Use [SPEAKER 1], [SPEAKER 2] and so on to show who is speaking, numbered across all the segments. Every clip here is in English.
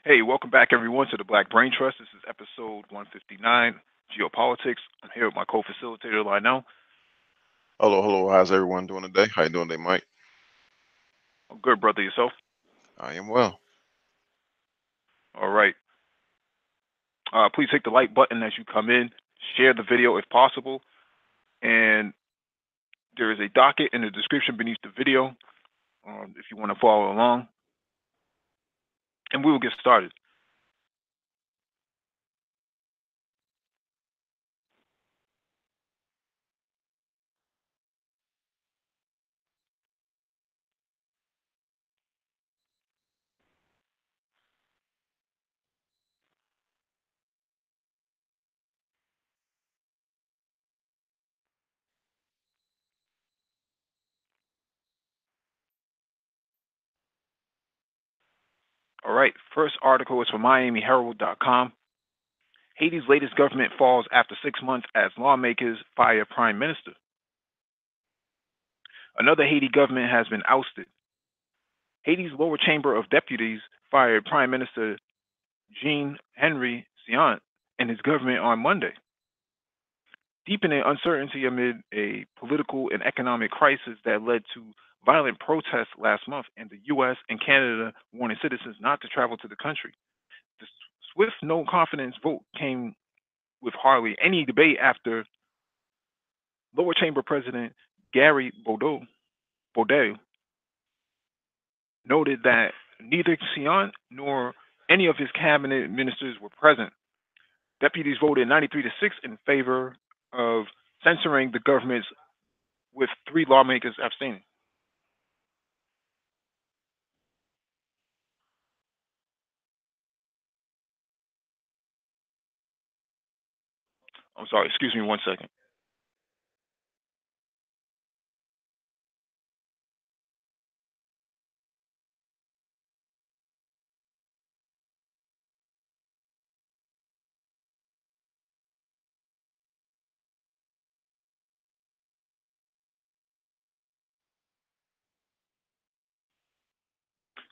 [SPEAKER 1] Hey, welcome back everyone to the Black Brain Trust. This is episode 159, Geopolitics. I'm here with my co-facilitator, Lionel.
[SPEAKER 2] Hello, hello. How's everyone doing today? How you doing today, Mike?
[SPEAKER 1] I'm good, brother. Yourself?
[SPEAKER 2] I am well.
[SPEAKER 1] All right. Please hit the like button as you come in. Share the video if possible. And there is a docket in the description beneath the video if you want to follow along. And we will get started. All right. First article is from MiamiHerald.com. Haiti's latest government falls after 6 months as lawmakers fire prime minister. Another Haiti government has been ousted. Haiti's lower chamber of deputies fired Prime Minister Jean-Henri Séant and his government on Monday, deepening uncertainty amid a political and economic crisis that led to violent protests last month, and the U.S. and Canada warning citizens not to travel to the country. The swift no confidence vote came with hardly any debate after lower chamber president Gary Baudot noted that neither Sion nor any of his cabinet ministers were present. Deputies voted 93 to 6 in favor of censoring the government's, with three lawmakers abstaining. I'm sorry, excuse me 1 second.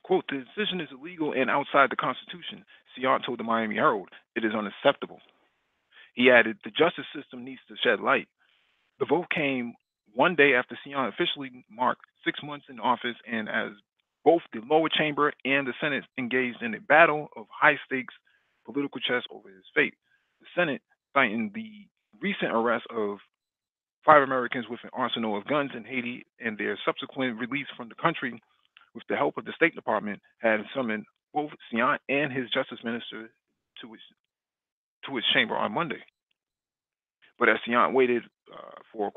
[SPEAKER 1] Quote, the decision is illegal and outside the Constitution. Sion told the Miami Herald, it is unacceptable. He added, the justice system needs to shed light. The vote came 1 day after Sion officially marked 6 months in office, and as both the lower chamber and the Senate engaged in a battle of high stakes political chess over his fate. The Senate, citing the recent arrest of 5 Americans with an arsenal of guns in Haiti and their subsequent release from the country, with the help of the State Department, had summoned both Sion and his justice minister to his chamber on Monday. But as Sion waited for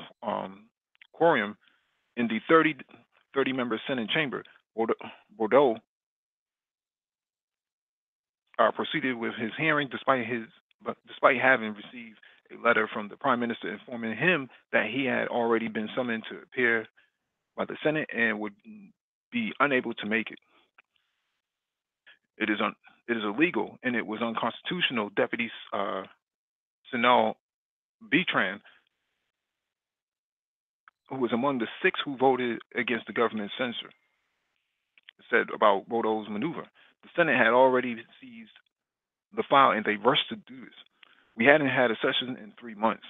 [SPEAKER 1] quorum in the 30 member Senate chamber, Bordeaux proceeded with his hearing despite having received a letter from the prime minister informing him that he had already been summoned to appear by the Senate and would be unable to make it. It is un, it is illegal and it was unconstitutional. Deputy Sinal Betran, who was among the six who voted against the government censure, said about Bodo's maneuver. The Senate had already seized the file and they rushed to do this. We hadn't had a session in 3 months.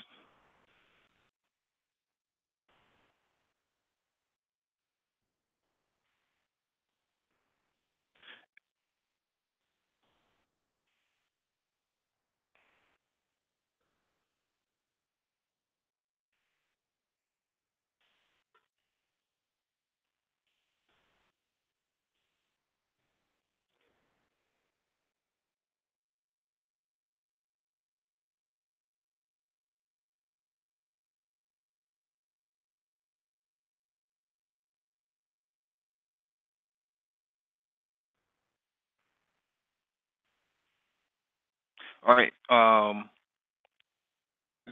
[SPEAKER 1] All right.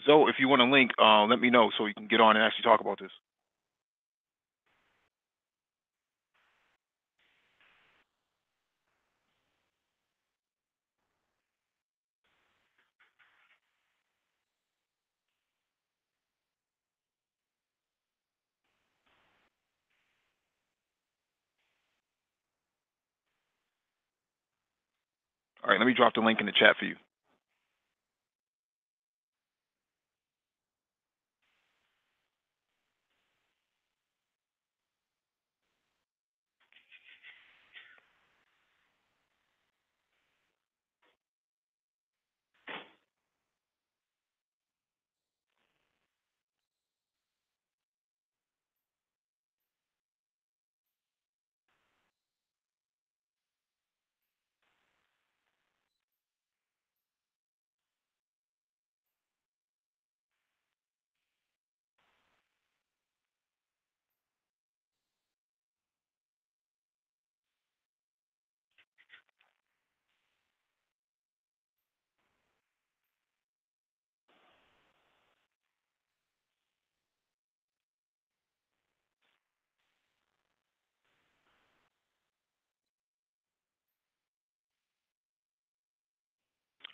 [SPEAKER 1] Zoe, if you want a link, let me know so we can get on and actually talk about this. All right, let me drop the link in the chat for you.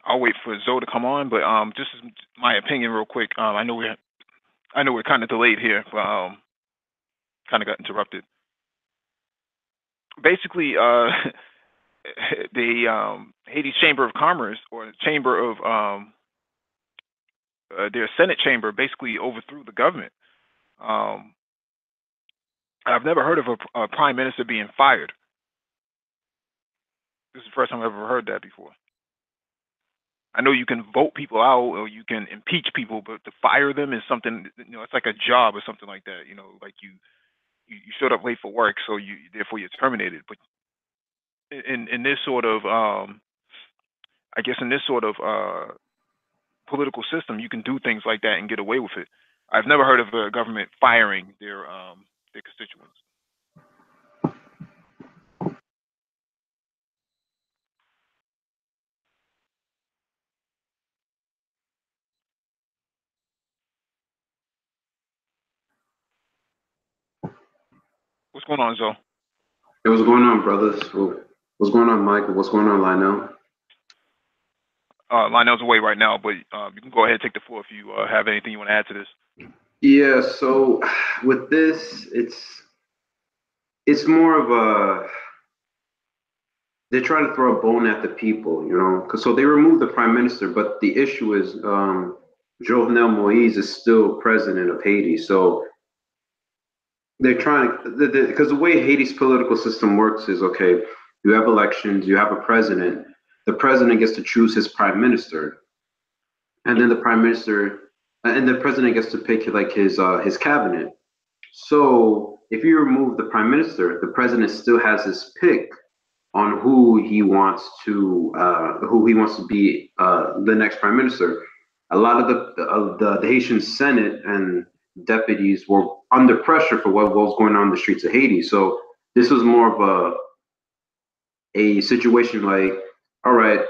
[SPEAKER 1] I'll wait for Zoe to come on, but just as my opinion, real quick. I know we're kind of delayed here, but kind of got interrupted. Basically, the Haiti's Chamber of Commerce, or the Chamber of their Senate chamber, basically overthrew the government. I've never heard of a prime minister being fired. This is the first time I've ever heard that before. I know you can vote people out or you can impeach people, but to fire them is something, it's like a job or something like that. Like you showed up late for work, so therefore you're terminated. But in this sort of, I guess in this sort of political system, you can do things like that and get away with it. I've never heard of a government firing their constituents. What's going on, Zoe?
[SPEAKER 3] Hey, what's going on, brothers? What's going on, Michael? What's going on, Lionel?
[SPEAKER 1] Lionel's away right now, but you can go ahead and take the floor if you have anything you want to add to this.
[SPEAKER 3] Yeah, so with this, it's more of they're trying to throw a bone at the people, because so they removed the prime minister, but the issue is Jovenel Moise is still president of Haiti, so they're trying because the way Haiti's political system works is, okay, you have elections, you have a president, the president gets to choose his prime minister, and then the prime minister and the president gets to pick like his cabinet. So if you remove the prime minister, the president still has his pick on who he wants to be the next prime minister. A lot of the Haitian Senate and deputies were under pressure for what was going on in the streets of Haiti. So this was more of a situation like, all right,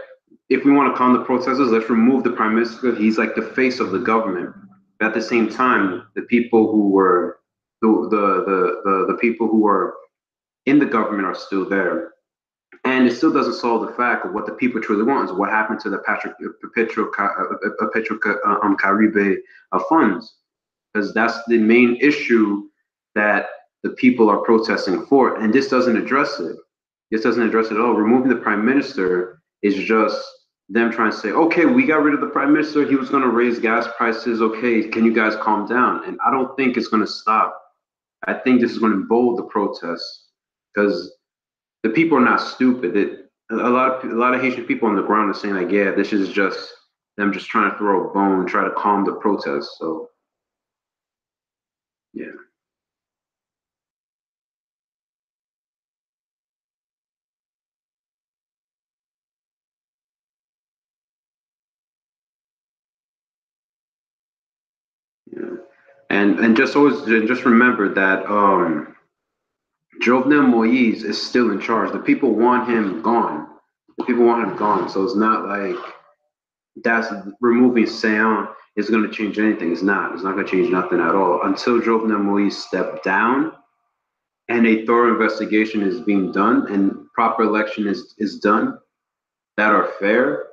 [SPEAKER 3] if we want to calm the protesters, let's remove the prime minister. He's like the face of the government. But at the same time, the people who were the people who were in the government are still there. And it still doesn't solve the fact of what the people truly want is what happened to the Caribe funds, because that's the main issue that the people are protesting for. And this doesn't address it. This doesn't address it at all. Removing the prime minister is just them trying to say, okay, we got rid of the prime minister. He was going to raise gas prices. Okay, can you guys calm down? And I don't think it's going to stop. I think this is going to embolden the protests because the people are not stupid. A lot of Haitian people on the ground are saying like, yeah, this is just them just trying to throw a bone, try to calm the protests. So, yeah. Yeah. And just remember that Jovenel Moise is still in charge. The people want him gone. The people want him gone. So it's not like that's removing Sean is going to change anything. It's not. It's not going to change nothing at all until Jovenel Moise step down and a thorough investigation is being done and proper election is done that are fair.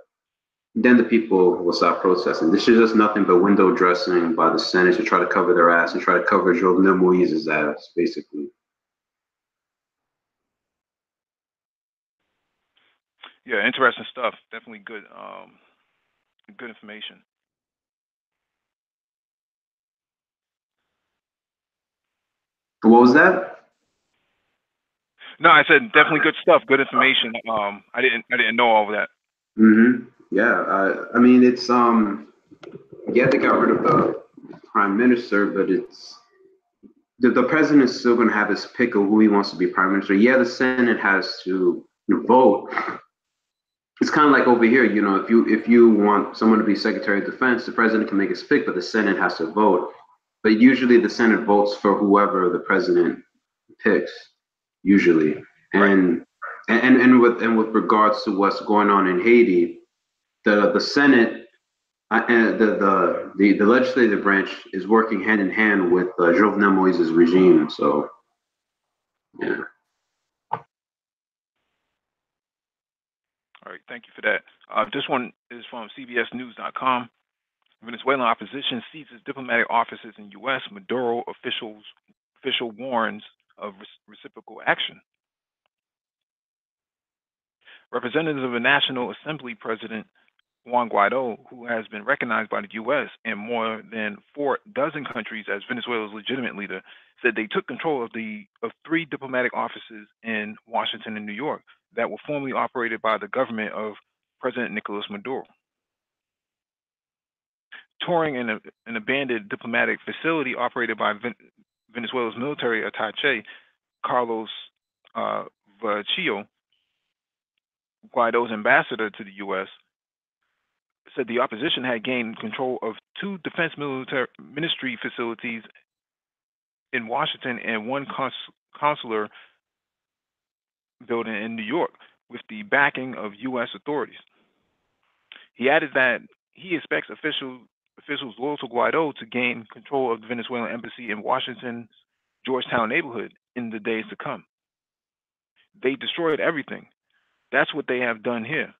[SPEAKER 3] Then the people will stop protesting. This is just nothing but window dressing by the Senate to try to cover their ass and try to cover Jovenel Moise's ass, basically.
[SPEAKER 1] Yeah, interesting stuff. Definitely good information.
[SPEAKER 3] What was that?
[SPEAKER 1] No, I said definitely good stuff, good information. I didn't know all of that.
[SPEAKER 3] Yeah. I mean, it's yeah, they got rid of the prime minister, but it's the president is still going to have his pick of who he wants to be prime minister. Yeah, the Senate has to vote. It's kind of like over here, you know, if you want someone to be Secretary of Defense, the president can make his pick, but the Senate has to vote. But usually, the Senate votes for whoever the president picks. Usually,
[SPEAKER 1] Right.
[SPEAKER 3] and with regards to what's going on in Haiti, the Senate and the legislative branch is working hand in hand with Jovenel Moise's regime. So yeah.
[SPEAKER 1] All right. Thank you for that. This one is from CBSNews.com. Venezuelan opposition seizes diplomatic offices in U.S. Maduro official warns of reciprocal action. Representatives of the National Assembly President Juan Guaido, who has been recognized by the U.S. and more than 4 dozen countries as Venezuela's legitimate leader, said they took control of 3 diplomatic offices in Washington and New York that were formerly operated by the government of President Nicolas Maduro. Touring in an abandoned diplomatic facility operated by Venezuela's military attaché Carlos Vachillo, Guaido's ambassador to the U.S., said the opposition had gained control of 2 defense ministry facilities in Washington and 1 consular building in New York with the backing of U.S. authorities. He added that he expects officials loyal to Guaido to gain control of the Venezuelan embassy in Washington's Georgetown neighborhood in the days to come. They destroyed everything. That's what they have done here.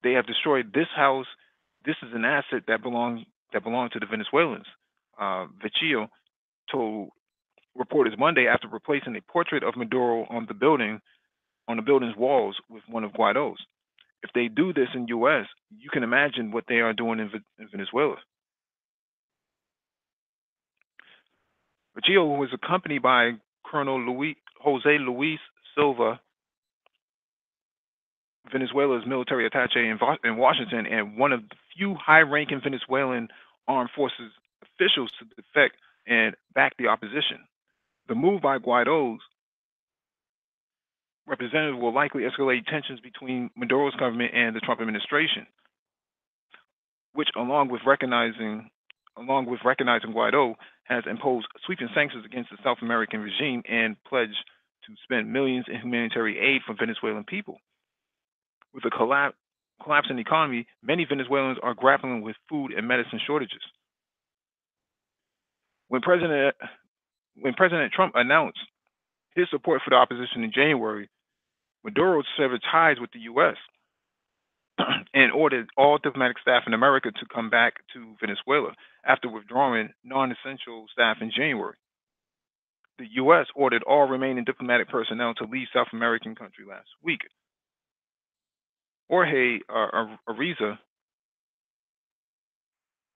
[SPEAKER 1] They have destroyed this house. This is an asset that belonged to the Venezuelans. Vecchio told reporters Monday after replacing a portrait of Maduro on the building's walls with one of Guaido's. If they do this in U.S., you can imagine what they are doing in Venezuela. Vecchio was accompanied by Colonel Jose Luis Silva, Venezuela's military attaché in Washington, and one of the few high-ranking Venezuelan armed forces officials to defect and back the opposition. The move by Guaido's representative will likely escalate tensions between Maduro's government and the Trump administration, which, along with recognizing Guaido, has imposed sweeping sanctions against the South American regime and pledged to spend millions in humanitarian aid for Venezuelan people. With the collapse in the economy, many Venezuelans are grappling with food and medicine shortages. When President Trump announced his support for the opposition in January, Maduro severed ties with the U.S. and ordered all diplomatic staff in America to come back to Venezuela after withdrawing non-essential staff in January. The U.S. ordered all remaining diplomatic personnel to leave South American country last week. Jorge Ariza,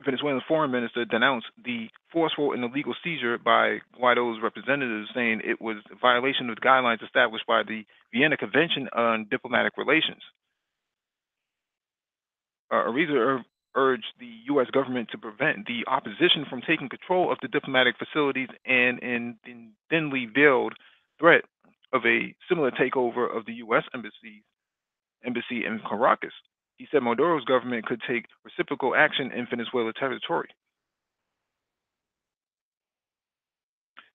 [SPEAKER 1] Venezuelan foreign minister, denounced the forceful and illegal seizure by Guaido's representatives, saying it was a violation of the guidelines established by the Vienna Convention on Diplomatic Relations. Ariza urged the U.S. government to prevent the opposition from taking control of the diplomatic facilities and in thinly veiled threat of a similar takeover of the U.S. embassy in Caracas. He said Maduro's government could take reciprocal action in Venezuela territory.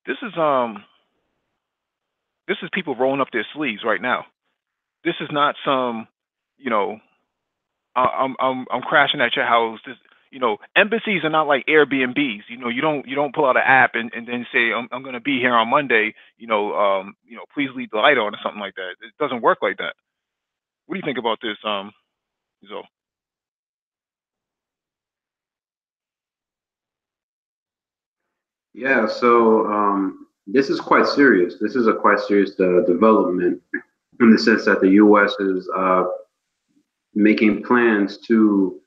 [SPEAKER 1] This is people rolling up their sleeves right now. This is not some, you know, I'm crashing at your house. This, embassies are not like Airbnbs. You don't pull out an app and then say I'm going to be here on Monday. Please leave the light on or something like that. It doesn't work like that. What do you think about this, Zo?
[SPEAKER 3] Yeah, so this is quite serious. This is a quite serious development in the sense that the U.S. is making plans to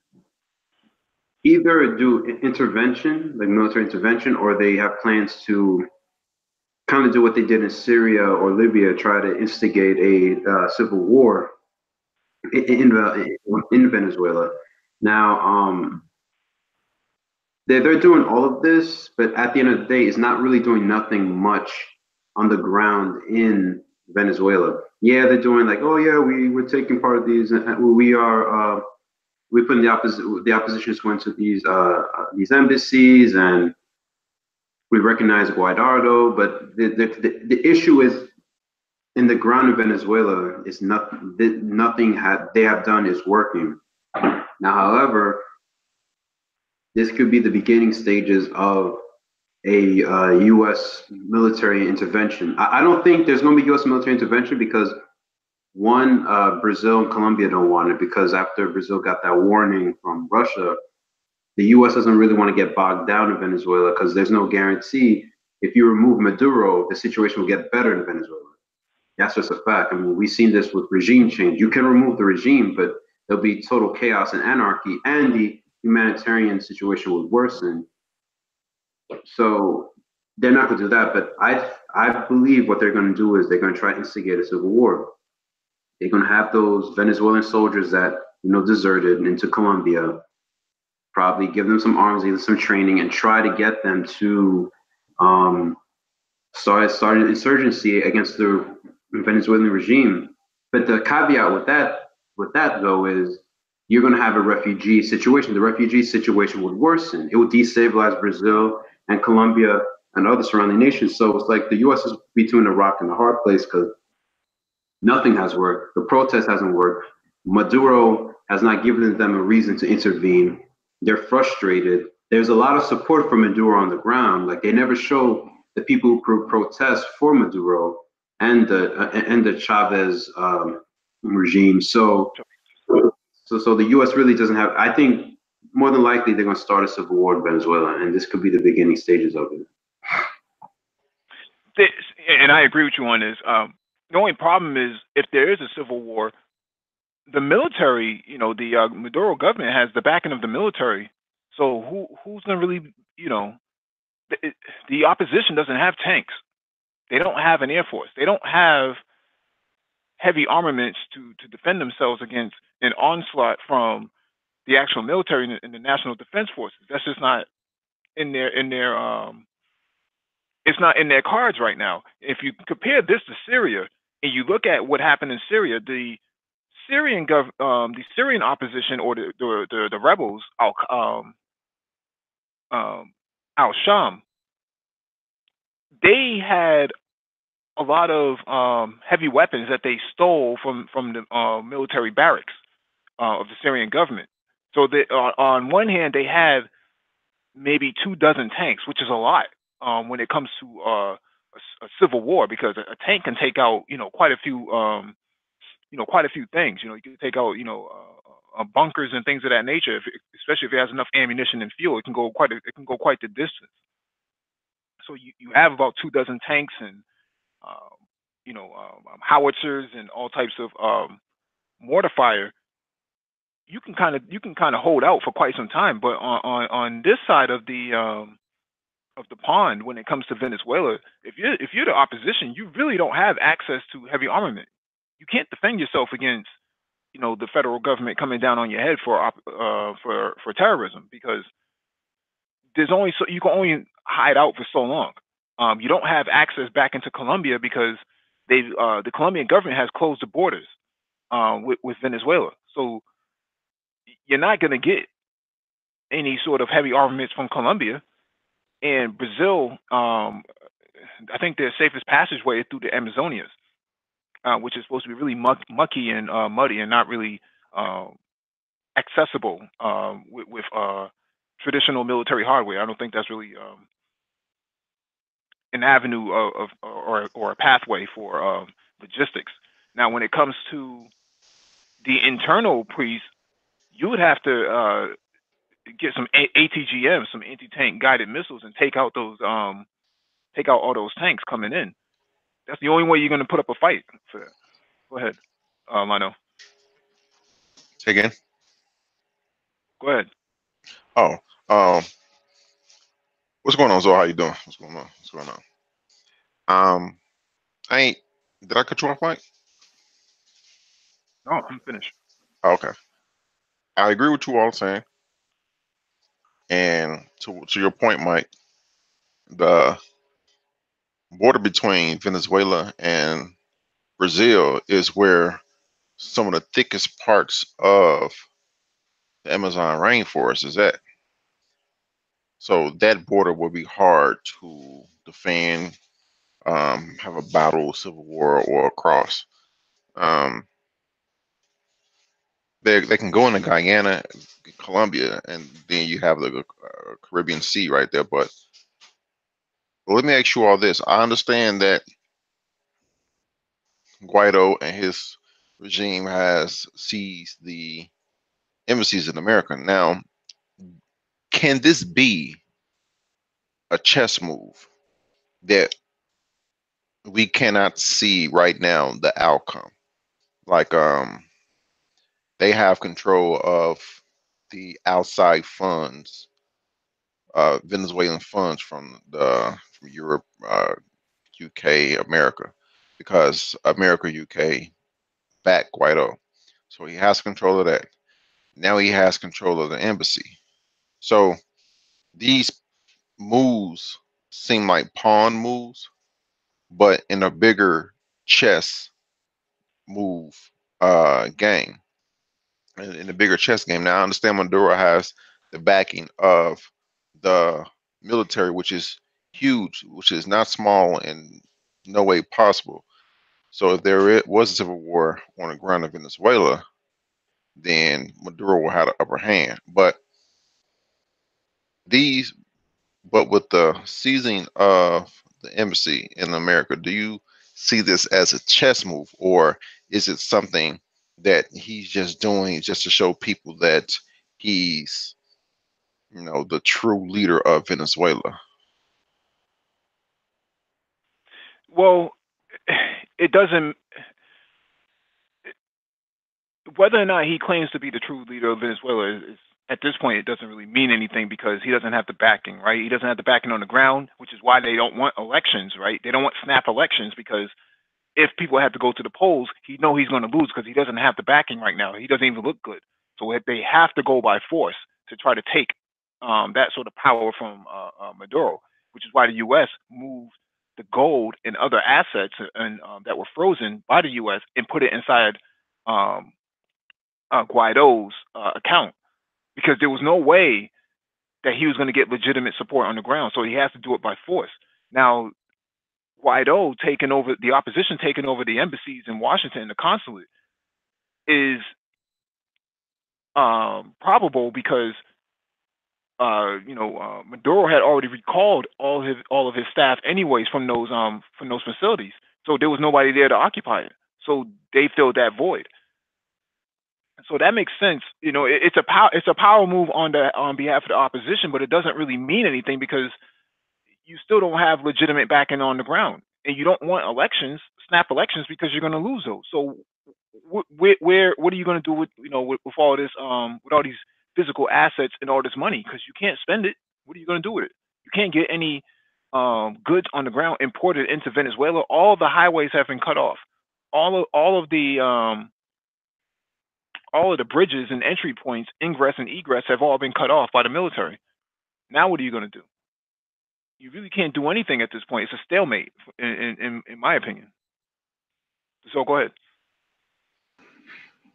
[SPEAKER 3] either do intervention, like military intervention, or they have plans to kind of do what they did in Syria or Libya, try to instigate a civil war in Venezuela. Now, they're doing all of this, but at the end of the day, it's not really doing nothing much on the ground in Venezuela. Yeah, they're doing like, oh yeah, we're taking part of these. We are we put in the opposition is going to these embassies, and we recognize Guaidó. But the issue is in the ground in Venezuela is nothing they have done is working. Now, however, this could be the beginning stages of a U.S. military intervention. I don't think there's going to be U.S. military intervention because one, Brazil and Colombia don't want it because after Brazil got that warning from Russia, the U.S. doesn't really want to get bogged down in Venezuela because there's no guarantee if you remove Maduro, the situation will get better in Venezuela. That's just a fact. I mean, we've seen this with regime change. You can remove the regime, but there'll be total chaos and anarchy, and the humanitarian situation will worsen. So they're not going to do that. But I believe what they're going to do is they're going to try to instigate a civil war. They're going to have those Venezuelan soldiers that deserted into Colombia, probably give them some arms, give them some training, and try to get them to start an insurgency against the Venezuelan regime. But the caveat with that though is you're going to have a refugee situation. The refugee situation would worsen. It would destabilize Brazil and Colombia and other surrounding nations. So it's like the U.S. is between a rock and a hard place because nothing has worked. The protest hasn't worked. Maduro has not given them a reason to intervene. They're frustrated. There's a lot of support for Maduro on the ground. Like they never show the people who protest for Maduro and the Chavez regime. So the U.S. really doesn't have. I think more than likely they're going to start a civil war in Venezuela, and this could be the beginning stages of it.
[SPEAKER 1] And I agree with you on this. The only problem is if there is a civil war, the military, the Maduro government has the backing of the military. So who's going to really, the opposition doesn't have tanks. They don't have an air force. They don't have heavy armaments to defend themselves against an onslaught from the actual military and the national defense forces. That's just not in their it's not in their cards right now. If you compare this to Syria and you look at what happened in Syria, the Syrian opposition or the rebels Al Sham, they had a lot of heavy weapons that they stole from the military barracks of the Syrian government. So on one hand, they had maybe 24 tanks, which is a lot when it comes to a civil war, because a tank can take out quite a few things. You can take out bunkers and things of that nature. Especially if it has enough ammunition and fuel, it can go quite the distance. So you have about 24 tanks and howitzers and all types of mortar fire. You can kind of hold out for quite some time. But on this side of the pond, when it comes to Venezuela, if you're the opposition, you really don't have access to heavy armament. You can't defend yourself against the federal government coming down on your head for terrorism, because you can only hide out for so long. You don't have access back into Colombia because the Colombian government has closed the borders with Venezuela. So you're not going to get any sort of heavy armaments from Colombia. And Brazil, I think their safest passageway is through the Amazonias, which is supposed to be really mucky and muddy and not really accessible with traditional military hardware. I don't think that's really an avenue or a pathway for logistics. Now, when it comes to the internal piece, you would have to get some ATGM, some anti-tank guided missiles, and take out all those tanks coming in. That's the only way you're going to put up a fight for that. Go ahead, Lino.
[SPEAKER 2] Again?
[SPEAKER 1] Go ahead.
[SPEAKER 2] Oh, um, what's going on, Zoe? How you doing? What's going on? What's going on? I ain't. Did I cut you off, Mike?
[SPEAKER 1] No, I'm finished.
[SPEAKER 2] Oh, okay. I agree with you all saying, and to your point, Mike, the border between Venezuela and Brazil is where some of the thickest parts of the Amazon rainforest is at. So that border will be hard to defend, have a battle, civil war, or cross. Um, they can go into Guyana, Colombia, and then you have the Caribbean Sea right there. But let me ask you all this: I understand that Guaido and his regime has seized the embassies in America. Now, can this be a chess move that we cannot see right now the outcome? Like, they have control of the outside funds, Venezuelan funds from Europe, UK, America, because America, UK backed Guaido, so he has control of that. Now he has control of the embassy. So these moves seem like pawn moves, but in a bigger chess move game, in the bigger chess game. Now I understand Maduro has the backing of the military, which is huge, which is not small and no way possible. So if was a civil war on the ground of Venezuela, then Maduro will have the upper hand. These, but with the seizing of the embassy in America, do you see this as a chess move, or is it something that he's just doing just to show people that he's, the true leader of Venezuela?
[SPEAKER 1] Well, it doesn't. Whether or not he claims to be the true leader of Venezuela is at this point, it doesn't really mean anything because he doesn't have the backing, right? He doesn't have the backing on the ground, which is why they don't want elections, right? They don't want snap elections because if people have to go to the polls, he know he's going to lose because he doesn't have the backing right now. He doesn't even look good. So if they have to go by force to try to take that sort of power from Maduro, which is why the U.S. moved the gold and other assets and that were frozen by the U.S. and put it inside um, Guaido's account because there was no way that he was going to get legitimate support on the ground. So he has to do it by force. Now, Guaido taking over the opposition, taking over the embassies in Washington, the consulate, is probable because Maduro had already recalled all of his staff anyways from those facilities. So there was nobody there to occupy it. So they filled that void. So that makes sense. It's a power move on behalf of the opposition, but it doesn't really mean anything because you still don't have legitimate backing on the ground, and you don't want snap elections, because you're going to lose those. So, what are you going to do with all this, with all these physical assets and all this money? Because you can't spend it. What are you going to do with it? You can't get any goods on the ground imported into Venezuela. All the highways have been cut off. All of the bridges and entry points, ingress and egress, have all been cut off by the military. Now, what are you going to do? You really can't do anything at this point. It's a stalemate, in my opinion. So go ahead.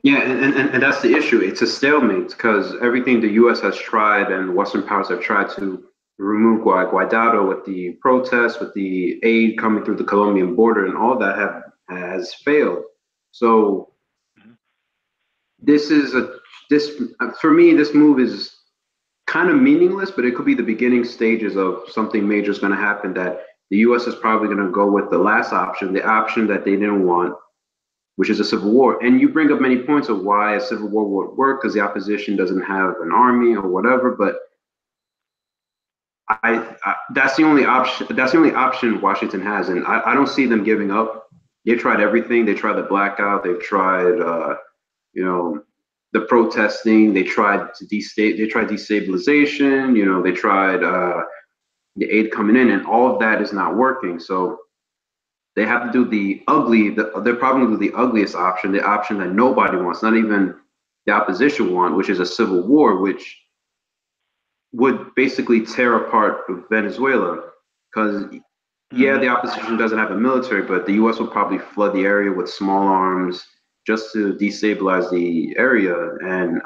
[SPEAKER 3] Yeah, and that's the issue. It's a stalemate because everything the U.S. has tried and Western powers have tried to remove Guaidó with the protests, with the aid coming through the Colombian border, and all that has failed. So this is for me, this move is kind of meaningless, but it could be the beginning stages of something major is going to happen, that the U.S. is probably going to go with the last option, the option that they didn't want, which is a civil war. And you bring up many points of why a civil war would work, because the opposition doesn't have an army or whatever. But that's the only option. That's the only option Washington has, and I don't see them giving up. They tried everything. They tried the blackout. They've tried, the protesting. They tried destabilization. You know, they tried the aid coming in, and all of that is not working. So they have to do they're probably do the ugliest option, the option that nobody wants, not even the opposition want, which is a civil war, which would basically tear apart Venezuela. Because yeah, the opposition doesn't have a military, but the U.S. will probably flood the area with small arms just to destabilize the area, and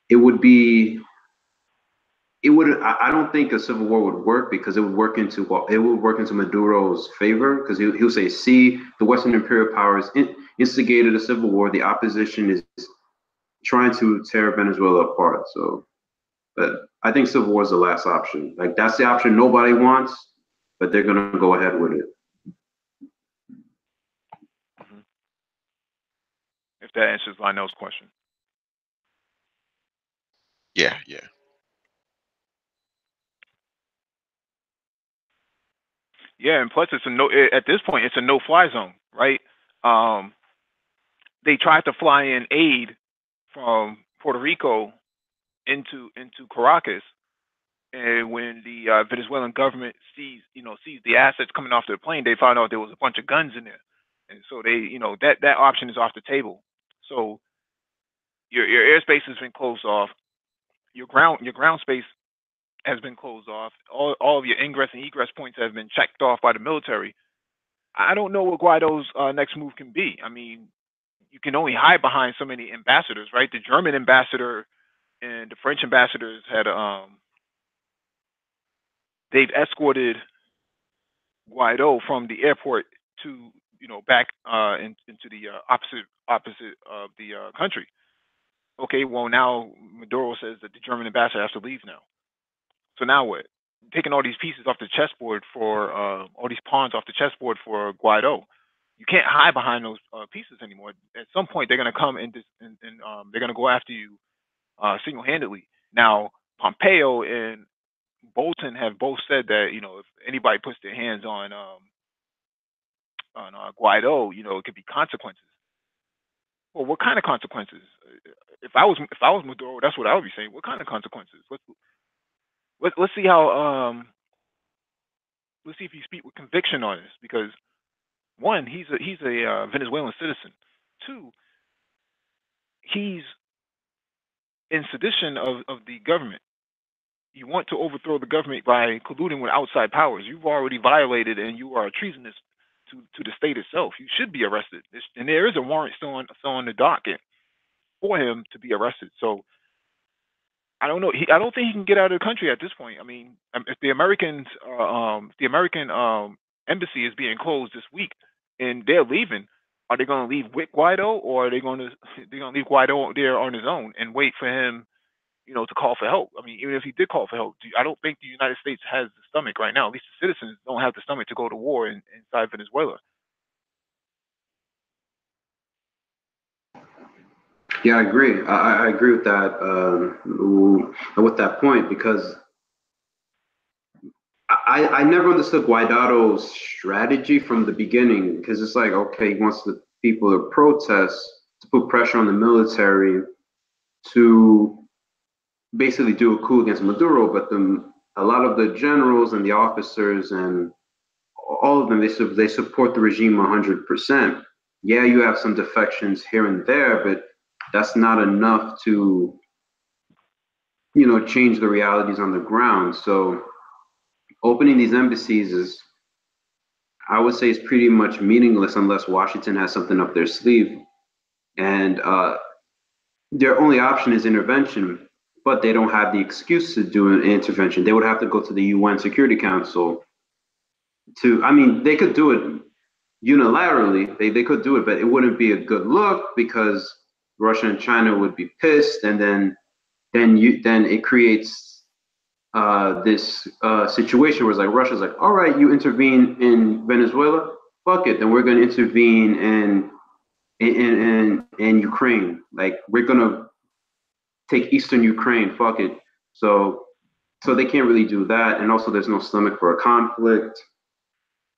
[SPEAKER 3] it would be it would I don't think a civil war would work, because it would work into Maduro's favor, because he'll say, see, the Western imperial powers instigated a civil war, the opposition is trying to tear Venezuela apart. So, but I think civil war is the last option. Like, that's the option nobody wants, but they're gonna go ahead with it.
[SPEAKER 1] If that answers Lionel's question.
[SPEAKER 2] Yeah.
[SPEAKER 1] Yeah, and plus it's at this point it's a no-fly zone, right? They tried to fly in aid from Puerto Rico into Caracas, and when the Venezuelan government sees the assets coming off the plane, they found out there was a bunch of guns in there, and so they that option is off the table. So your airspace has been closed off, your ground space has been closed off, all of your ingress and egress points have been checked off by the military. I don't know what Guaido's next move can be. I mean, you can only hide behind so many ambassadors, right? The German ambassador and the French ambassadors had they've escorted Guaido from the airport to back into the opposite of the country. Okay, well now Maduro says that the German ambassador has to leave now. So now what? Taking all these pieces off the chessboard for all these pawns off the chessboard for Guaido. You can't hide behind those pieces anymore. At some point, they're going to come and they're going to go after you single-handedly. Now, Pompeo and Bolton have both said that if anybody puts their hands on Guaido, it could be consequences. Well, what kind of consequences? If I was Maduro, that's what I would be saying. What kind of consequences? Let's see how let's see if you speak with conviction on this, because one, he's a Venezuelan citizen. Two, he's in sedition of the government. You want to overthrow the government by colluding with outside powers. You've already violated, and you are treasonous to the state itself. You should be arrested, and there is a warrant still on the docket for him to be arrested. So I don't know. I don't think he can get out of the country at this point. I mean, if the American embassy is being closed this week, and they're leaving, are they going to leave with Guaido, or are they going to leave Guaido there on his own and wait for him, to call for help? I mean, even if he did call for help, I don't think the United States has the stomach right now. At least the citizens don't have the stomach to go to war inside Venezuela.
[SPEAKER 3] Yeah, I agree. I agree with that point, because I never understood Guaido's strategy from the beginning, because it's like, okay, he wants the people to protest, to put pressure on the military to basically do a coup against Maduro, but a lot of the generals and the officers and all of them, they support the regime 100%. Yeah, you have some defections here and there, but that's not enough to change the realities on the ground. So opening these embassies I would say, is pretty much meaningless unless Washington has something up their sleeve. And their only option is intervention, but they don't have the excuse to do an intervention. They would have to go to the UN Security Council I mean, they could do it unilaterally. They could do it, but it wouldn't be a good look, because Russia and China would be pissed, and then it creates this situation where it's like Russia's like, all right, you intervene in Venezuela, fuck it, then we're going to intervene in Ukraine. Like, we're going to take Eastern Ukraine, fuck it. So they can't really do that, and also there's no stomach for a conflict,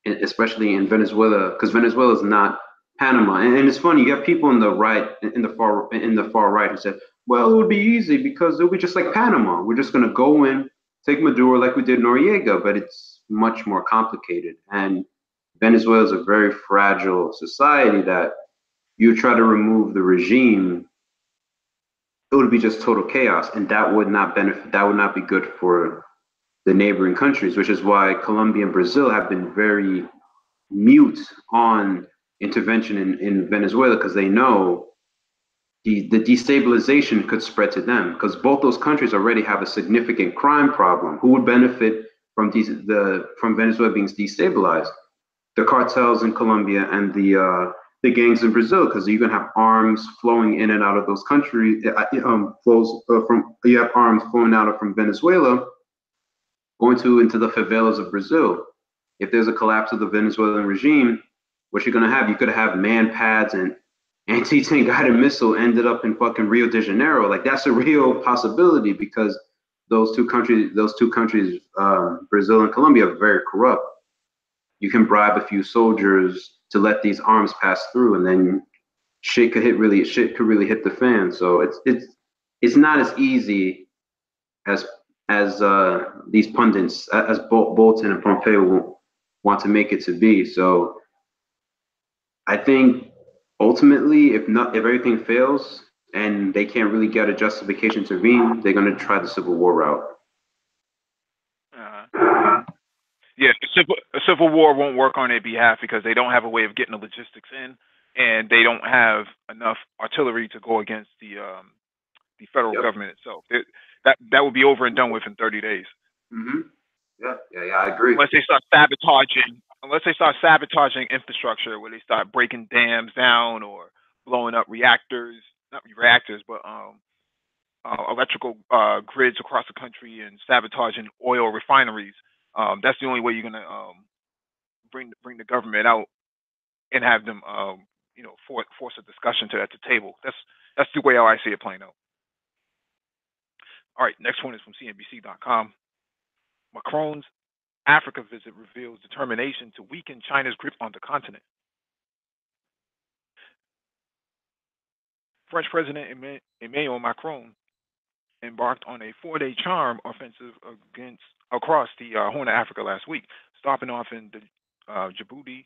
[SPEAKER 3] especially in Venezuela, because Venezuela is not Panama. And it's funny, you got people in the right, in the far right who said, well, it would be easy because it would be just like Panama. We're just going to go in, take Maduro like we did Noriega, but it's much more complicated. And Venezuela is a very fragile society that you try to remove the regime, it would be just total chaos, and that would not benefit. That would not be good for the neighboring countries, which is why Colombia and Brazil have been very mute on intervention in Venezuela because they know the destabilization could spread to them because both those countries already have a significant crime problem. Who would benefit from from Venezuela being destabilized? The cartels in Colombia and the gangs in Brazil, because you can have arms flowing in and out of those countries. Flows from You have arms flowing out of from Venezuela, going to into the favelas of Brazil. If there's a collapse of the Venezuelan regime, what you're gonna have? You could have man pads and anti-tank guided missile ended up in fucking Rio de Janeiro. Like that's a real possibility because those two countries, Brazil and Colombia, are very corrupt. You can bribe a few soldiers to let these arms pass through, and then shit could really hit the fan. So it's not as easy as these pundits, as Bolton and Pompeo want to make it to be. So I think ultimately, if everything fails and they can't really get a justification to intervene, they're going to try the civil war route.
[SPEAKER 1] Uh, yeah, a civil war won't work on their behalf because they don't have a way of getting the logistics in, and they don't have enough artillery to go against the federal
[SPEAKER 3] Yep.
[SPEAKER 1] government itself. That would be over and done with in 30 days.
[SPEAKER 3] Mm-hmm. Yeah, I agree.
[SPEAKER 1] Unless they start sabotaging infrastructure, where they start breaking dams down or blowing up reactors, not reactors, but electrical grids across the country and sabotaging oil refineries. That's the only way you're gonna bring the government out and have them, force a discussion at the table. That's the way how I see it playing out. All right, next one is from CNBC.com. Macron's Africa visit reveals determination to weaken China's grip on the continent. French President Emmanuel Macron embarked on a 4-day charm offensive across the Horn of Africa last week, stopping off in Djibouti,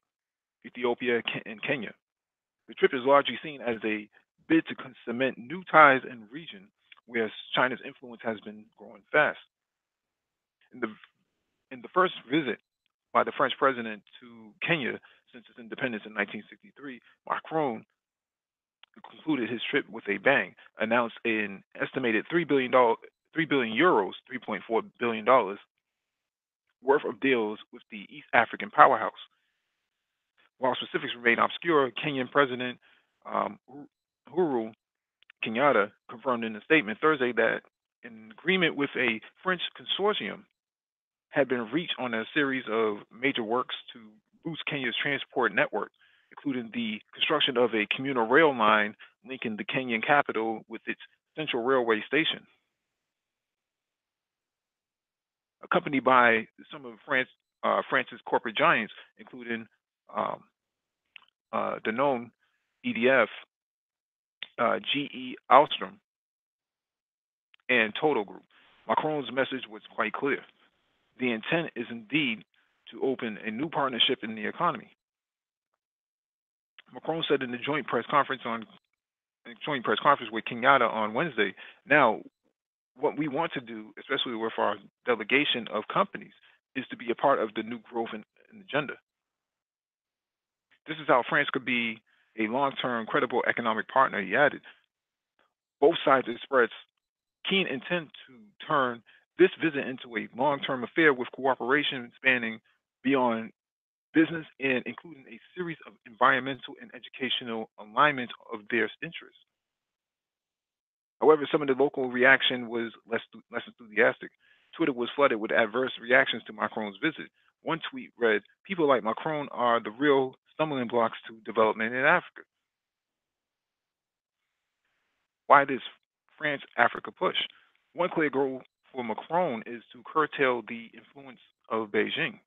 [SPEAKER 1] Ethiopia, and Kenya. The trip is largely seen as a bid to cement new ties in the region where China's influence has been growing fast. In the first visit by the French president to Kenya since its independence in 1963, Macron concluded his trip with a bang, announced an estimated €3 billion, $3.4 billion worth of deals with the East African powerhouse. While specifics remain obscure, Kenyan President um, Uhuru Kenyatta confirmed in a statement Thursday that an agreement with a French consortium had been reached on a series of major works to boost Kenya's transport network, including the construction of a commuter rail line linking the Kenyan capital with its central railway station. Accompanied by some of France's corporate giants, including um, Danone, EDF, GE Alstom, and Total Group. Macron's message was quite clear. The intent is indeed to open a new partnership in the economy. Macron said in the joint press conference with Kenyatta on Wednesday. Now, what we want to do, especially with our delegation of companies, is to be a part of the new growth and agenda. This is how France could be a long-term, credible economic partner, he added. Both sides expressed keen intent to turn this visit into a long-term affair with cooperation spanning beyond business and including a series of environmental and educational alignments of their interests. However, some of the local reaction was less enthusiastic. Twitter was flooded with adverse reactions to Macron's visit. One tweet read, "People like Macron are the real stumbling blocks to development in Africa." Why this France-Africa push? One clear goal for Macron is to curtail the influence of Beijing.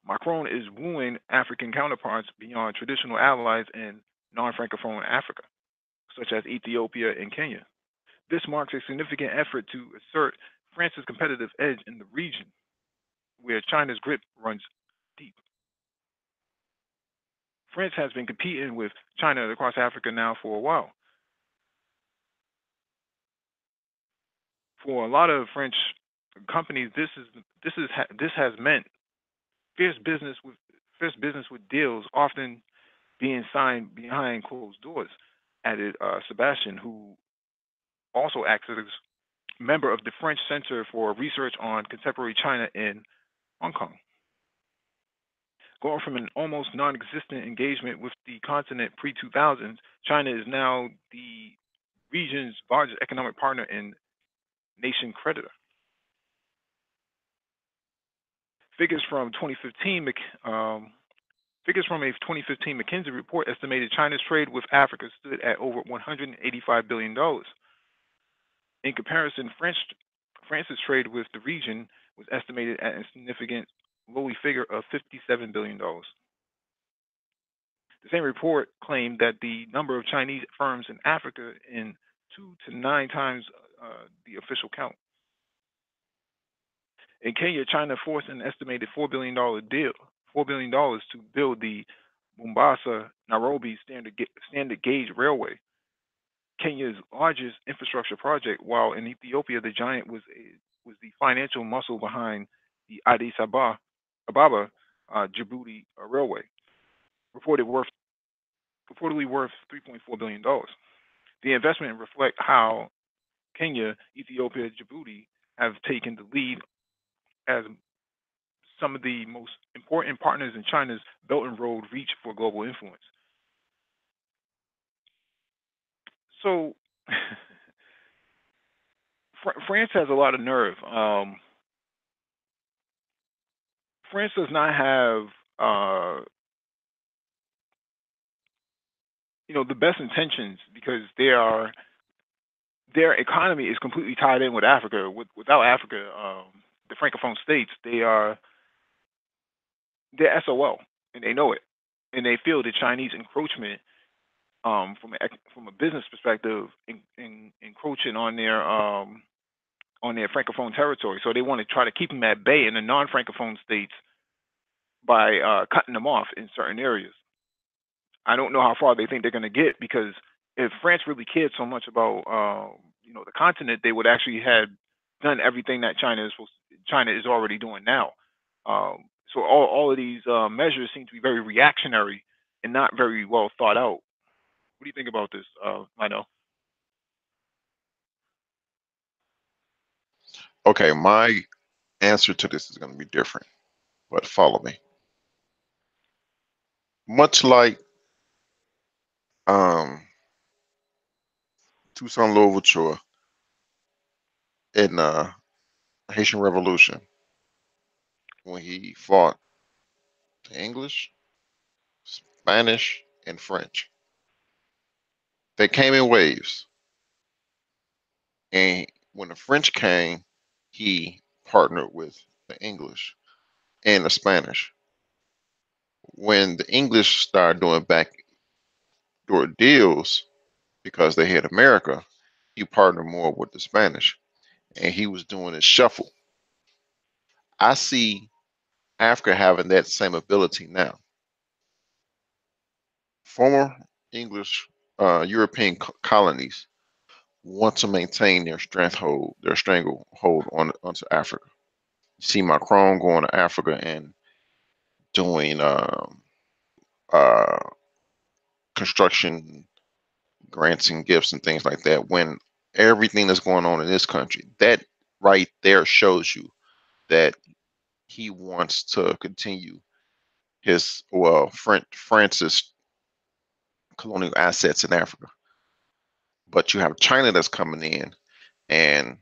[SPEAKER 1] Macron is wooing African counterparts beyond traditional allies in non-francophone Africa, such as Ethiopia and Kenya. This marks a significant effort to assert France's competitive edge in the region, where China's grip runs deep. France has been competing with China across Africa now for a while. For a lot of French companies, this has meant fierce business with deals often being signed behind closed doors. Added Sebastian, who also acts as member of the French Center for Research on Contemporary China in Hong Kong. Going from an almost non-existent engagement with the continent pre-2000s, China is now the region's largest economic partner and nation creditor. Figures from 2015, figures from a 2015 McKinsey report estimated China's trade with Africa stood at over $185 billion. In comparison, France's trade with the region was estimated at a significant lowly figure of $57 billion. The same report claimed that the number of Chinese firms in Africa in 2 to 9 times the official count. In Kenya, China forced an estimated $4 billion deal, $4 billion to build the Mombasa Nairobi standard gauge railway, Kenya's largest infrastructure project, while in Ethiopia the giant was the financial muscle behind the Addis Ababa Djibouti railway, reportedly worth $3.4 billion. The investment reflects how Kenya, Ethiopia, Djibouti have taken the lead as some of the most important partners in China's Belt and Road reach for global influence. So, France has a lot of nerve. France does not have, the best intentions because their economy is completely tied in with Africa. Without Africa, the Francophone states, they're SOL, and they know it, and they feel the Chinese encroachment from a business perspective, encroaching on their Francophone territory. So they want to try to keep them at bay in the non-Francophone states by cutting them off in certain areas. I don't know how far they think they're going to get because if France really cared so much about the continent, they would actually have done everything that China is already doing now. So all of these measures seem to be very reactionary and not very well thought out. What do you think about this, Lionel?
[SPEAKER 2] Okay, my answer to this is going to be different, but follow me. Much like um, Toussaint Louverture in Haitian Revolution, when he fought the English, Spanish, and French, they came in waves. And when the French came, he partnered with the English and the Spanish. When the English started doing backdoor deals because they had America, he partnered more with the Spanish, and he was doing a shuffle. I see Africa having that same ability now. Former English European colonies want to maintain their stranglehold onto Africa. You see Macron going to Africa and doing uh, construction grants and gifts and things like that. When everything that's going on in this country, that right there shows you that he wants to continue France's colonial assets in Africa. But you have China that's coming in and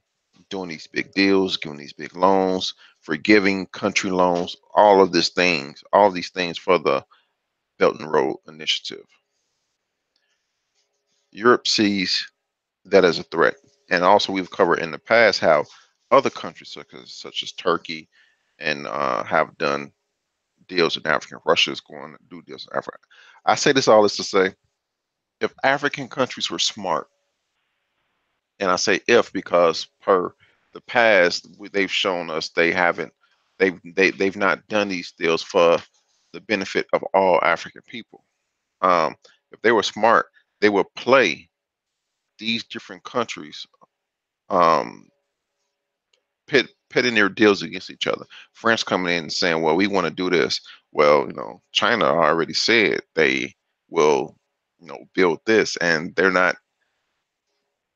[SPEAKER 2] doing these big deals, giving these big loans, forgiving country loans, all these things for the Belt and Road Initiative. Europe sees that as a threat. And also we've covered in the past how other countries such as Turkey and have done deals in Africa. Russia is going to do deals in Africa. I say this all is to say, if African countries were smart, and I say if because per the past they've shown us they've not done these deals for the benefit of all African people. Um, if they were smart, they would play these different countries, um, pitting their deals against each other. France coming in and saying, "Well, we want to do this." Well, China already said they will, build this, and they're not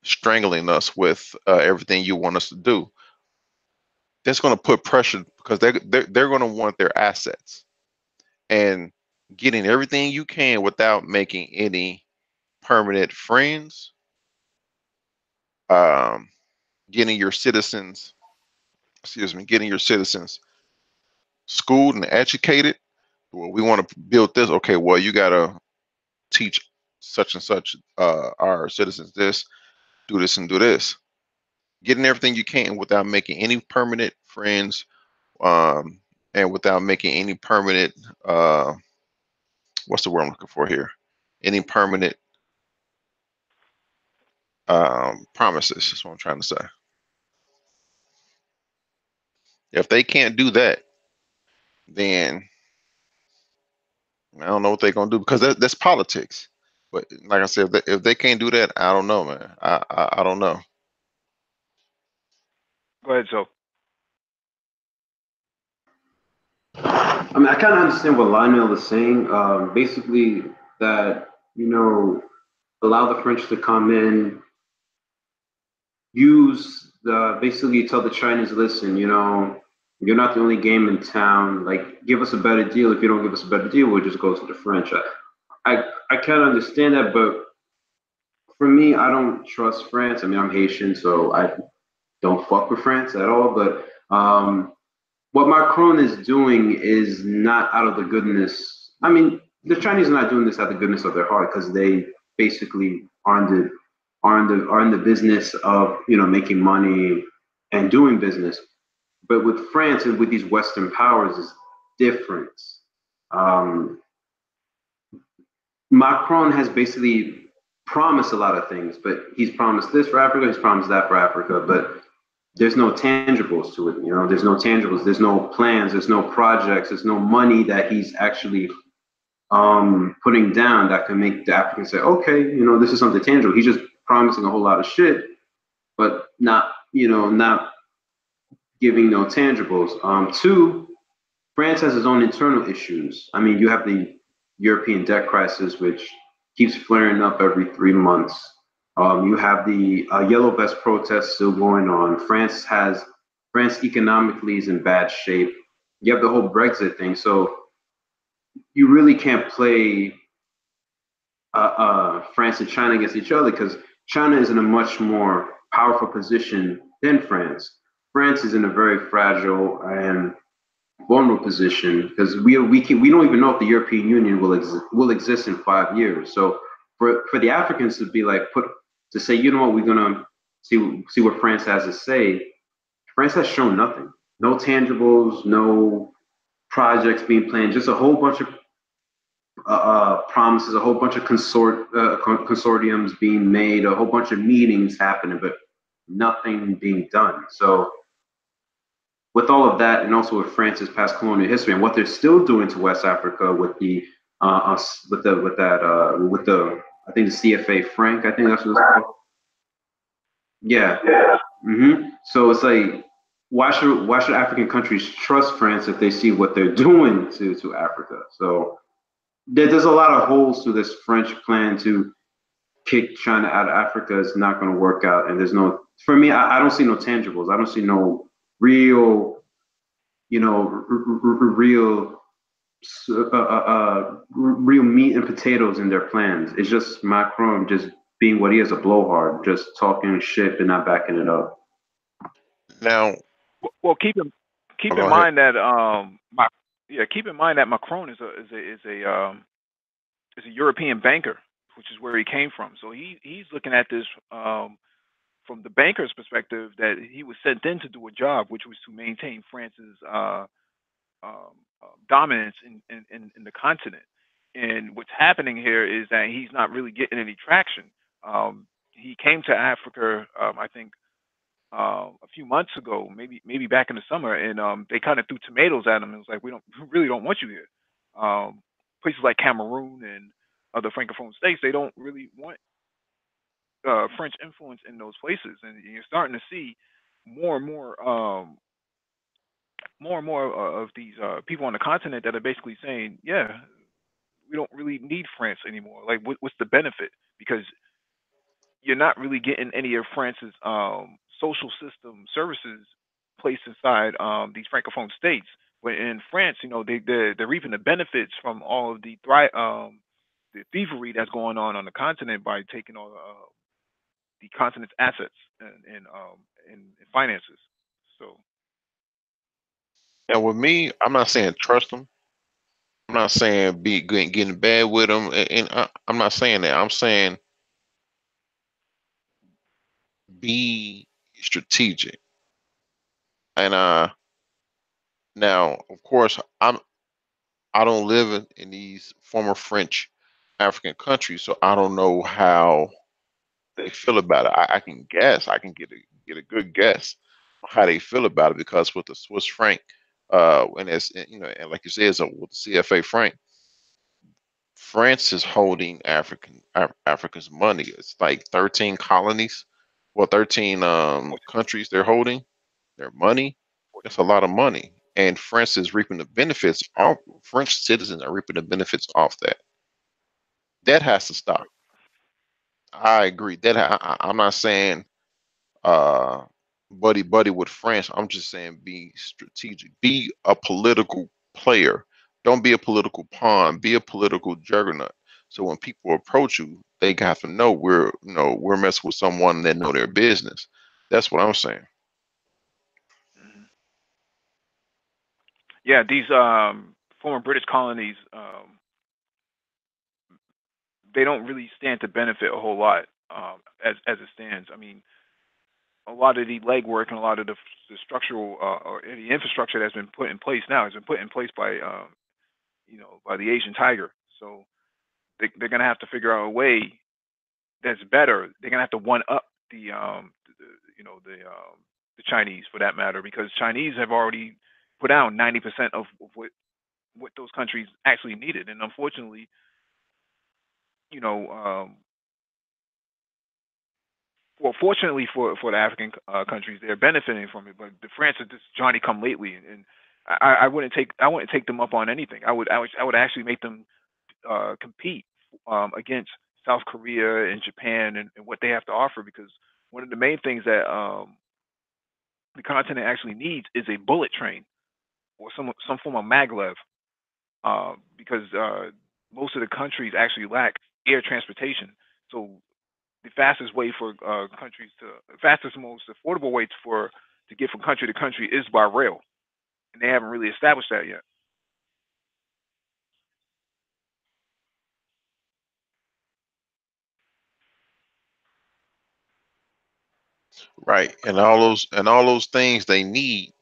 [SPEAKER 2] strangling us with everything you want us to do. That's going to put pressure because they're going to want their assets, and getting everything you can without making any permanent friends, um, getting your citizens, getting your citizens schooled and educated. Well, we want to build this. Okay, well, you got to teach such and such our citizens this, do this and do this. Getting everything you can without making any permanent friends, um, and without making any permanent what's the word I'm looking for here? Any permanent promises. That's what I'm trying to say. If they can't do that, then I don't know what they're gonna do because that's politics. But like I said, if they can't do that, I don't know, man. I don't know.
[SPEAKER 1] Go ahead, so.
[SPEAKER 3] I mean, I kind of understand what Lionel is saying. Basically, that allow the French to come in, use the basically tell the Chinese, listen, you're not the only game in town. Like, give us a better deal. If you don't give us a better deal, we'll just go to the French. I can't understand that, but for me, I don't trust France. I mean, I'm Haitian, so I don't fuck with France at all. But what Macron is doing is not out of the goodness. I mean, the Chinese are not doing this out of the goodness of their heart because they basically are in the business of making money and doing business. But with France and with these Western powers is different. Um, Macron has basically promised a lot of things, but he's promised this for Africa, he's promised that for Africa, but there's no tangibles to it. There's no tangibles, there's no plans, there's no projects, there's no money that he's actually putting down that can make the Africans say, okay, this is something tangible. He's just promising a whole lot of shit, but not giving no tangibles. Two, France has its own internal issues. I mean, you have the European debt crisis, which keeps flaring up every 3 months. You have the yellow vest protests still going on. France economically is in bad shape. You have the whole Brexit thing, so you really can't play France and China against each other because China is in a much more powerful position than France. France is in a very fragile and vulnerable position because we don't even know if the European Union will exist in 5 years. So for the Africans to be like to say, what, we're gonna see what France has to say. France has shown nothing, no tangibles, no projects being planned, just a whole bunch of promises, a whole bunch of consortiums being made, a whole bunch of meetings happening, but nothing being done. So with all of that, and also with France's past colonial history and what they're still doing to West Africa with the I think the CFA franc, I think that's what it's called. Yeah. So it's like, why should African countries trust France if they see what they're doing to Africa? So there's a lot of holes to this French plan to kick China out of Africa. It's not going to work out, and for me, I don't see no tangibles. I don't see no real real real meat and potatoes in their plans. It's just Macron just being what he is, a blowhard, just talking shit and not backing it up.
[SPEAKER 2] Now,
[SPEAKER 1] Well, keep in
[SPEAKER 2] go ahead.
[SPEAKER 1] mind that keep in mind that Macron is a European banker, which is where he came from. So he's looking at this from the banker's perspective, that he was sent in to do a job, which was to maintain France's dominance in the continent. And what's happening here is that he's not really getting any traction. He came to Africa, I think, a few months ago, maybe back in the summer, and they kind of threw tomatoes at him. It was like, we really don't want you here. Places like Cameroon and other francophone states, they don't really want French influence in those places, and you're starting to see more and more, more and more of these people on the continent that are basically saying, yeah, we don't really need France anymore. Like, what's the benefit? Because you're not really getting any of France's social system services placed inside these francophone states. But in France, they're reaping the benefits from all of the thievery that's going on the continent by taking all the continent's assets and finances. So
[SPEAKER 2] And with me, I'm not saying trust them. I'm not saying be getting bad with them, and I'm not saying that. I'm saying be strategic. And now, of course, I don't live in these former French African countries, so I don't know how they feel about it. I can guess. I can get a good guess on how they feel about it because with the Swiss franc, and as and like you said, so with the CFA franc, France is holding Africa's money. It's like 13 colonies, well, 13 countries they're holding their money. That's a lot of money, and France is reaping the benefits. All French citizens are reaping the benefits off that. That has to stop. I agree. I'm not saying uh buddy with France. I'm just saying be strategic. Be a political player. Don't be a political pawn. Be a political juggernaut. So when people approach you, they have to know we're messing with someone that know their business. That's what I'm saying.
[SPEAKER 1] mhm. Yeah, these former British colonies, they don't really stand to benefit a whole lot as it stands. I mean, a lot of the legwork and a lot of the structural or the infrastructure that's been put in place now has been put in place by by the Asian tiger. So they're gonna have to figure out a way that's better. They're gonna have to one up the Chinese for that matter, because Chinese have already put out 90% of what those countries actually needed, and unfortunately, you know, well, fortunately for the African countries, they're benefiting from it. But the France is just Johnny come lately, and I wouldn't take them up on anything. I would actually make them compete against South Korea and Japan and what they have to offer, because one of the main things that the continent actually needs is a bullet train or some form of maglev, because most of the countries actually lack air transportation. So the fastest way for countries to the fastest, most affordable way to get from country to country is by rail, and they haven't really established that yet.
[SPEAKER 2] Right. And all those things they need,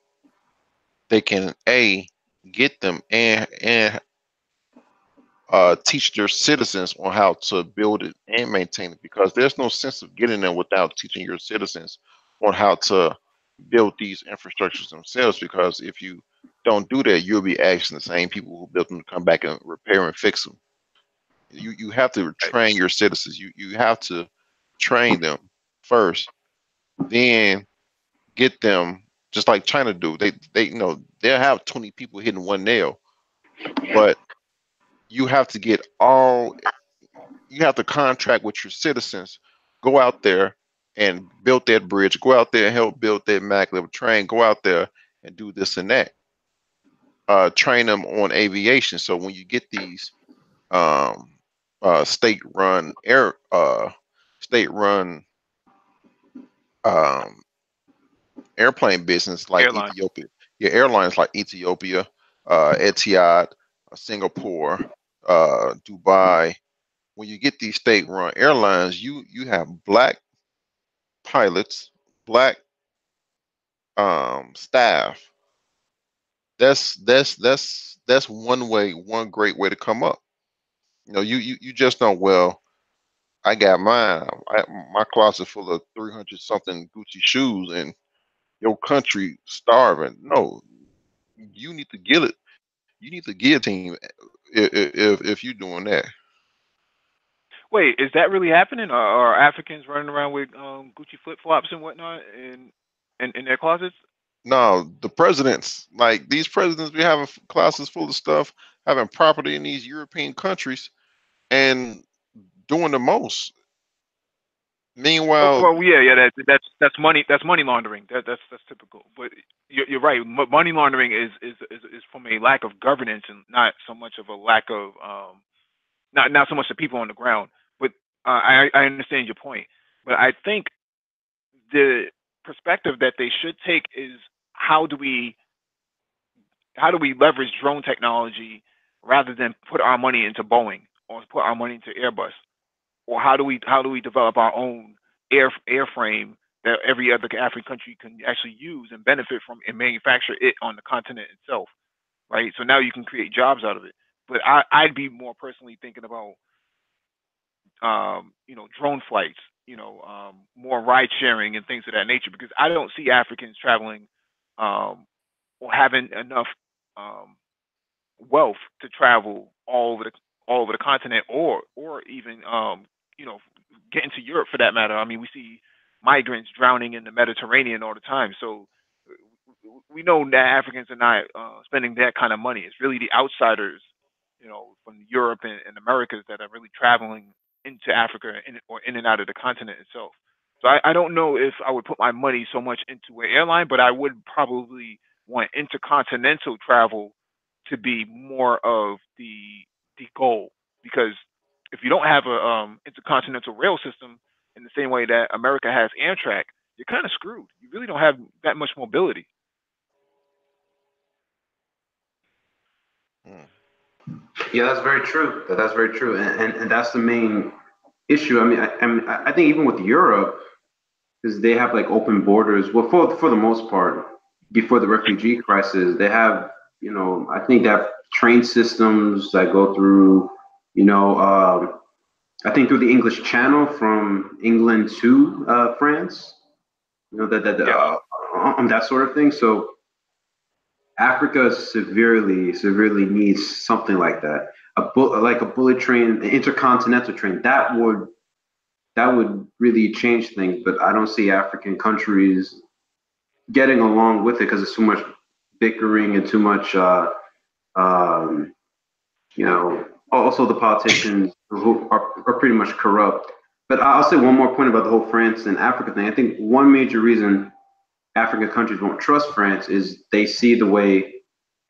[SPEAKER 2] they can get them and teach their citizens on how to build it and maintain it, because there's no sense of getting them without teaching your citizens on how to build these infrastructures themselves, because if you don't do that, you'll be asking the same people who built them to come back and repair and fix them. You have to
[SPEAKER 1] Right.
[SPEAKER 2] train your citizens. You have to train them first, then get them, just like China do. They they'll have 20 people hitting one nail, but you have to get all you have to contract with your citizens, go out there and build that bridge, go out there and help build that maglev train, go out there and do this and that. Train them on aviation. So when you get these um, state run um, airplane business like
[SPEAKER 1] Airline.
[SPEAKER 2] Ethiopia, your airlines like Ethiopia, Etihad, Singapore, Dubai. When you get these state-run airlines, you have black pilots, black staff. That's that's one way, one great way to come up. You just don't. Well, I got mine. My closet full of 300 something Gucci shoes, and your country starving. No, you need to get it. You need to guillotine if you're doing that.
[SPEAKER 1] Wait, is that really happening? Are Africans running around with Gucci flip flops and whatnot in their closets?
[SPEAKER 2] No, the presidents, like these presidents, be having closets full of stuff, having property in these European countries, and doing the most.
[SPEAKER 1] Oh,
[SPEAKER 2] Meanwhile,
[SPEAKER 1] well, yeah, yeah, that's money. That's money laundering. That's typical. But you're right. Money laundering is from a lack of governance and not so much of a lack of not so much the people on the ground. But I understand your point. But I think the perspective that they should take is how do we how do we leverage drone technology rather than put our money into Boeing or put our money into Airbus? Or how do we develop our own airframe that every other African country can actually use and benefit from and manufacture it on the continent itself, right? So now you can create jobs out of it. But I'd be more personally thinking about drone flights, more ride sharing and things of that nature because I don't see Africans traveling um, or having enough um, wealth to travel all over the continent or even you know getting to Europe for that matter. I mean, we see migrants drowning in the Mediterranean all the time. So we know that Africans are not spending that kind of money. It's really the outsiders, from Europe and Americas that are really traveling into Africa or in and out of the continent itself. So I don't know if I would put my money so much into an airline, but I would probably want intercontinental travel to be more of the goal because if you don't have a intercontinental rail system in the same way that America has Amtrak, you're kind of screwed. You really don't have that much mobility.
[SPEAKER 2] mm,
[SPEAKER 3] Yeah, that's very true. That's very true, and that's the main issue. I think even with Europe, because they have like open borders. Well, for the most part, before the refugee crisis, they have I think they have train systems that go through you know I think through the English Channel from England to France.
[SPEAKER 1] Yeah.
[SPEAKER 3] That sort of thing. So Africa severely needs something like that. Like a bullet train, an intercontinental train. That would really change things. But I don't see African countries getting along with it because there's too much bickering and too much. Um, also the politicians who are pretty much corrupt. But I'll say one more point about the whole France and Africa thing. I think one major reason African countries won't trust France is they see the way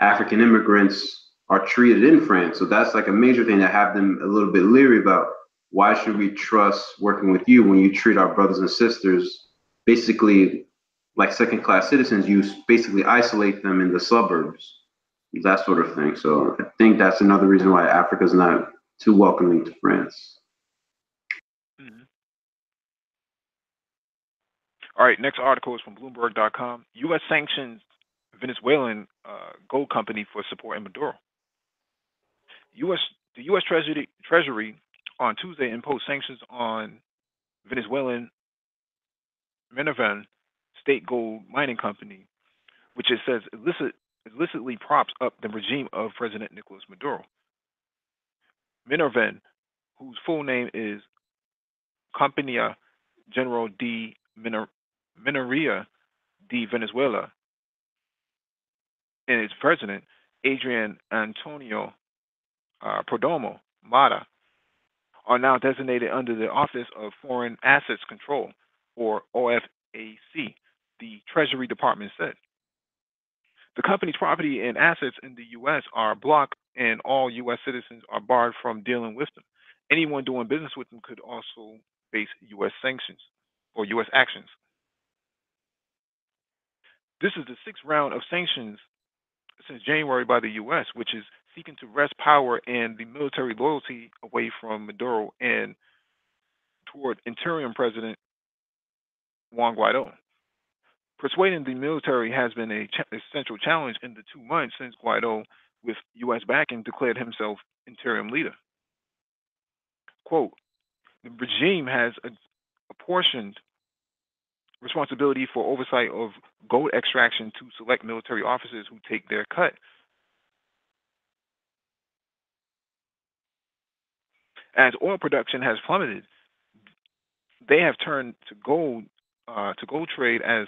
[SPEAKER 3] African immigrants are treated in France. So that's like a major thing that have them a little bit leery about why should we trust working with you when you treat our brothers and sisters basically like second class citizens, you basically isolate them in the suburbs, that sort of thing. So I think that's another reason why Africa's not too welcoming to France.
[SPEAKER 1] Mhm. All right. Next article is from Bloomberg.com. U.S. sanctions Venezuelan gold company for supporting Maduro. U.S. The U.S. Treasury on Tuesday imposed sanctions on Venezuelan Minervan State Gold Mining Company, which it says illicitly props up the regime of President Nicolas Maduro. Minervan, whose full name is Compañía General de Minería de Venezuela, and its president, Adrian Antonio Perdomo Mata, are now designated under the Office of Foreign Assets Control, or OFAC, the Treasury Department said. The company's property and assets in the U.S. are blocked, and all U.S. citizens are barred from dealing with them. Anyone doing business with them could also face U.S. sanctions or U.S. actions. This is the sixth round of sanctions since January by the U.S., which is seeking to wrest power and the military loyalty away from Maduro and toward interim President Juan Guaido. Persuading the military has been a essential challenge in the 2 months since Guaido with U.S. backing, declared himself interim leader. Quote, the regime has apportioned responsibility for oversight of gold extraction to select military officers who take their cut. As oil production has plummeted, they have turned to gold trade as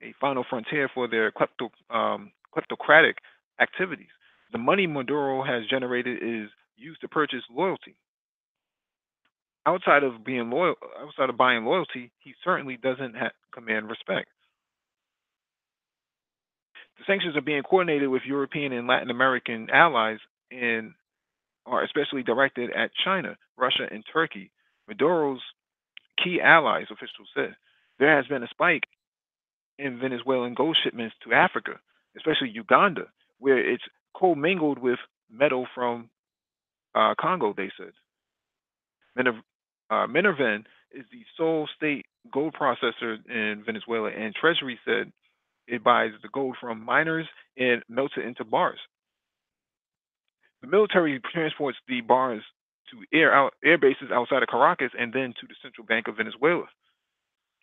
[SPEAKER 1] a final frontier for their kleptocratic activities. The money Maduro has generated is used to purchase loyalty. Outside of buying loyalty, he certainly doesn't command respect. The sanctions are being coordinated with European and Latin American allies and are especially directed at China, Russia, and Turkey, Maduro's key allies, officials said. There has been a spike in Venezuelan gold shipments to Africa, especially Uganda, where it's commingled with metal from Congo, they said. Minervan is the sole state gold processor in Venezuela, and Treasury said it buys the gold from miners and melts it into bars. The military transports the bars to air bases outside of Caracas and then to the Central Bank of Venezuela.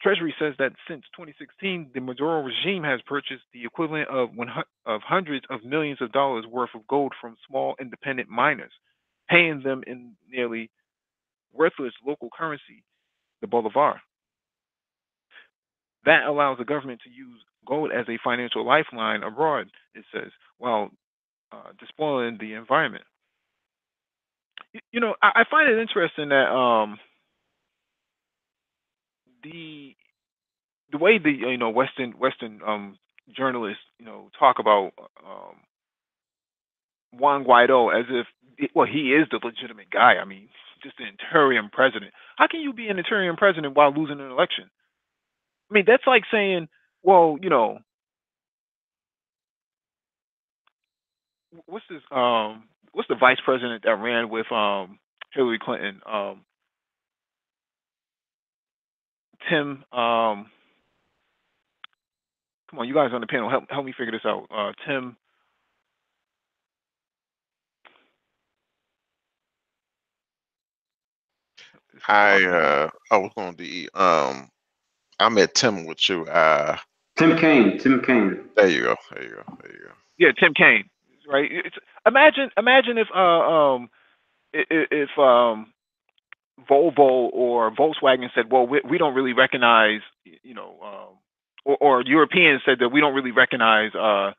[SPEAKER 1] Treasury says that since 2016, the Maduro regime has purchased the equivalent of hundreds of millions of dollars worth of gold from small independent miners, paying them in nearly worthless local currency, the bolivar. That allows the government to use gold as a financial lifeline abroad, it says, while despoiling the environment. I find it interesting that the way the Western journalists talk about Juan Guaido as if he is the legitimate guy. I mean, just an interim president. How can you be an interim president while losing an election? I mean, that's like saying, well, what's this? What's the vice president that ran with Hillary Clinton? Tim. Come on, you guys on the panel, help me figure this out. Tim.
[SPEAKER 2] I was going to I met Tim with you.
[SPEAKER 3] Tim Kaine. Tim Kaine.
[SPEAKER 2] There you go.
[SPEAKER 1] Yeah, Tim Kaine. Right. Imagine if Volvo or Volkswagen said, well, we don't really recognize, or Europeans said that we don't really recognize, Trump.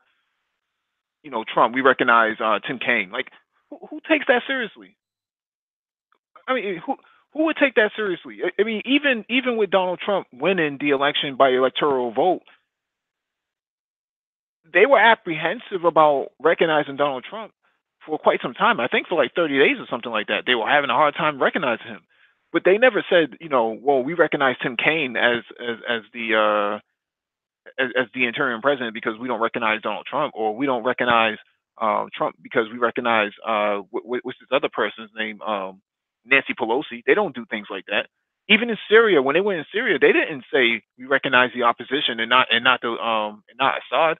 [SPEAKER 1] We recognize Tim Kaine. Like, who takes that seriously? I mean, who would take that seriously? I mean, even with Donald Trump winning the election by electoral vote, they were apprehensive about recognizing Donald Trump for quite some time. I think for like 30 days or something like that. They were having a hard time recognizing him. But they never said, well, we recognize Tim Kaine as the interim president because we don't recognize Donald Trump, or we don't recognize Trump because we recognize what's this other person's name, Nancy Pelosi. They don't do things like that. Even in Syria, when they went in Syria, they didn't say we recognize the opposition and not Assad.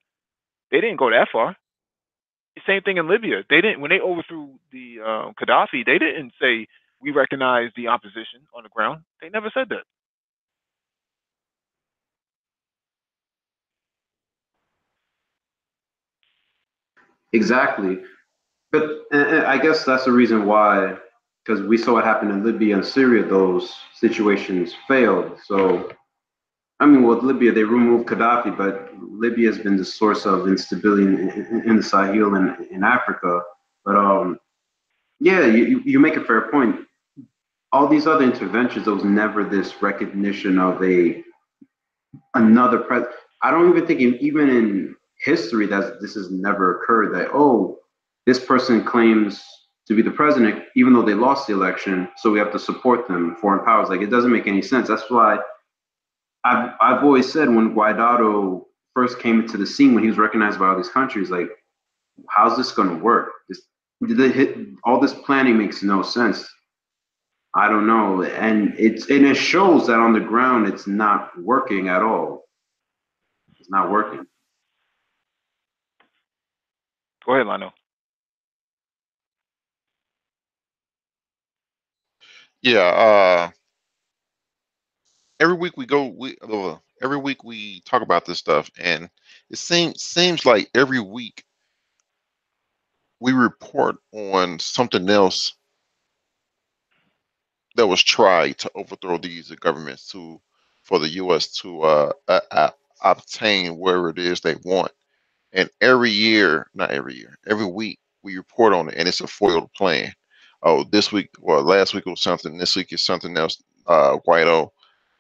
[SPEAKER 1] They didn't go that far. Same thing in Libya. They didn't when they overthrew the Gaddafi. They didn't say we recognize the opposition on the ground. They never said that.
[SPEAKER 3] Exactly. But I guess that's the reason why, because we saw what happened in Libya and Syria, those situations failed. So, I mean, with Libya, they removed Gaddafi, but Libya has been the source of instability in the Sahel and in Africa. But yeah, you make a fair point. All these other interventions, there was never this recognition of another president. I don't even think even in history that this has never occurred. That this person claims to be the president, even though they lost the election, so we have to support them. Foreign powers, like, it doesn't make any sense. That's why I've always said when Guaido first came into the scene, when he was recognized by all these countries, like, how's this going to work? All this planning makes no sense. I don't know, and it shows that on the ground it's not working at all. It's not working.
[SPEAKER 1] Go ahead, Lano.
[SPEAKER 2] Yeah. Every week we go. Every week we talk about this stuff, and it seems like every week we report on something else that was tried to overthrow these governments to for the U.S. to obtain whatever it is they want. And every year, not every year, every week we report on it, and it's a foiled plan. Oh, this week, well, last week was something. This week is something else. Guaido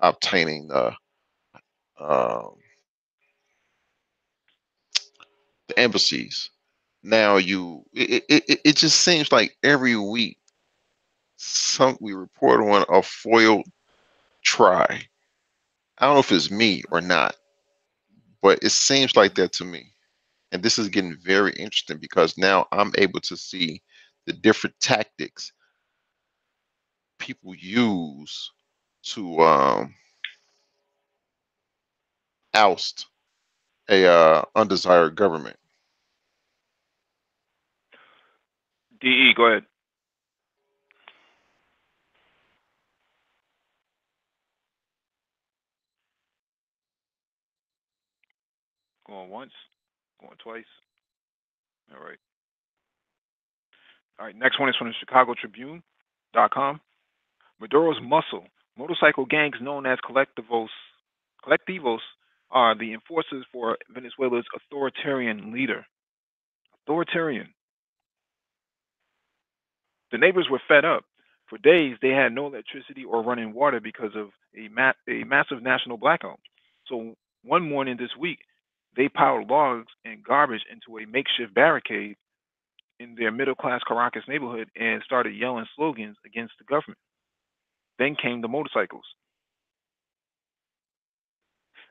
[SPEAKER 2] obtaining uh, the embassies. Now it just seems like every week some we report on a foiled try. I don't know if it's me or not, but it seems like that to me. And this is getting very interesting because now I'm able to see the different tactics people use to oust a undesired government.
[SPEAKER 1] DE, go ahead. Going once, going twice. All right. All right. Next one is from the Chicago Tribune.com. Maduro's muscle. Motorcycle gangs known as collectivos are the enforcers for Venezuela's authoritarian leader. Authoritarian. The neighbors were fed up. For days, they had no electricity or running water because of a massive national blackout. So one morning this week, they piled logs and garbage into a makeshift barricade in their middle class Caracas neighborhood and started yelling slogans against the government. Then came the motorcycles.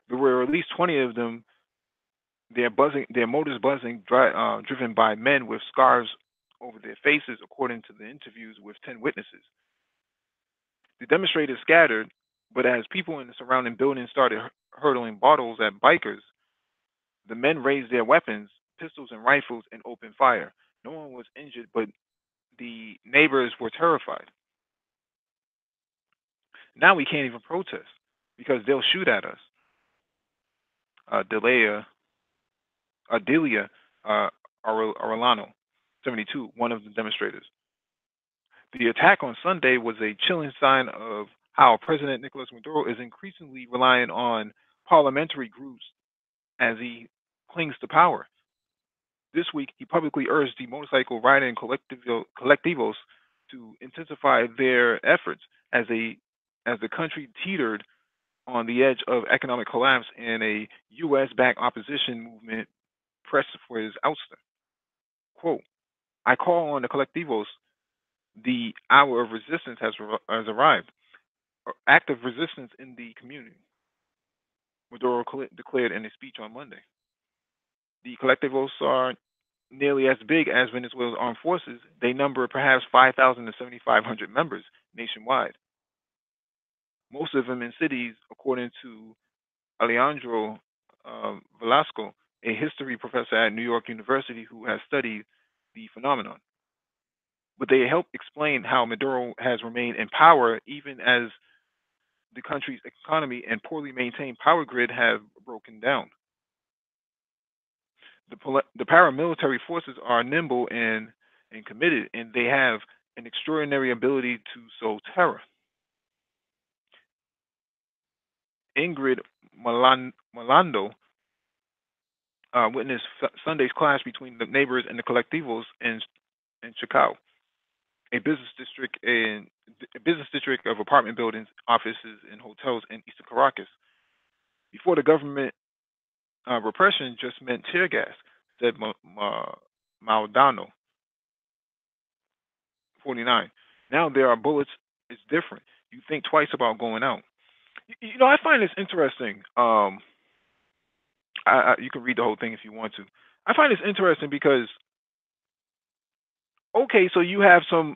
[SPEAKER 1] There were at least 20 of them. Their motors buzzing, driven by men with scarves over their faces, according to the interviews with 10 witnesses. The demonstrators scattered, but as people in the surrounding buildings started hurtling bottles at bikers, the men raised their weapons, pistols and rifles, and opened fire. No one was injured, but the neighbors were terrified. Now we can't even protest because they'll shoot at us. Delia, Delia Arellano, 72, one of the demonstrators. The attack on Sunday was a chilling sign of how President Nicolas Maduro is increasingly relying on parliamentary groups as he clings to power. This week, he publicly urged the motorcycle riding collectivos to intensify their efforts as the country teetered on the edge of economic collapse and a U.S.-backed opposition movement pressed for his ouster. Quote, I call on the collectivos, the hour of resistance has arrived. Active resistance in the community, Maduro declared in a speech on Monday. The collectivos are nearly as big as Venezuela's armed forces. They number perhaps 5,000 to 7,500 members nationwide, most of them in cities, according to Alejandro Velasco, a history professor at New York University who has studied the phenomenon. But they help explain how Maduro has remained in power even as the country's economy and poorly maintained power grid have broken down. The paramilitary forces are nimble and committed, and they have an extraordinary ability to sow terror. Ingrid Malando witnessed Sunday's clash between the neighbors and the collectivos in Chicago, a business district of apartment buildings, offices, and hotels in eastern Caracas. Before the government repression just meant tear gas, said Maldonado, 49. Now there are bullets. It's different. You think twice about going out. I find this interesting. You can read the whole thing if you want to. I find this interesting because okay, so you have some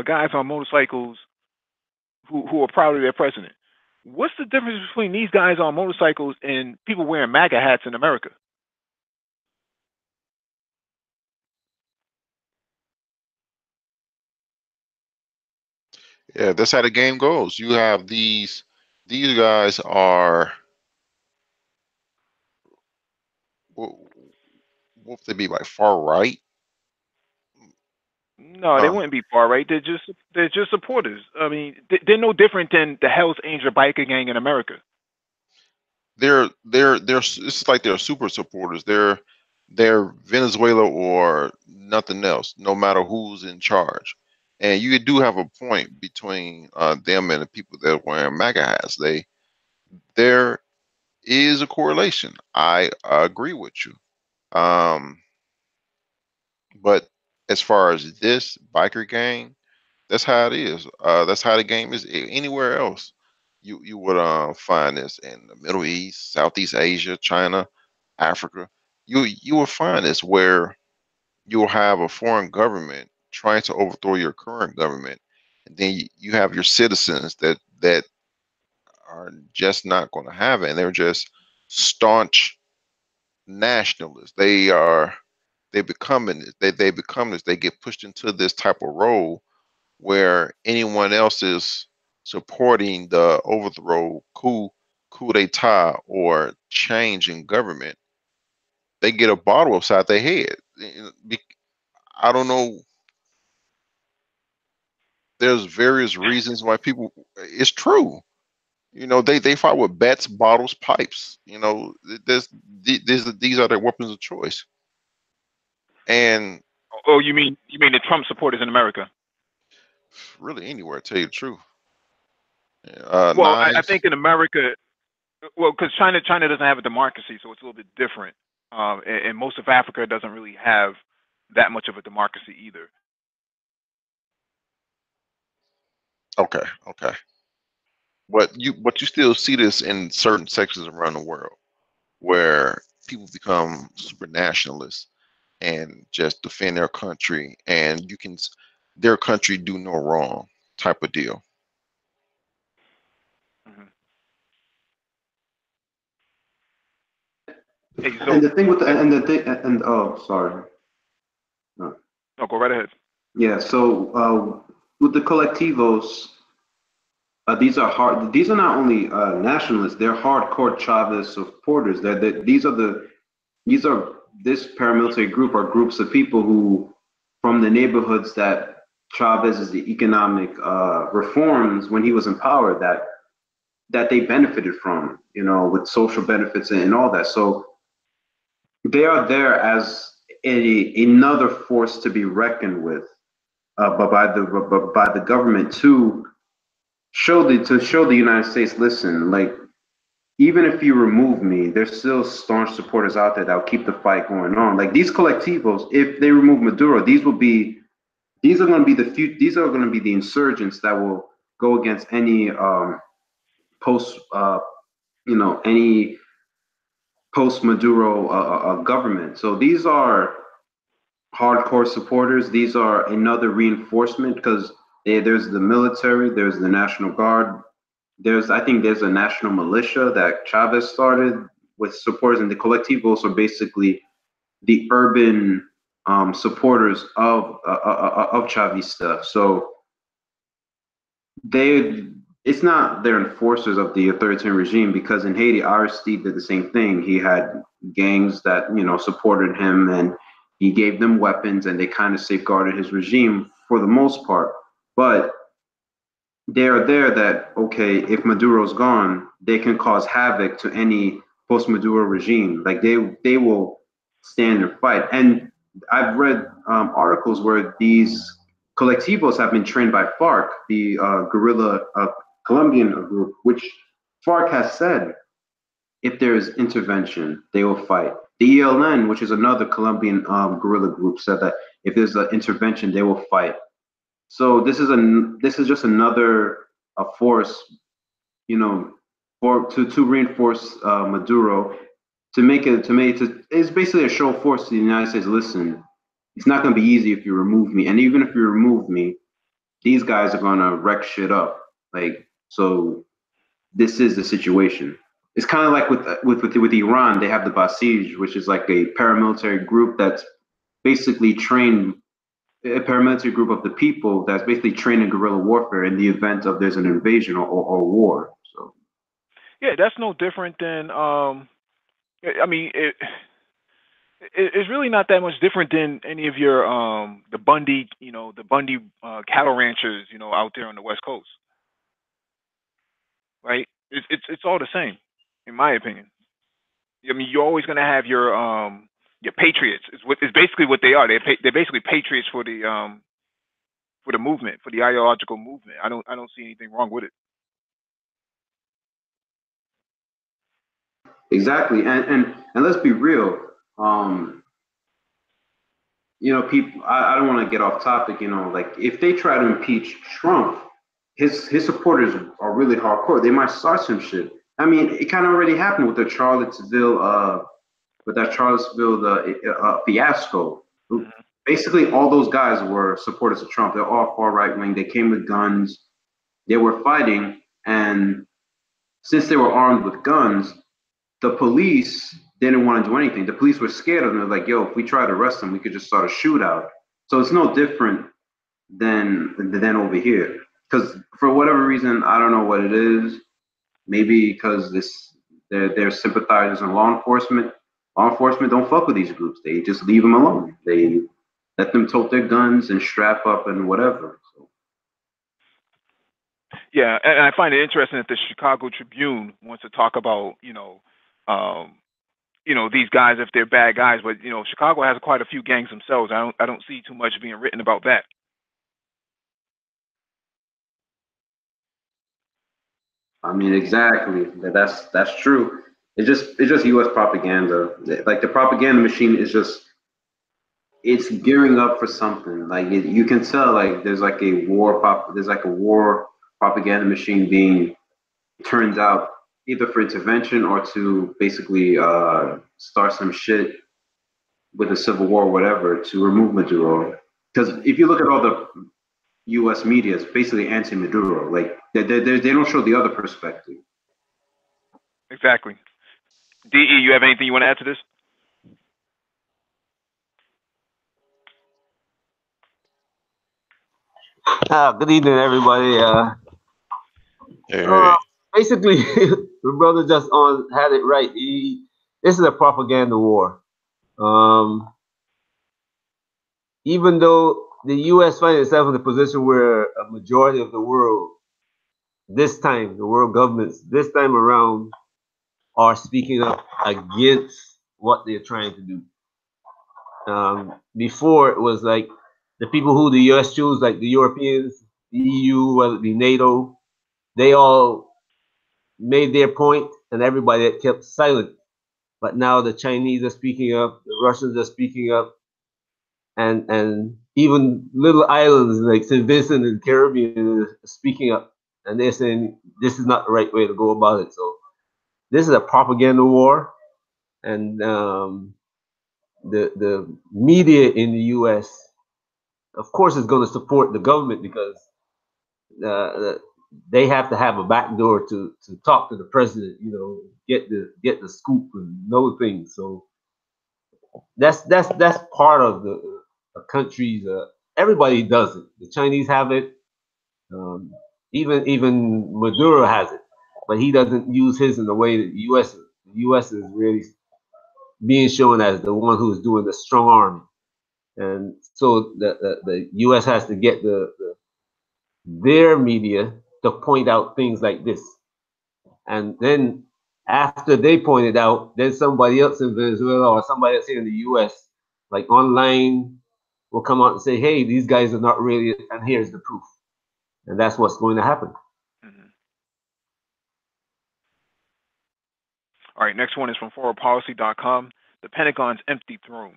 [SPEAKER 1] guys on motorcycles who are proud of their president. What's the difference between these guys on motorcycles and people wearing MAGA hats in America?
[SPEAKER 2] Yeah, that's how the game goes. You have these guys are what, what would they be like far right?
[SPEAKER 1] No, they
[SPEAKER 2] Uh,
[SPEAKER 1] wouldn't be far right. They're just supporters. I mean, they're no different than the Hell's Angel biker gang in America.
[SPEAKER 2] it's like they're super supporters. They're Venezuela or nothing else, no matter who's in charge. And you do have a point between them and the people that are wearing MAGA hats. There is a correlation. I agree with you. Um, but as far as this biker gang, that's how it is. That's how the game is. Anywhere else, you would find this in the Middle East, Southeast Asia, China, Africa. You will find this where you'll have a foreign government trying to overthrow your current government, and then you have your citizens that are just not going to have it, and they're just staunch nationalists. They become this. They get pushed into this type of role where anyone else is supporting the overthrow, coup d'état, or change in government, they get a bottle upside their head. I don't know. There's various reasons why people. It's true. They fight with bats, bottles, pipes. These are their weapons of choice. And
[SPEAKER 1] Oh, you mean the Trump supporters in America?
[SPEAKER 2] really, anywhere, to tell you the truth.
[SPEAKER 1] Well, I
[SPEAKER 2] Knives.
[SPEAKER 1] think in America, well, because China doesn't have a democracy, so it's a little bit different. And most of Africa doesn't really have that much of a democracy either.
[SPEAKER 2] Okay, okay. But you still see this in certain sections around the world where people become super nationalists and just defend their country, and their country do no wrong type of deal.
[SPEAKER 1] Hmm. Hey,
[SPEAKER 3] And
[SPEAKER 1] so
[SPEAKER 3] the thing with the
[SPEAKER 1] uh,
[SPEAKER 3] and the thing and oh, sorry. Uh,
[SPEAKER 1] no, go right ahead.
[SPEAKER 3] yeah, so with the collectivos, these are hard. These are not only nationalists; they're hardcore Chavez supporters. These are this paramilitary group are groups of people who, from the neighborhoods that Chavez's economic reforms when he was in power, that they benefited from, with social benefits and all that. So they are there as another force to be reckoned with, but by the government to show the United States, listen, like even if you remove me, there's still staunch supporters out there that will keep the fight going on. Like these collectivos, if they remove Maduro, these are going to be these are going to be the insurgents that will go against any post any post Maduro government. So these are hardcore supporters. These are another reinforcement because there's the military, there's the National Guard, I think there's a national militia that Chavez started with supporters, and the collectivos are basically the urban supporters of Chavista. So they it's not they're enforcers of the authoritarian regime because in Haiti, Aristide did the same thing. He had gangs that supported him, and he gave them weapons, and they kind of safeguarded his regime for the most part. But they are there that okay, if Maduro's gone, they can cause havoc to any post-Maduro regime. Like they will stand and fight. And I've read articles where these colectivos have been trained by FARC, the guerrilla Colombian group, which FARC has said if there is intervention, they will fight. The ELN, which is another Colombian guerrilla group, said that if there's an intervention, they will fight. So this is just another a force, for to reinforce Maduro it's basically a show of force to the United States. Listen, it's not going to be easy if you remove me, and even if you remove me, these guys are going to wreck shit up. Like so, this is the situation. It's kind of like with Iran, they have the Basij, which is like a paramilitary group that's basically trained a paramilitary group of the people that's basically trained in guerrilla warfare in the event of there's an invasion or war. So
[SPEAKER 1] Yeah, that's no different than I mean, it's really not that much different than any of your the Bundy, the Bundy cattle ranchers, out there on the West Coast, right? It's all the same, in my opinion. I mean, you're always gonna have your patriots. Is basically what they are. They're basically patriots for the movement, for the ideological movement. I don't see anything wrong with it.
[SPEAKER 3] exactly, and let's be real. Um, people. I don't want to get off topic. Like if they try to impeach Trump, his supporters are really hardcore. They might start some shit. I mean, it kind of already happened with the Charlottesville, fiasco.
[SPEAKER 1] Hmm.
[SPEAKER 3] Basically, all those guys were supporters of Trump. They're all far right wing. They came with guns. They were fighting, and since they were armed with guns, the police didn't want to do anything. The police were scared of them. They're like, "Yo, if we try to arrest them, we could just start a shootout." So it's no different than over here. Because for whatever reason, I don't know what it is. Maybe because they're sympathizers in law enforcement. Law enforcement don't fuck with these groups. They just leave them alone. They let them tote their guns and strap up and whatever. So,
[SPEAKER 1] Yeah, and I find it interesting that the Chicago Tribune wants to talk about, um, these guys if they're bad guys, but Chicago has quite a few gangs themselves. I don't see too much being written about that.
[SPEAKER 3] I mean, exactly. That's true. It's just U.S. propaganda. Like the propaganda machine is just it's gearing up for something. Like you can tell, like there's like a war propaganda machine being turned out either for intervention or to basically start some shit with a civil war or whatever to remove Maduro. Because
[SPEAKER 1] Mhm.
[SPEAKER 3] if you look at all the U.S. media, it's basically anti-Maduro. Like they don't show the other perspective.
[SPEAKER 1] Exactly. DE, you have anything you want to add to this?
[SPEAKER 4] Good evening, everybody.
[SPEAKER 2] Hey,
[SPEAKER 4] Uh,
[SPEAKER 2] hey.
[SPEAKER 4] Basically, the brother just on had it right. This is a propaganda war. Um, Even though the U.S. finds itself in a position where a majority of the world, this time, the world governments, this time around, are speaking up against what they're trying to do. Before it was like the people who the U.S. chose, like the Europeans, the EU, whether it be NATO, they all made their point, and everybody had kept silent. But now the Chinese are speaking up, the Russians are speaking up, and even little islands like St. Vincent and the Caribbean are speaking up, and they're saying this is not the right way to go about it. So this is a propaganda war, and the media in the U.S. of course is going to support the government because uh, they have to have a back door to talk to the president, get the scoop and know things. So that's part of the a country's. Everybody does it. The Chinese have it. Um, even Maduro has it, but he doesn't use his in the way that the U.S. is. The U.S. is really being shown as the one who's doing the strong army, and so the U.S. has to get their media to point out things like this. And then after they point it out, then somebody else in Venezuela or somebody else here in the US, like online, will come out and say, hey, these guys are not really, and here's the proof. And that's what's going to happen.
[SPEAKER 1] Hmm. All right, next one is from forwardpolicy.com. The Pentagon's empty throne.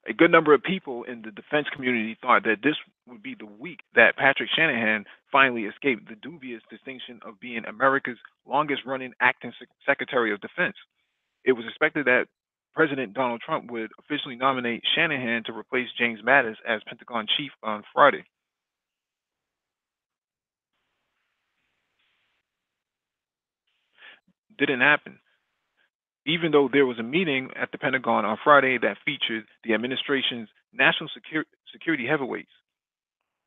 [SPEAKER 1] A good number of people in the defense community thought that this would be the week that Patrick Shanahan finally escaped the dubious distinction of being America's longest running acting Secretary of Defense. It was expected that President Donald Trump would officially nominate Shanahan to replace James Mattis as Pentagon chief on Friday. Didn't happen. Even though there was a meeting at the Pentagon on Friday that featured the administration's national security heavyweights,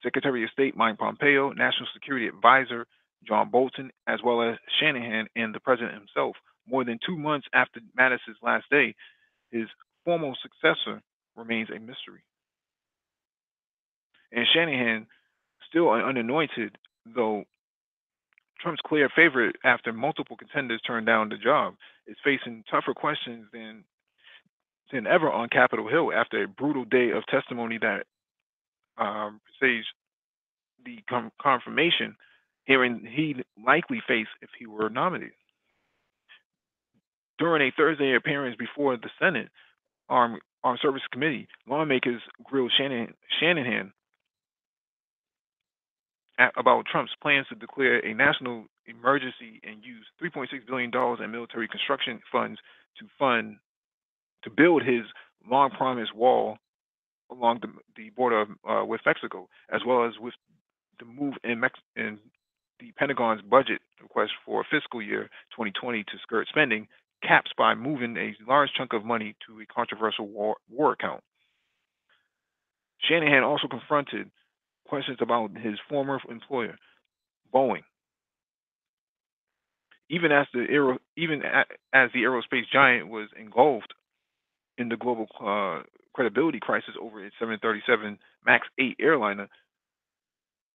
[SPEAKER 1] Secretary of State Mike Pompeo, National Security Advisor John Bolton, as well as Shanahan and the president himself. More than 2 months after Mattis's last day, his formal successor remains a mystery. And Shanahan, still unanointed, though Trump's clear favorite after multiple contenders turned down the job, is facing tougher questions than ever on Capitol Hill after a brutal day of testimony that presaged the confirmation hearing he'd likely face if he were nominated. During a Thursday appearance before the Senate Armed Service Committee, lawmakers grilled Shanahan about Trump's plans to declare a national emergency and use $3.6 billion in military construction funds to build his long-promised wall along the border with Mexico, as well as with the move in the Pentagon's budget request for fiscal year 2020 to skirt spending caps by moving a large chunk of money to a controversial war account. Shanahan also confronted questions about his former employer, Boeing. Even as the aerospace giant was engulfed in the global credibility crisis over its 737 MAX 8 airliner,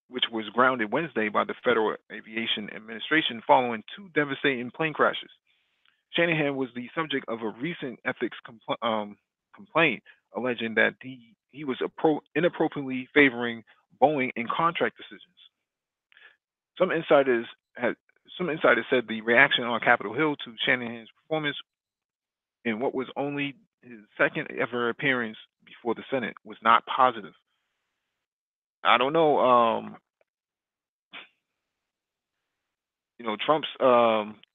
[SPEAKER 1] which was grounded Wednesday by the Federal Aviation Administration following 2 devastating plane crashes. Shanahan was the subject of a recent ethics complaint alleging that he was inappropriately favoring Boeing in contract decisions. Some insiders said the reaction on Capitol Hill to Shanahan's performance in what was only his second ever appearance before the Senate was not positive. I don't know. Trump's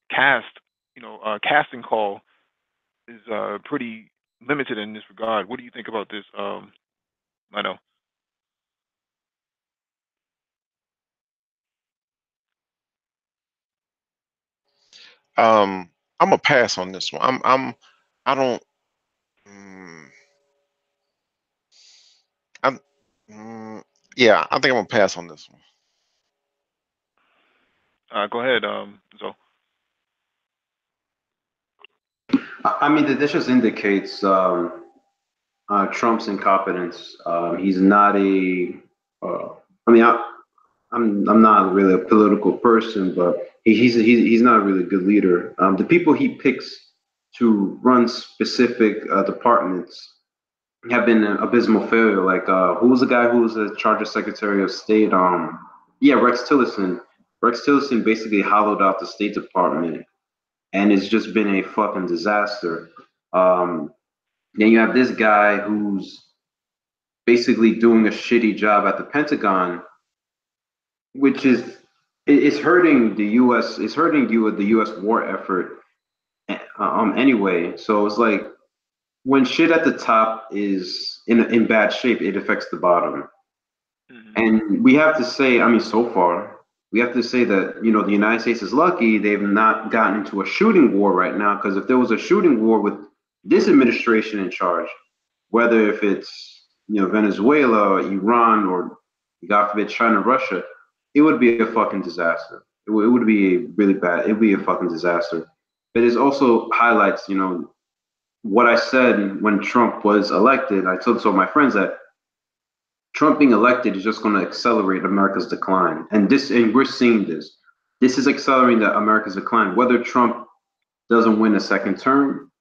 [SPEAKER 1] casting call is pretty limited in this regard. What do you think about this? I know.
[SPEAKER 2] I'm gonna pass on this one. I don't. I'm. Yeah, I think I'm gonna pass on this one.
[SPEAKER 1] Go ahead, Zoe.
[SPEAKER 3] I mean, this just indicates Trump's incompetence. He's not a. I mean, I'm not really a political person, but he's not a really good leader. The people he picks to run specific departments have been an abysmal failure. Like who was the guy who was the charge of Secretary of State? Yeah, Rex Tillerson. Rex Tillerson basically hollowed out the State Department, and it's just been a fucking disaster. Then you have this guy who's basically doing a shitty job at the Pentagon, which is it's hurting the U.S. It's hurting you with the U.S. war effort. Anyway, so it's like when shit at the top is in bad shape, it affects the bottom.
[SPEAKER 1] Mm-hmm.
[SPEAKER 3] And we have to say, I mean, so far, we have to say that, the United States is lucky they've not gotten into a shooting war right now, because if there was a shooting war with this administration in charge, whether if it's, Venezuela or Iran or, God forbid, China, Russia, it would be a fucking disaster. It would be really bad. It would be a fucking disaster. But it also highlights, what I said when Trump was elected. I told some of my friends that Trump being elected is just going to accelerate America's decline. And we're seeing this. This is accelerating America's decline. Whether Trump doesn't win a second term,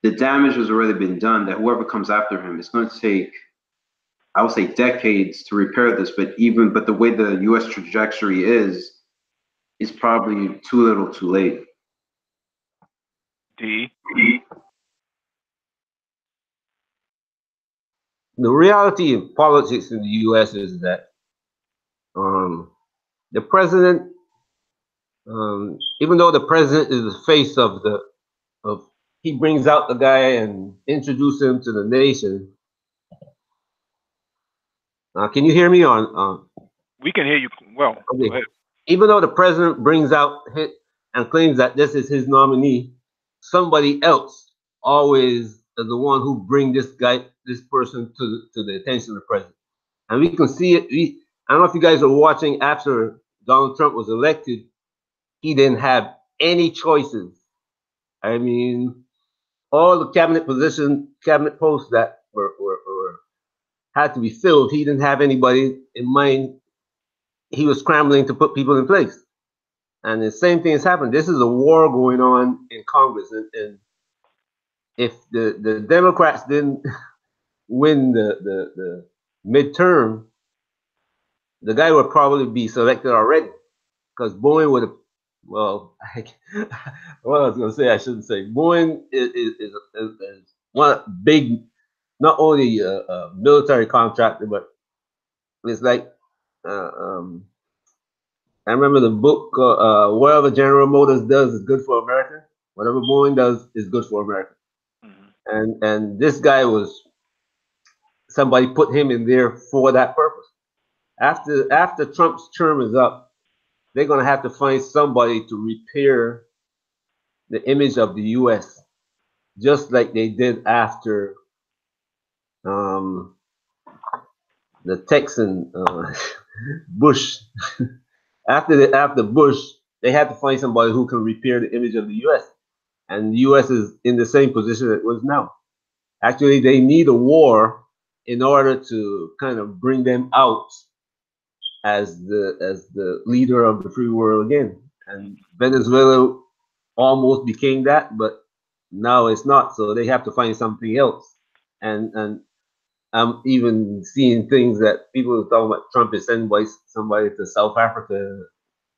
[SPEAKER 3] the damage has already been done, that whoever comes after him, it's going to take, I would say, decades to repair this. But the way the U.S. trajectory is probably too little too late.
[SPEAKER 1] D.
[SPEAKER 4] The reality in politics in the U.S. is that the president, even though the president is the face of he brings out the guy and introduces him to the nation. Can you hear me on?
[SPEAKER 1] We can hear you well.
[SPEAKER 4] Okay.
[SPEAKER 1] Go ahead.
[SPEAKER 4] Even though the president brings out and claims that this is his nominee, somebody else always as the one who bring this person to the attention of the president. And we can see it. I don't know if you guys are watching after Donald Trump was elected, he didn't have any choices. I mean, all the cabinet posts that were had to be filled, he didn't have anybody in mind. He was scrambling to put people in place. And the same thing has happened. This is a war going on in Congress. And if the Democrats didn't win the midterm, the guy would probably be selected already, because Boeing would have. Well, what I was going to say, I shouldn't say. Boeing is one big, not only a military contractor, but it's like, I remember the book, whatever General Motors does is good for America. Whatever Boeing does is good for America. Mm-hmm. And this guy was, somebody put him in there for that purpose. After Trump's term is up, they're going to have to find somebody to repair the image of the U.S., just like they did after the Texan Bush. after Bush, they had to find somebody who can repair the image of the U.S. And the U.S. is in the same position it was now. Actually, they need a war in order to kind of bring them out as the leader of the free world again. And Venezuela almost became that, but now it's not. So they have to find something else. And I'm even seeing things that people are talking about. Trump is sending somebody to South Africa.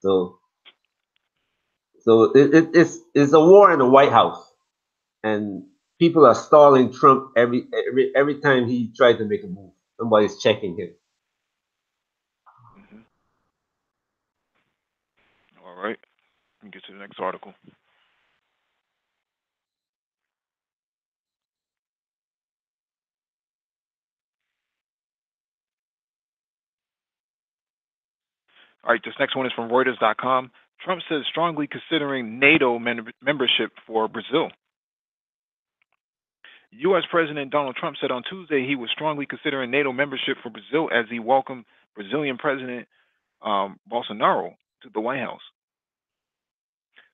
[SPEAKER 4] So it's a war in the White House, and people are stalling Trump every time he tries to make a move. Somebody's checking him.
[SPEAKER 1] Mm-hmm. All right, let me get to the next article. All right, this next one is from Reuters.com. Trump says strongly considering NATO membership for Brazil. U.S. President Donald Trump said on Tuesday he was strongly considering NATO membership for Brazil as he welcomed Brazilian President Bolsonaro to the White House.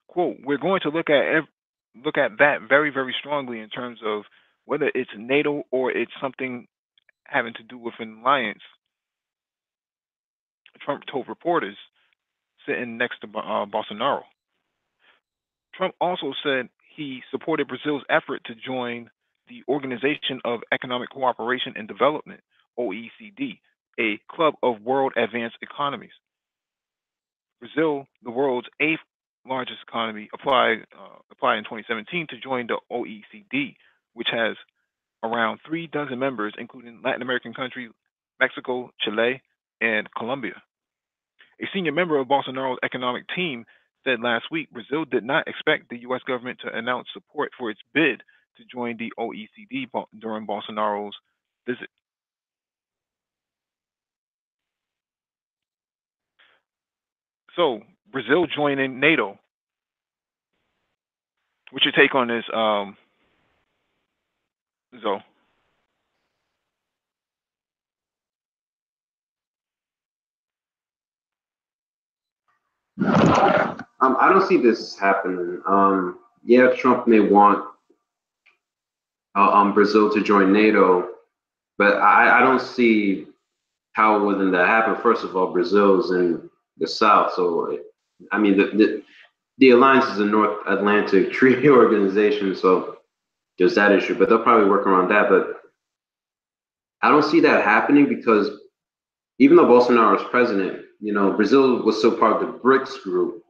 [SPEAKER 1] Quote, we're going to look at that very, very strongly in terms of whether it's NATO or it's something having to do with an alliance, Trump told reporters sitting next to Bolsonaro. Trump also said he supported Brazil's effort to join the Organization of Economic Cooperation and Development, OECD, a club of world advanced economies. Brazil, the world's eighth largest economy, applied in 2017 to join the OECD, which has around 36 members, including Latin American countries, Mexico, Chile, and Colombia. A senior member of Bolsonaro's economic team said last week Brazil did not expect the U.S. government to announce support for its bid to join the OECD during Bolsonaro's visit. So, Brazil joining NATO. What's your take on this, Zoe?
[SPEAKER 3] I don't see this happening. Yeah, Trump may want Brazil to join NATO, but I don't see how wouldn't that happen. First of all, Brazil's in the South, so I mean the alliance is a North Atlantic Treaty Organization, so there's that issue. But they'll probably work around that. But I don't see that happening because even though Bolsonaro is president, Brazil was still part of the BRICS group.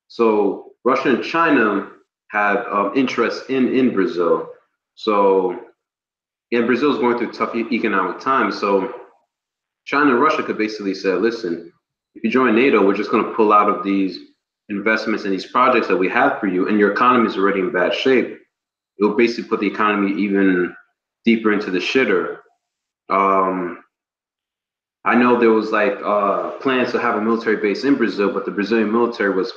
[SPEAKER 3] So Russia and China have interest in Brazil. So, and Brazil is going through tough economic times. So China and Russia could basically say, listen, if you join NATO, we're just going to pull out of these investments and these projects that we have for you, and your economy is already in bad shape. It'll basically put the economy even deeper into the shitter. I know there was like plans to have a military base in Brazil, but the Brazilian military was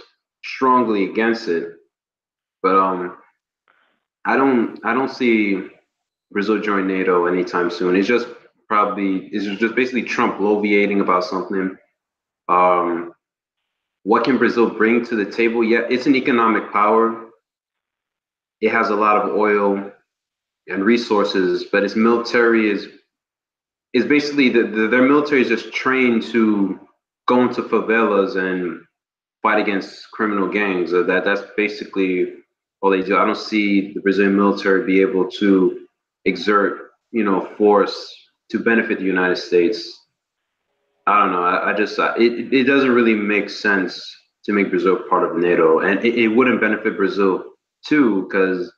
[SPEAKER 3] strongly against it. But I don't see Brazil join NATO anytime soon. It's just basically Trump bloviating about something. Um, what can Brazil bring to the table? Yeah, it's an economic power. It has a lot of oil and resources, but its military is basically their military is just trained to go into favelas and fight against criminal gangs. That's basically all they do. I don't see the Brazilian military be able to exert, force to benefit the United States. I don't know. I just it doesn't really make sense to make Brazil part of NATO, and it wouldn't benefit Brazil too because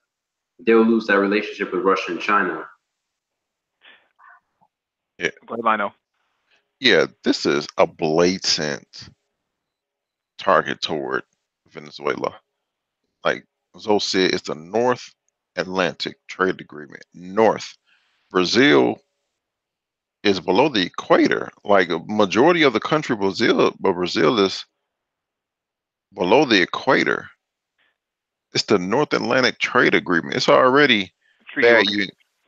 [SPEAKER 3] they'll lose that relationship with Russia and China.
[SPEAKER 2] Yeah,
[SPEAKER 1] Go ahead, Lino.
[SPEAKER 2] yeah. This is a blatant target toward Venezuela. Like Zoe said, it's the North Atlantic Trade Agreement. North Brazil is below the equator. Like a majority of the country, Brazil is below the equator. It's the North Atlantic Trade Agreement. It's already
[SPEAKER 1] Treaty
[SPEAKER 2] bad.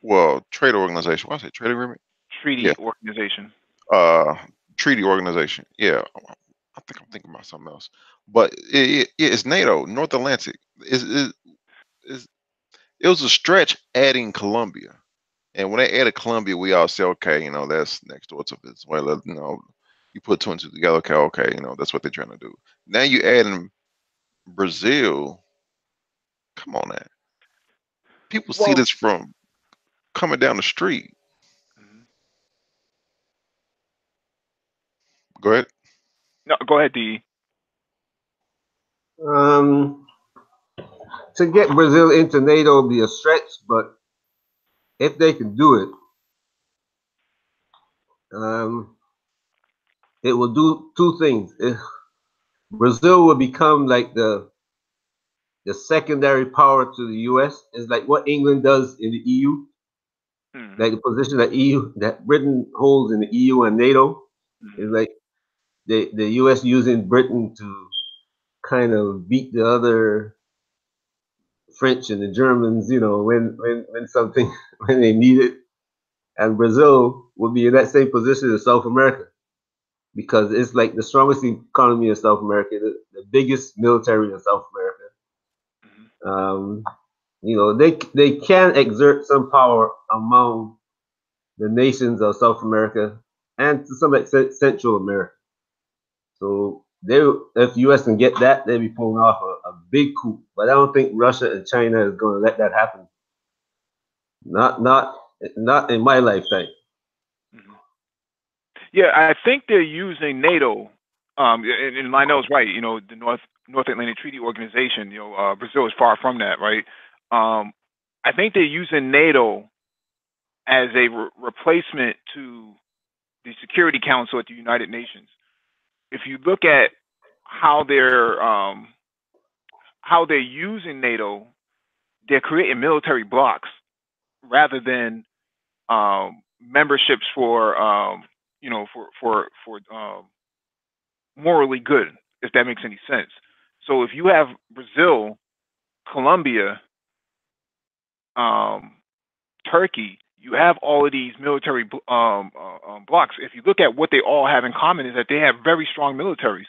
[SPEAKER 1] organ-
[SPEAKER 2] Trade organization. Why I say trade agreement? Yeah.
[SPEAKER 1] treaty organization.
[SPEAKER 2] Uh, treaty organization. Yeah. I think I'm thinking about something else. But it's NATO, North Atlantic. Is it was a stretch adding Colombia. And when they added Colombia, we all say, okay, that's next door to Venezuela. You put two and two together, okay, that's what they're trying to do. Now you add in Brazil. Come on, now. People see
[SPEAKER 1] Well,
[SPEAKER 2] this from coming down the street.
[SPEAKER 1] mhm.
[SPEAKER 2] Go ahead.
[SPEAKER 1] No, go ahead, D.
[SPEAKER 4] Um, to get Brazil into NATO will be a stretch, but if they can do it, it will do two things. Brazil will become like the secondary power to the U.S. It's like what England does in the EU,
[SPEAKER 1] Mm-hmm.
[SPEAKER 4] like the position that Britain holds in the EU and NATO is like the U.S. using Britain to kind of beat the other French and the Germans, when something when they need it, and Brazil will be in that same position as South America because it's like the strongest economy in South America, the biggest military in South America.
[SPEAKER 1] Mm-hmm.
[SPEAKER 4] They can exert some power among the nations of South America and to some extent Central America. So if U.S. can get that, they'll be pulling off a big coup. But I don't think Russia and China is going to let that happen. Not in my lifetime.
[SPEAKER 1] Mm-hmm. Yeah, I think they're using NATO. And Lionel's right. The North Atlantic Treaty Organization. Brazil is far from that, right? I think they're using NATO as a replacement to the Security Council at the United Nations. If you look at how they're using NATO, they're creating military blocks rather than memberships for morally good, if that makes any sense. So if you have Brazil, Colombia, Turkey, you have all of these military blocks. If you look at what they all have in common is that they have very strong militaries.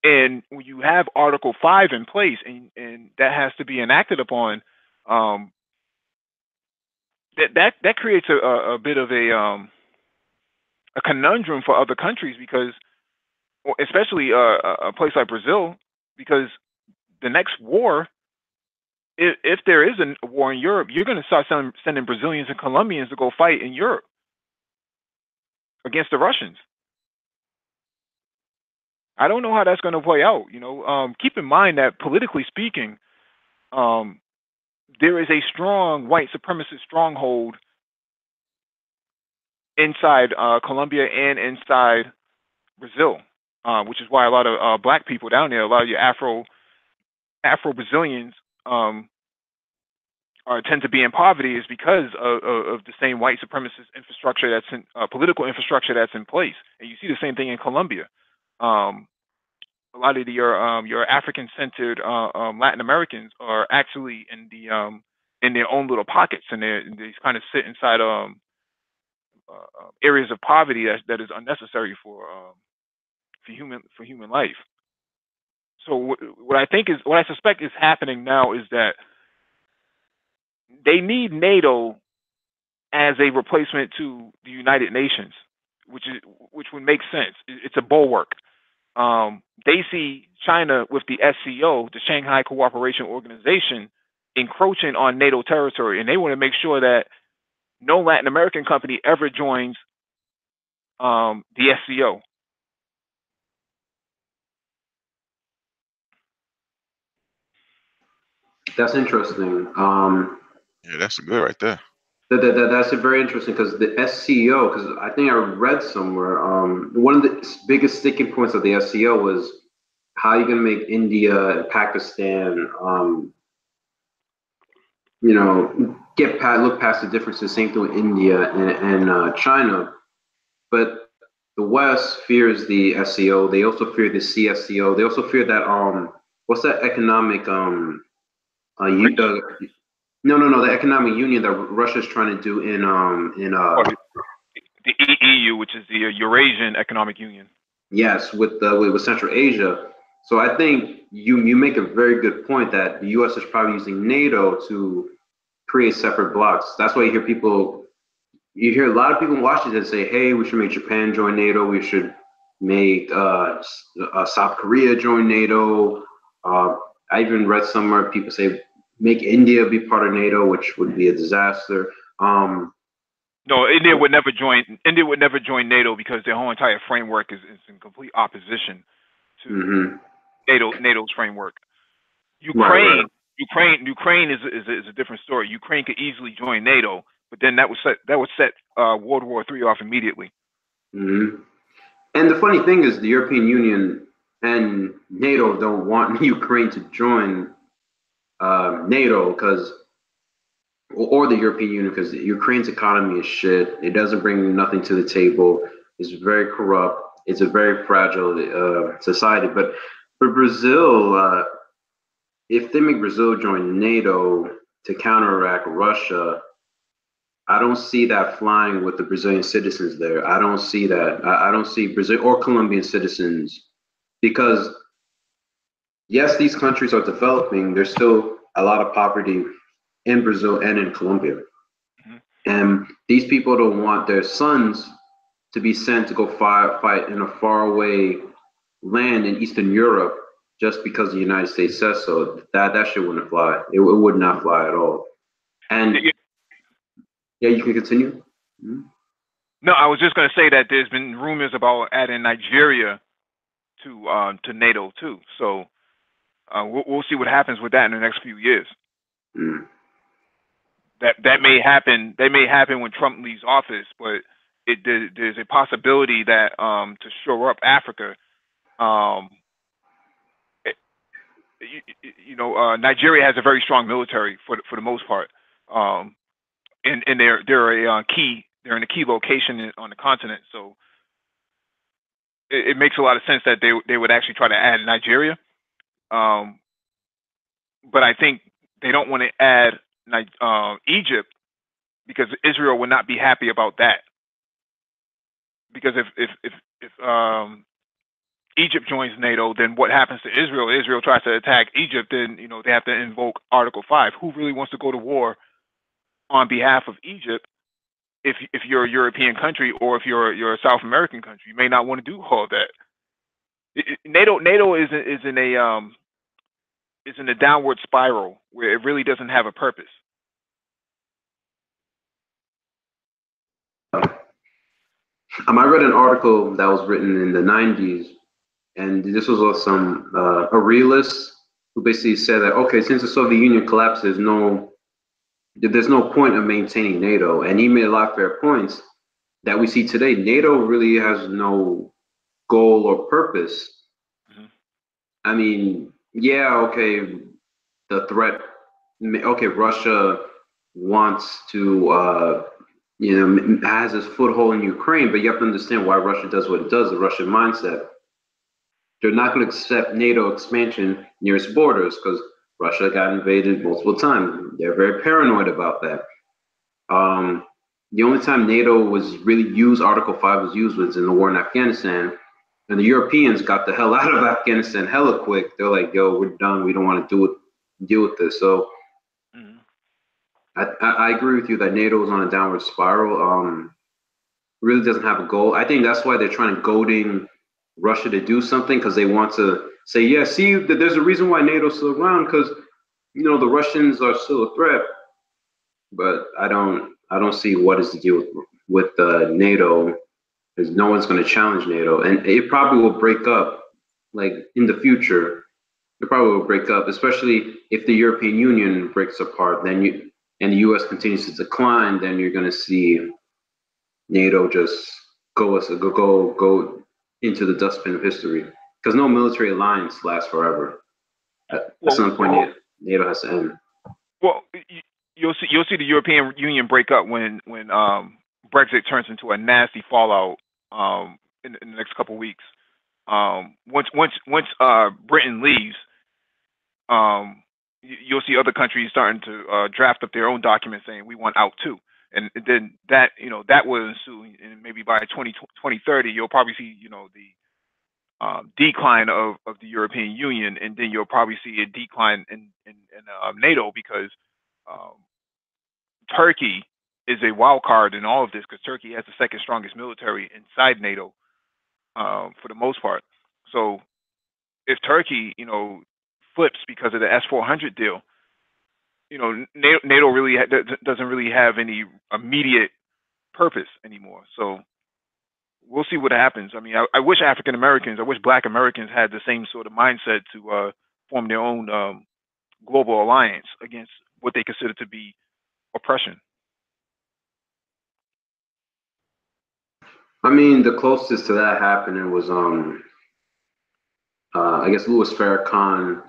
[SPEAKER 1] And when you have Article 5 in place and that has to be enacted upon, that creates a bit of a conundrum for other countries because, especially a place like Brazil, because the next war, if there is a war in Europe, you're going to start sending Brazilians and Colombians to go fight in Europe against the Russians. I don't know how that's going to play out. Keep in mind that politically speaking, there is a strong white supremacist stronghold inside Colombia and inside Brazil, which is why a lot of black people down there, a lot of your Afro Brazilians, tend to be in poverty, is because of the same white supremacist infrastructure that's in political infrastructure that's in place, and you see the same thing in Colombia. A lot of your African-centered Latin Americans are actually in in their own little pockets, and they kind of sit inside areas of poverty that is unnecessary for human life. So what I suspect is happening now is that they need NATO as a replacement to the United Nations, which would make sense. It's a bulwark. They see China with the SCO, the Shanghai Cooperation Organization, encroaching on NATO territory, and they want to make sure that no Latin American company ever joins the SCO.
[SPEAKER 3] That's interesting.
[SPEAKER 2] Yeah, that's good right there.
[SPEAKER 3] That's a very interesting because the SCO, because I think I read somewhere, one of the biggest sticking points of the SCO was how you're going to make India and Pakistan, look past the differences. Same thing with India and China, but the West fears the SCO. They also fear the CSCO. They also fear that what's that economic no, the economic union that Russia's trying to do in
[SPEAKER 1] the EU, which is the Eurasian Economic Union.
[SPEAKER 3] Yes, with Central Asia. So I think you make a very good point that the U.S. is probably using NATO to create separate blocks. That's why you hear a lot of people in Washington say, "Hey, we should make Japan join NATO. We should make South Korea join NATO." I even read somewhere people say, "Make India be part of NATO," which would be a disaster.
[SPEAKER 1] No, India would never join. India would never join NATO because their whole entire framework is in complete opposition to NATO's framework. Ukraine is a different story. Ukraine could easily join NATO, but then that would set World War III off immediately.
[SPEAKER 3] Mm-hmm. And the funny thing is, the European Union and NATO don't want Ukraine to join NATO or the European Union, because Ukraine's economy is shit. It doesn't bring nothing to the table. It's very corrupt. It's a very fragile society. But for Brazil, if they make Brazil join NATO to counteract Russia, I don't see that flying with the Brazilian citizens there. I don't see that. I don't see Brazil or Colombian citizens, because yes, these countries are developing. There's still a lot of poverty in Brazil and in Colombia. Mm-hmm. And these people don't want their sons to be sent to go fight in a faraway land in Eastern Europe just because the United States says so. That shit wouldn't fly. It would not fly at all. And yeah, you can continue. Mm-hmm.
[SPEAKER 1] No, I was just going to say that there's been rumors about adding Nigeria to NATO too. So we'll see what happens with that in the next few years. Mm. That may happen. That may happen when Trump leaves office, but there's a possibility that to shore up Africa, Nigeria has a very strong military for the most part, and they're in a key location on the continent. So it makes a lot of sense that they would actually try to add Nigeria, but I think they don't want to add Egypt, because Israel would not be happy about that. Because if Egypt joins NATO, then what happens to Israel? Israel tries to attack Egypt, then they have to invoke Article 5. Who really wants to go to war on behalf of Egypt? If you're a European country, or if you're a South American country, you may not want to do all that. NATO is in a downward spiral where it really doesn't have a purpose.
[SPEAKER 3] I read an article that was written in the 90s, and this was some a realist who basically said that, okay, since the Soviet Union collapsed, there's no point of maintaining NATO. And he made a lot of fair points that we see today. NATO really has no goal or purpose. Mm-hmm. I mean, yeah, okay, the threat, okay, Russia wants to has its foothold in Ukraine, but you have to understand why Russia does what it does, the Russian mindset. They're not going to accept NATO expansion near its borders, because Russia got invaded multiple times. They're very paranoid about that. Um, the only time NATO was really used, Article 5 was used, was in the war in Afghanistan. And the Europeans got the hell out of Afghanistan hella quick. They're like, yo, we're done. We don't want to deal with this. So
[SPEAKER 1] Mhm.
[SPEAKER 3] I agree with you that NATO is on a downward spiral. Really doesn't have a goal. I think that's why they're trying to goading Russia to do something, because they want to say, yeah, see, there's a reason why NATO's still around, because the Russians are still a threat. But I don't see what is the deal with NATO, because no one's going to challenge NATO, and it probably will break up. Like in the future, it probably will break up, especially if the European Union breaks apart. Then and the U.S. continues to decline, then you're going to see NATO just go into the dustbin of history, because no military alliance lasts forever. At
[SPEAKER 1] Well,
[SPEAKER 3] some point, NATO has to end.
[SPEAKER 1] well, you'll see the European Union break up when Brexit turns into a nasty fallout in the next couple of weeks. Once Britain leaves, you'll see other countries starting to draft up their own documents saying we want out too. And then that will ensue, and maybe by 2030 you'll probably see the decline of the European Union, and then you'll probably see a decline in NATO, because um, Turkey is a wild card in all of this, because Turkey has the second strongest military inside NATO for the most part. So if Turkey flips because of the S-400 deal, NATO really doesn't really have any immediate purpose anymore. So we'll see what happens. I mean, I wish African Americans, I wish Black Americans had the same sort of mindset to form their own global alliance against what they consider to be oppression.
[SPEAKER 3] I mean, the closest to that happening was I guess Louis Farrakhan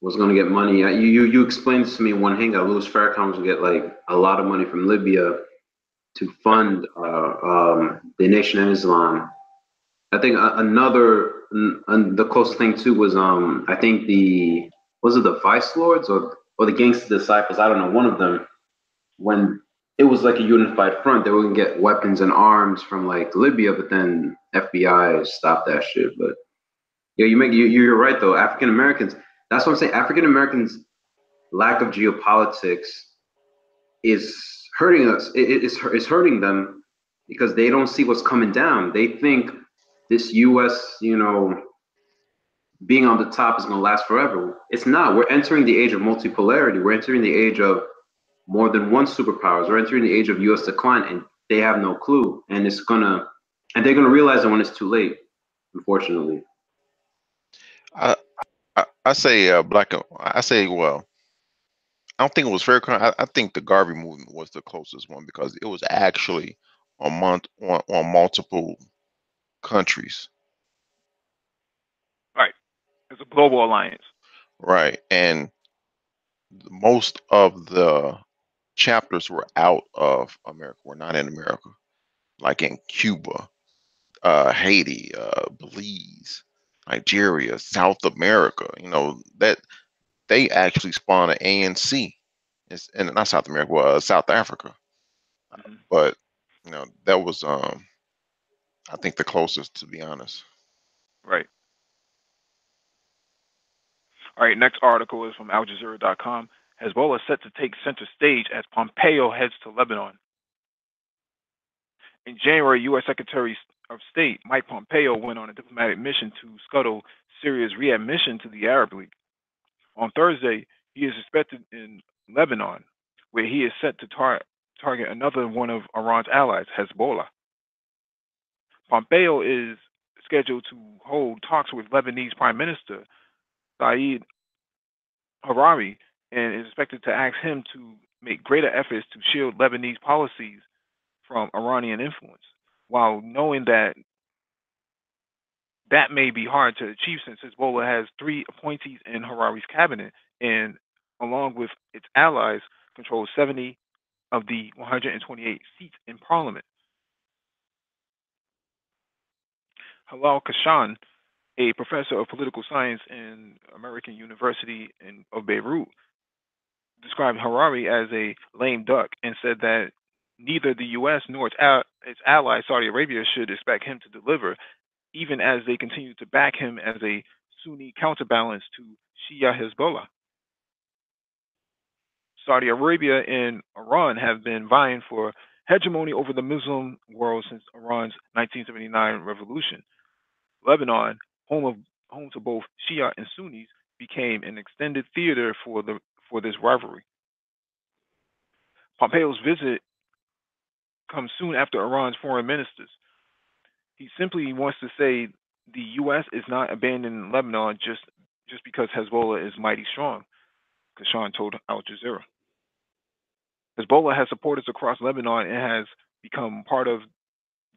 [SPEAKER 3] was going to get money. You explained this to me one hangout. Louis Farrakhan was going to get like a lot of money from Libya to fund the Nation of Islam. I think the closest thing too was I think was it the Vice Lords or the Gangster Disciples? I don't know, one of them, when it was like a unified front, they were gonna get weapons and arms from like Libya, but then FBI stopped that shit. But yeah, you're right though. African Americans. That's what I'm saying. African Americans' lack of geopolitics is hurting us. It's hurting them, because they don't see what's coming down. They think this U.S. Being on the top is going to last forever. It's not. We're entering the age of multipolarity. We're entering the age of more than one superpowers. We're entering the age of U.S. decline, and they have no clue. And they're gonna realize it when it's too late. Unfortunately.
[SPEAKER 2] I I say black. I say well. I don't think it was very. I think the Garvey movement was the closest one because it was actually on multiple countries,
[SPEAKER 1] Right. It's a global alliance.
[SPEAKER 2] right? And most of the chapters were out of America. Were not in America, like in Cuba, Haiti, Belize, Nigeria, South America. That they actually spawned an ANC, and not South America, well, South Africa.
[SPEAKER 1] Hmm.
[SPEAKER 2] But that was I think the closest, to be honest.
[SPEAKER 1] Right. All right. Next article is from AlJazeera.com. Hezbollah set to take center stage as Pompeo heads to Lebanon. In January, U.S. Secretary of State Mike Pompeo went on a diplomatic mission to scuttle Syria's readmission to the Arab League. On Thursday, he is expected in Lebanon, where he is set to target another one of Iran's allies, Hezbollah. Pompeo is scheduled to hold talks with Lebanese Prime Minister Saeed Harari, and is expected to ask him to make greater efforts to shield Lebanese policies from Iranian influence, while knowing that may be hard to achieve since Hezbollah has three appointees in Harari's cabinet, and along with its allies, controls 70 of the 128 seats in parliament. Halal Kashan, a professor of political science in American University of Beirut, described Harari as a lame duck and said that neither the U.S. nor its ally Saudi Arabia should expect him to deliver, even as they continue to back him as a Sunni counterbalance to Shia Hezbollah. Saudi Arabia and Iran have been vying for hegemony over the Muslim world since Iran's 1979 revolution. Lebanon, home to both Shia and Sunnis, became an extended theater for this rivalry. Pompeo's visit comes soon after Iran's foreign ministers. He simply wants to say the U.S. is not abandoning Lebanon just because Hezbollah is mighty strong, Kashan told Al Jazeera. Hezbollah has supporters across Lebanon and has become part of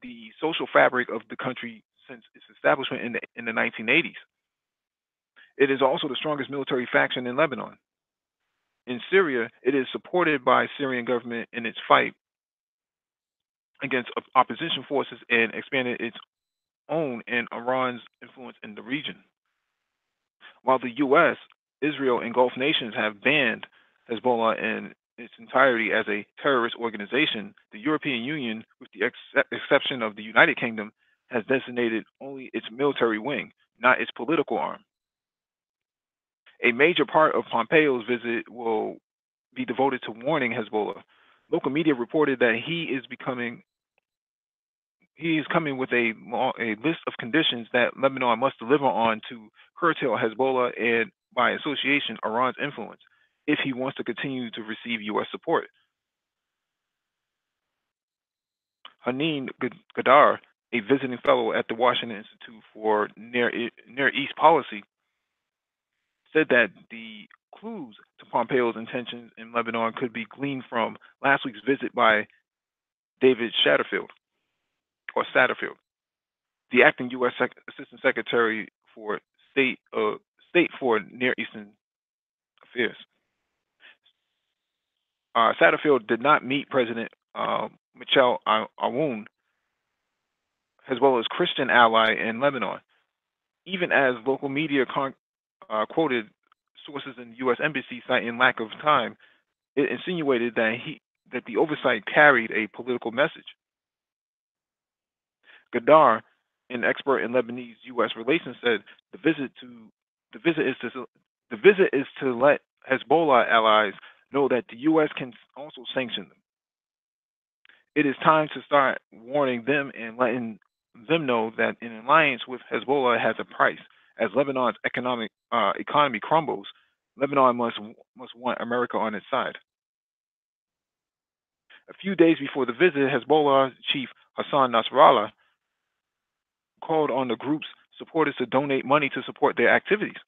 [SPEAKER 1] the social fabric of the country since its establishment in the 1980s. It is also the strongest military faction in Lebanon. In Syria, it is supported by Syrian government in its fight against opposition forces and expanded its own and Iran's influence in the region. While the U.S., Israel, and Gulf nations have banned Hezbollah in its entirety as a terrorist organization, the European Union, with the exception of the United Kingdom, has designated only its military wing, not its political arm. A major part of Pompeo's visit will be devoted to warning Hezbollah. Local media reported that he is coming with a list of conditions that Lebanon must deliver on to curtail Hezbollah and, by association, Iran's influence, if he wants to continue to receive U.S. support. Haneen Gadar, a visiting fellow at the Washington Institute for Near East Policy, said that the clues to Pompeo's intentions in Lebanon could be gleaned from last week's visit by David Satterfield, the acting U.S. Assistant Secretary for State for Near Eastern Affairs. Satterfield did not meet President Michel Aoun, Hezbollah's Christian ally in Lebanon, even as local media quoted sources in the U.S. Embassy citing lack of time. It insinuated that the oversight carried a political message. Gadar, an expert in Lebanese-U.S. relations, said the visit is to let Hezbollah allies know that the U.S. can also sanction them. It is time to start warning them and letting them know that an alliance with Hezbollah has a price. As Lebanon's economy crumbles, Lebanon must want America on its side. A few days before the visit, Hezbollah chief Hassan Nasrallah called on the group's supporters to donate money to support their activities,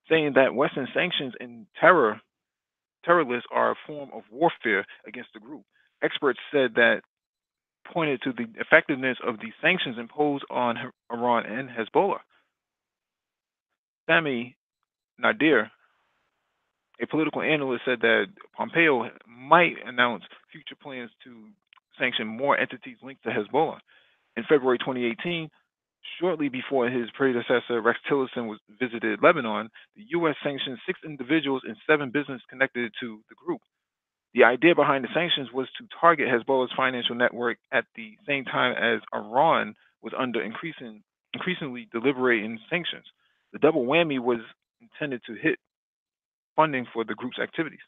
[SPEAKER 1] saying that Western sanctions and terror lists are a form of warfare against the group. Experts said that pointed to the effectiveness of the sanctions imposed on Iran and Hezbollah. Sami Nadir, a political analyst, said that Pompeo might announce future plans to sanction more entities linked to Hezbollah. In February 2018, shortly before his predecessor Rex Tillerson visited Lebanon, the U.S. sanctioned 6 individuals and 7 businesses connected to the group. The idea behind the sanctions was to target Hezbollah's financial network at the same time as Iran was under increasingly deliberating sanctions. The double whammy was intended to hit funding for the group's activities.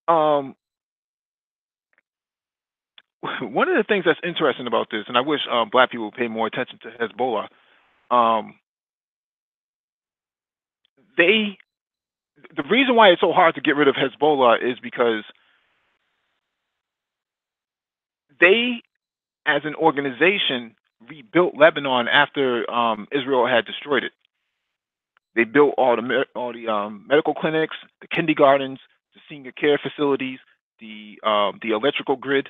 [SPEAKER 1] One of the things that's interesting about this, and I wish black people would pay more attention to Hezbollah, the reason why it's so hard to get rid of Hezbollah is because they, as an organization, rebuilt Lebanon after Israel had destroyed it. They built all the medical clinics, the kindergartens, the senior care facilities, the electrical grid.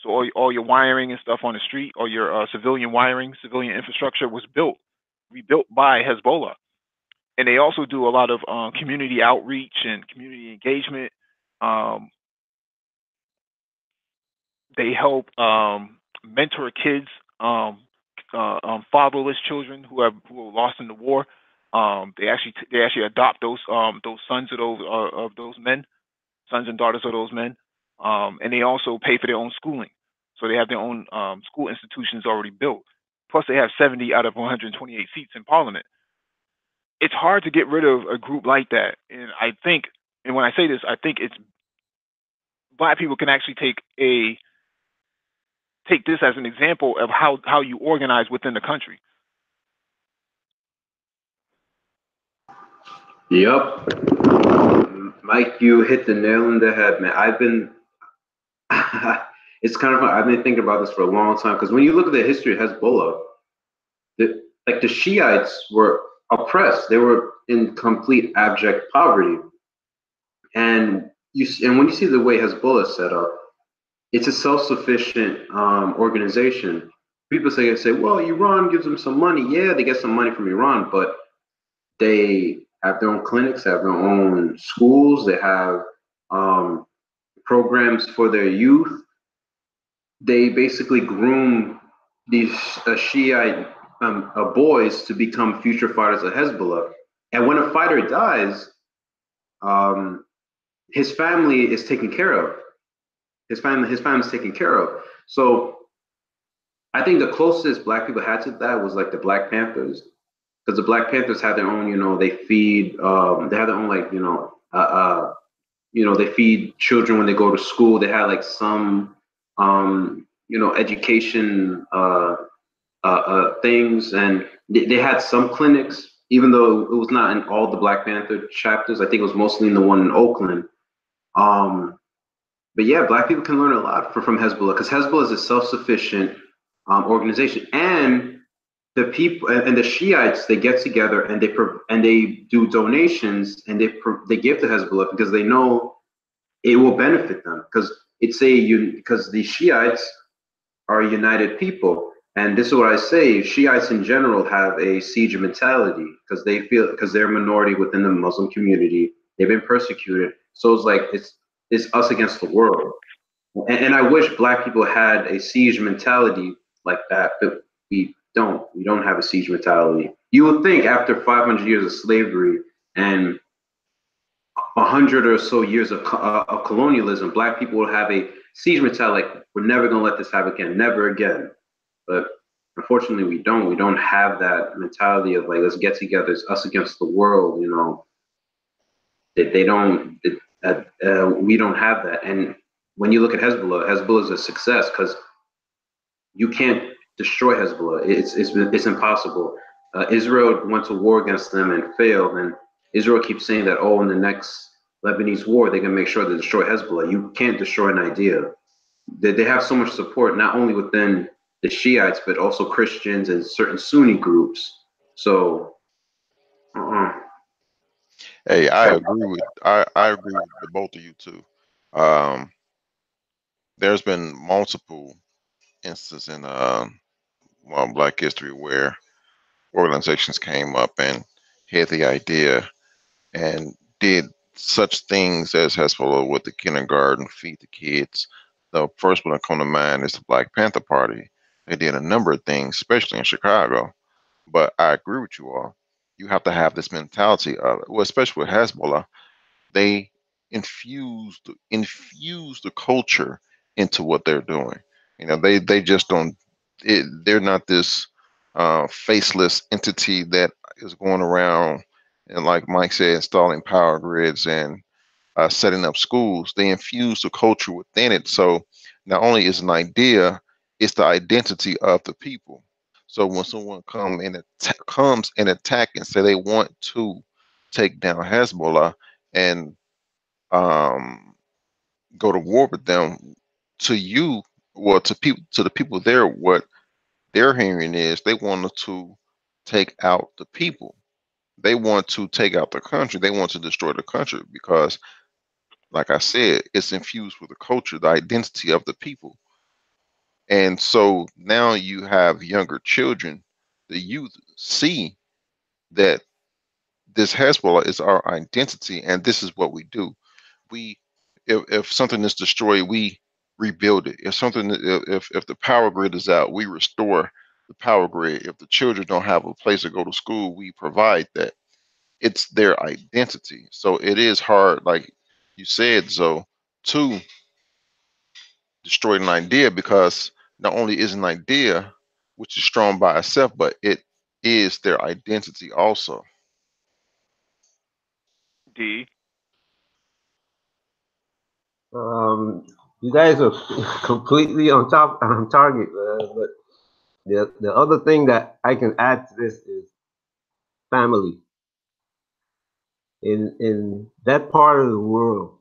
[SPEAKER 1] So all your wiring and stuff on the street, or your civilian wiring, civilian infrastructure was rebuilt by Hezbollah. And they also do a lot of community outreach and community engagement. They help mentor kids fatherless children who are lost in the war. They actually adopt those sons of those men, sons and daughters of those men, and they also pay for their own schooling. So they have their own school institutions already built. Plus, they have 70 out of 128 seats in parliament. It's hard to get rid of a group like that, and I think, and when I say this, I think it's black people can actually take this as an example of how you organize within the country.
[SPEAKER 3] Yep. Mike, you hit the nail on the head, man. It's kind of, I've been thinking about this for a long time, because when you look at the history of Hezbollah, the Shiites were oppressed. They were in complete abject poverty. And when you see the way Hezbollah is set up, it's a self-sufficient organization. People say, well, Iran gives them some money. Yeah, they get some money from Iran, but they have their own clinics, they have their own schools, they have programs for their youth. They basically groom these Shiite boys to become future fighters of Hezbollah. And when a fighter dies, his family is taken care of. His family is taken care of. So I think the closest black people had to that was like the Black Panthers, because the Black Panthers had their own, they feed, they had their own they feed children when they go to school. They had like some, education things, and they had some clinics, even though it was not in all the Black Panther chapters. I think it was mostly in the one in Oakland. But yeah, black people can learn a lot from Hezbollah, because Hezbollah is a self-sufficient organization, and the people and the Shiites, they get together and they do donations, and they give to Hezbollah because they know it will benefit them, because because the Shiites are a united people. And this is what I say: Shiites in general have a siege mentality, because because they're a minority within the Muslim community. They've been persecuted, so it's like it's us against the world. And I wish black people had a siege mentality like that, but we don't. We don't have a siege mentality. You would think after 500 years of slavery and 100 or so years of colonialism, black people will have a siege mentality. Like, we're never going to let this happen again, never again. But unfortunately, we don't. We don't have that mentality of like, let's get together, it's us against the world. They don't. We don't have that. And when you look at Hezbollah is a success, because you can't destroy Hezbollah. It's impossible. Israel went to war against them and failed, and Israel keeps saying that, oh, in the next Lebanese war, they're gonna make sure to destroy Hezbollah. You can't destroy an idea. They have so much support, not only within the Shiites, but also Christians and certain Sunni groups. So,
[SPEAKER 2] Hey, I agree with the both of you too. There's been multiple instances in Black history where organizations came up and had the idea and did such things as Hezbollah with the kindergarten, feed the kids. The first one to come to mind is the Black Panther Party. They did a number of things, especially in Chicago. But I agree with you all. You have to have this mentality of it. Well, especially with Hezbollah, they infuse the culture into what they're doing. They just don't. They're not this faceless entity that is going around and, like Mike said, installing power grids and setting up schools. They infuse the culture within it. So not only is an idea, it's the identity of the people. So when someone comes and attack and say they want to take down Hezbollah and go to war with them, to you, well, to the people there, what they're hearing is they want to take out the people. They want to take out the country. They want to destroy the country because, like I said, it's infused with the culture, the identity of the people. And so now you have younger children, the youth see that this Hezbollah is our identity and this is what we do. We, if something is destroyed, we rebuild it. If the power grid is out, we restore the power grid. If the children don't have a place to go to school, we provide that. It's their identity. So it is hard, like you said, so to destroy an idea, because not only is an idea which is strong by itself, but it is their identity also.
[SPEAKER 1] D.
[SPEAKER 4] You guys are completely on target, but the other thing that I can add to this is family. In that part of the world,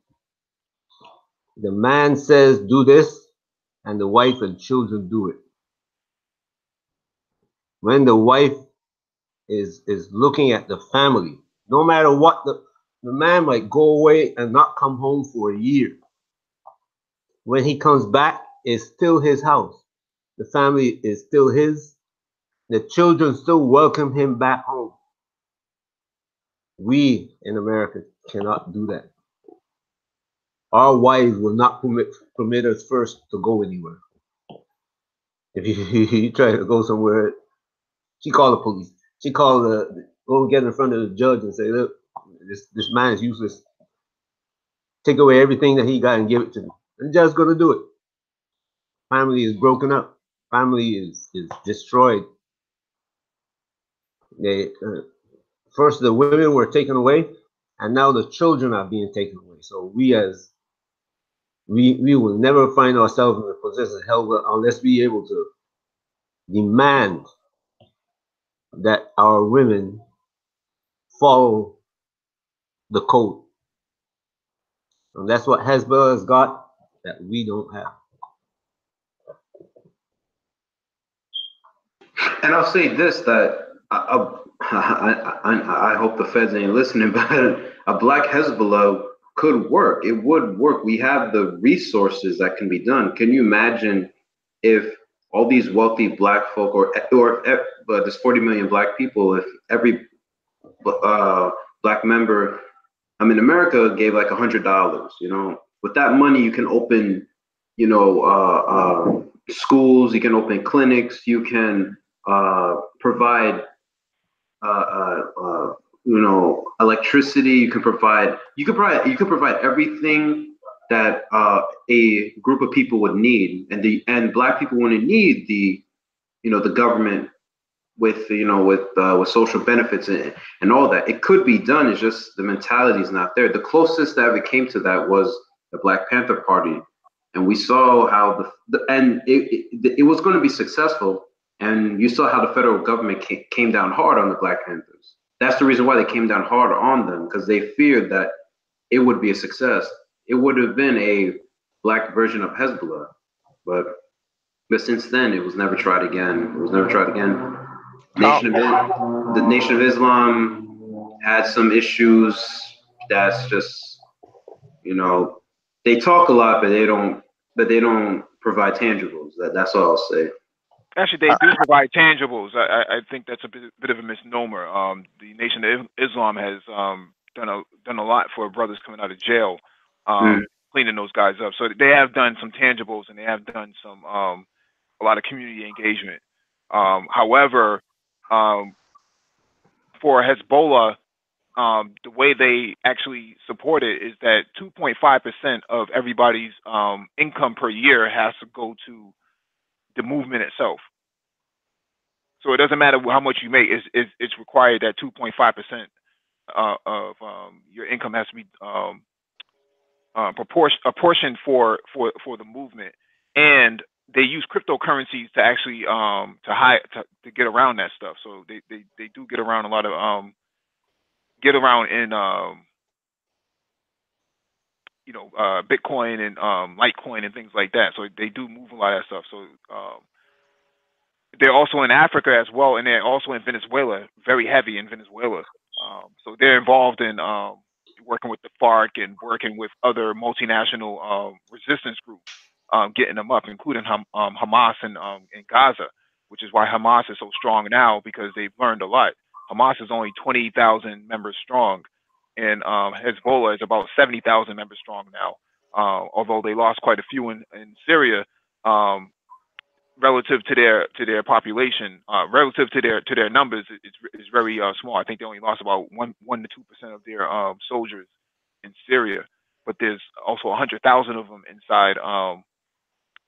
[SPEAKER 4] the man says do this, and the wife and children do it. When the wife is looking at the family, no matter what, the man might go away and not come home for a year. When he comes back, it's still his house. The family is still his. The children still welcome him back home. We in America cannot do that. Our wives will not permit us first to go anywhere. If you try to go somewhere, she call the police. She call go and get in front of the judge and say, look, this man is useless. Take away everything that he got and give it to me. And the judge's gonna do it. Family is broken up. Family is destroyed. They first the women were taken away, and now the children are being taken away. So we will never find ourselves in a position of hell unless we able to demand that our women follow the code. And that's what Hezbollah has got that we don't have.
[SPEAKER 3] And I'll say this, that I hope the feds ain't listening, but a black Hezbollah could work. It would work. We have the resources that can be done. Can you imagine if all these wealthy black folk, but there's 40 million black people, if every black member, I mean, America gave like $100, with that money, you can open, schools, you can open clinics, you can provide, electricity. You can provide everything that a group of people would need, and black people wouldn't need the government with social benefits and all that. It could be done. It's just the mentality is not there. The closest that ever came to that was the Black Panther Party, and we saw how it was going to be successful. And you saw how the federal government came down hard on the Black Panthers. That's the reason why they came down hard on them, because they feared that it would be a success. It would have been a black version of Hezbollah, but since then it was never tried again. It was never tried again. The Nation of Islam had some issues. That's just, they talk a lot, but they don't provide tangibles. That's all I'll say.
[SPEAKER 1] Actually, they do provide tangibles. I think that's a bit of a misnomer. The Nation of Islam has done a lot for brothers coming out of jail, cleaning those guys up. So they have done some tangibles, and they have done some a lot of community engagement. However, for Hezbollah, the way they actually support it is that 2.5% of everybody's income per year has to go to the movement itself. So it doesn't matter how much you make. It's required that 2.5% of your income has to be apportioned for the movement, and they use cryptocurrencies to actually to get around that stuff. So they do get around a lot of get around in Bitcoin and Litecoin and things like that. So they do move a lot of that stuff. So they're also in Africa as well, and they're also in Venezuela, very heavy in Venezuela. So they're involved in working with the FARC and working with other multinational resistance groups, getting them up, including Hamas in Gaza, which is why Hamas is so strong now, because they've learned a lot. Hamas is only 20,000 members strong, and Hezbollah is about 70,000 members strong now. Although they lost quite a few in Syria, relative to their population, relative to their numbers, is very small. I think they only lost about 1 to 2% of their soldiers in Syria, but there's also 100,000 of them inside, a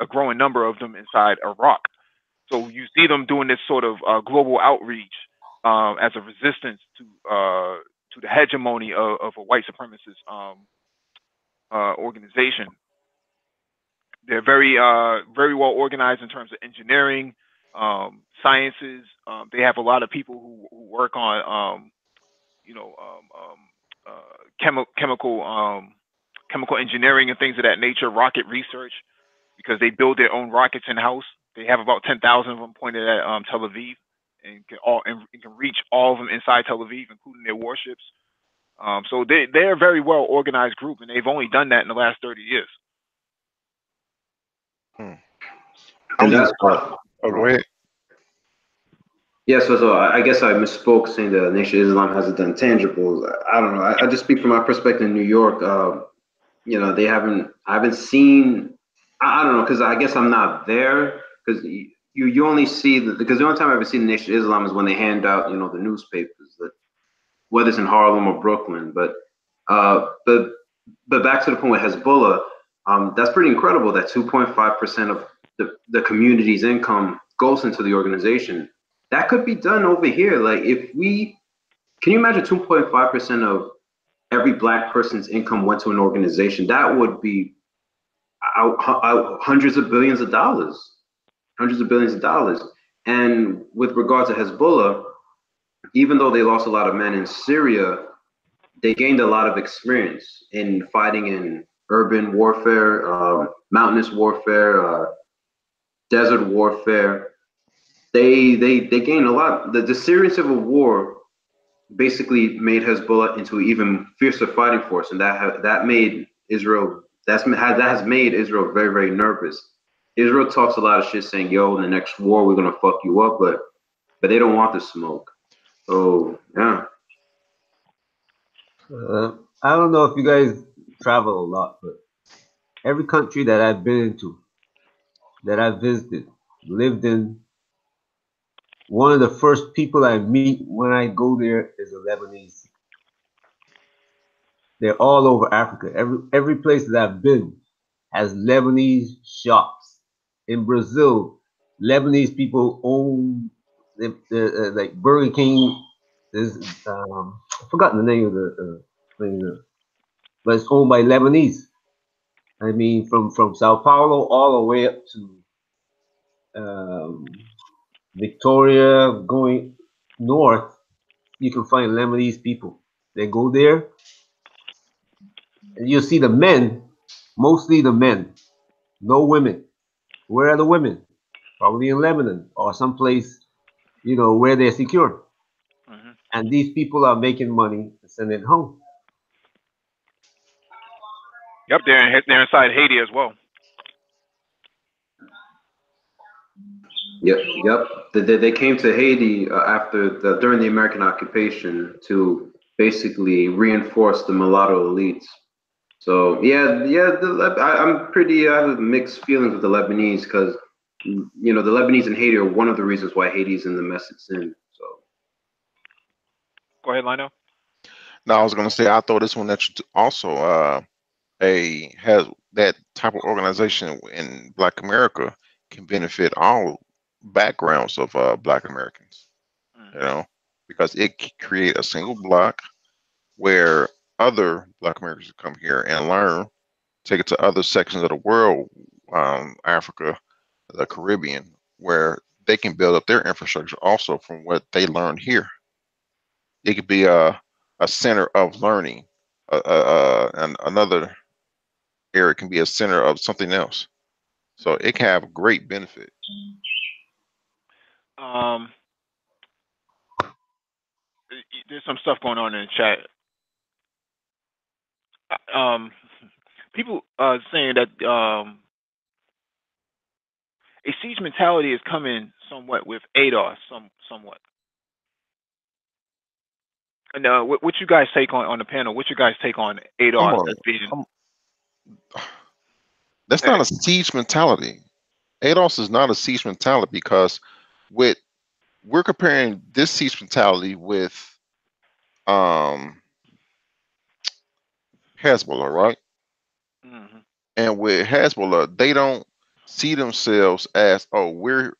[SPEAKER 1] growing number of them inside Iraq. So you see them doing this sort of global outreach as a resistance to the hegemony of a white supremacist organization. They're very well organized in terms of engineering, sciences. They have a lot of people who work on you know chemical engineering and things of that nature, rocket research, because they build their own rockets in house. They have about 10,000 of them pointed at Tel Aviv, and can reach all of them inside Tel Aviv, including their warships. So they're a very well organized group, and they've only done that in the last 30 years.
[SPEAKER 3] And that's
[SPEAKER 2] oh, go ahead.
[SPEAKER 3] Yeah, so I guess I misspoke saying the Nation of Islam hasn't done tangibles. I don't know. I just speak from my perspective in New York. You know, I haven't seen. I don't know, because I guess I'm not there. Because you only see because the only time I ever see the Nation of Islam is when they hand out, you know, the newspapers, whether it's in Harlem or Brooklyn. But back to the point with Hezbollah, that's pretty incredible that 2.5% of the community's income goes into the organization. That could be done over here. Like, can you imagine 2.5% of every black person's income went to an organization? That would be hundreds of billions of dollars. And with regard to Hezbollah, even though they lost a lot of men in Syria, they gained a lot of experience in fighting in urban warfare, mountainous warfare, desert warfare. They gained a lot. The Syrian civil war basically made Hezbollah into an even fiercer fighting force, and that made Israel. That has made Israel very, very nervous. Israel talks a lot of shit, saying, "Yo, in the next war, we're gonna fuck you up," but they don't want the smoke. So yeah.
[SPEAKER 4] I don't know if you guys travel a lot, but every country that I've been into, that I've visited, lived in, one of the first people I meet when I go there is a Lebanese. They're all over Africa. Every place that I've been has Lebanese shops. In Brazil, Lebanese people own like Burger King. There's I've forgotten the name of the thing, but it's owned by Lebanese. I mean, from Sao Paulo all the way up to Victoria, going north, you can find Lebanese people. They go there, and you'll see the men, mostly the men, no women. Where are the women? Probably in Lebanon or someplace, you know, where they're secure.
[SPEAKER 1] Mm-hmm.
[SPEAKER 4] And these people are making money to send it home.
[SPEAKER 1] Yep, they're inside Haiti as well.
[SPEAKER 3] Yep. They came to Haiti during the American occupation to basically reinforce the mulatto elites. So yeah. I have mixed feelings with the Lebanese because you know the Lebanese and Haiti are one of the reasons why Haiti's in the mess it's in. So
[SPEAKER 1] Go ahead, Lino.
[SPEAKER 2] No, I was going to say I throw this one at you also. Has that type of organization in Black America can benefit all backgrounds of Black Americans. You know, because it create a single block where other Black Americans come here and learn, take it to other sections of the world, Africa, the Caribbean, where they can build up their infrastructure also from what they learned here. It could be a center of learning, and another area can be a center of something else. So it can have great benefit.
[SPEAKER 1] There's some stuff going on in the chat. People saying that a siege mentality is coming somewhat with ADOS, somewhat. And what you guys take on the panel? What you guys take on ADOS as being?
[SPEAKER 2] That's not a siege mentality. ADOS is not a siege mentality because with we're comparing this siege mentality with um Hezbollah, right?
[SPEAKER 1] Hmm.
[SPEAKER 2] And with Hezbollah, they don't see themselves as, oh, we're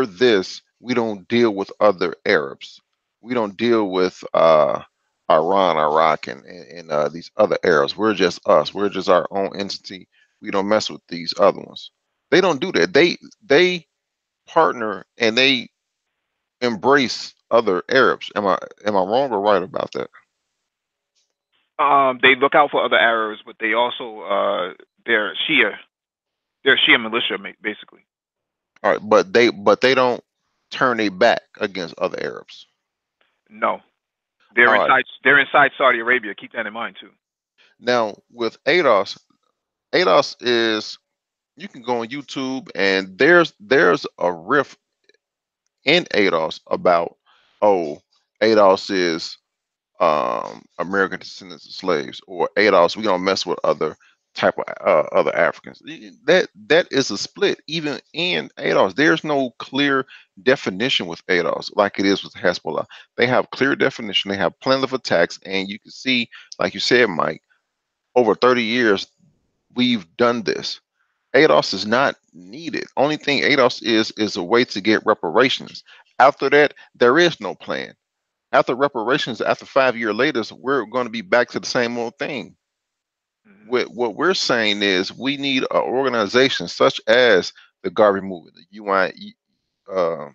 [SPEAKER 2] this. We don't deal with other Arabs. We don't deal with Iran, Iraq, and these other Arabs. We're just us. We're just our own entity. We don't mess with these other ones. They don't do that. They partner and they embrace other Arabs. Am I wrong or right about that?
[SPEAKER 1] They look out for other Arabs, but they also they're Shia. They're Shia militia, basically.
[SPEAKER 2] All right, but they don't turn their back against other Arabs.
[SPEAKER 1] No,
[SPEAKER 2] All right.
[SPEAKER 1] They're inside Saudi Arabia. Keep that in mind too.
[SPEAKER 2] Now with ADOS, ADOS is you can go on YouTube and there's a riff in ADOS about, oh, ADOS is American descendants of slaves, or ADOS, we don't mess with other type of other Africans. That is a split. Even in ADOS, there's no clear definition with ADOS like it is with Hezbollah. They have clear definition. They have plenty of attacks, and you can see, like you said, Mike, over 30 years we've done this. ADOS is not needed. Only thing ADOS is a way to get reparations. After that, there is no plan. After reparations, after 5 years later, we're going to be back to the same old thing.
[SPEAKER 1] Hmm.
[SPEAKER 2] What we're saying is we need an organization such as the Garvey Movement, the UI, uh,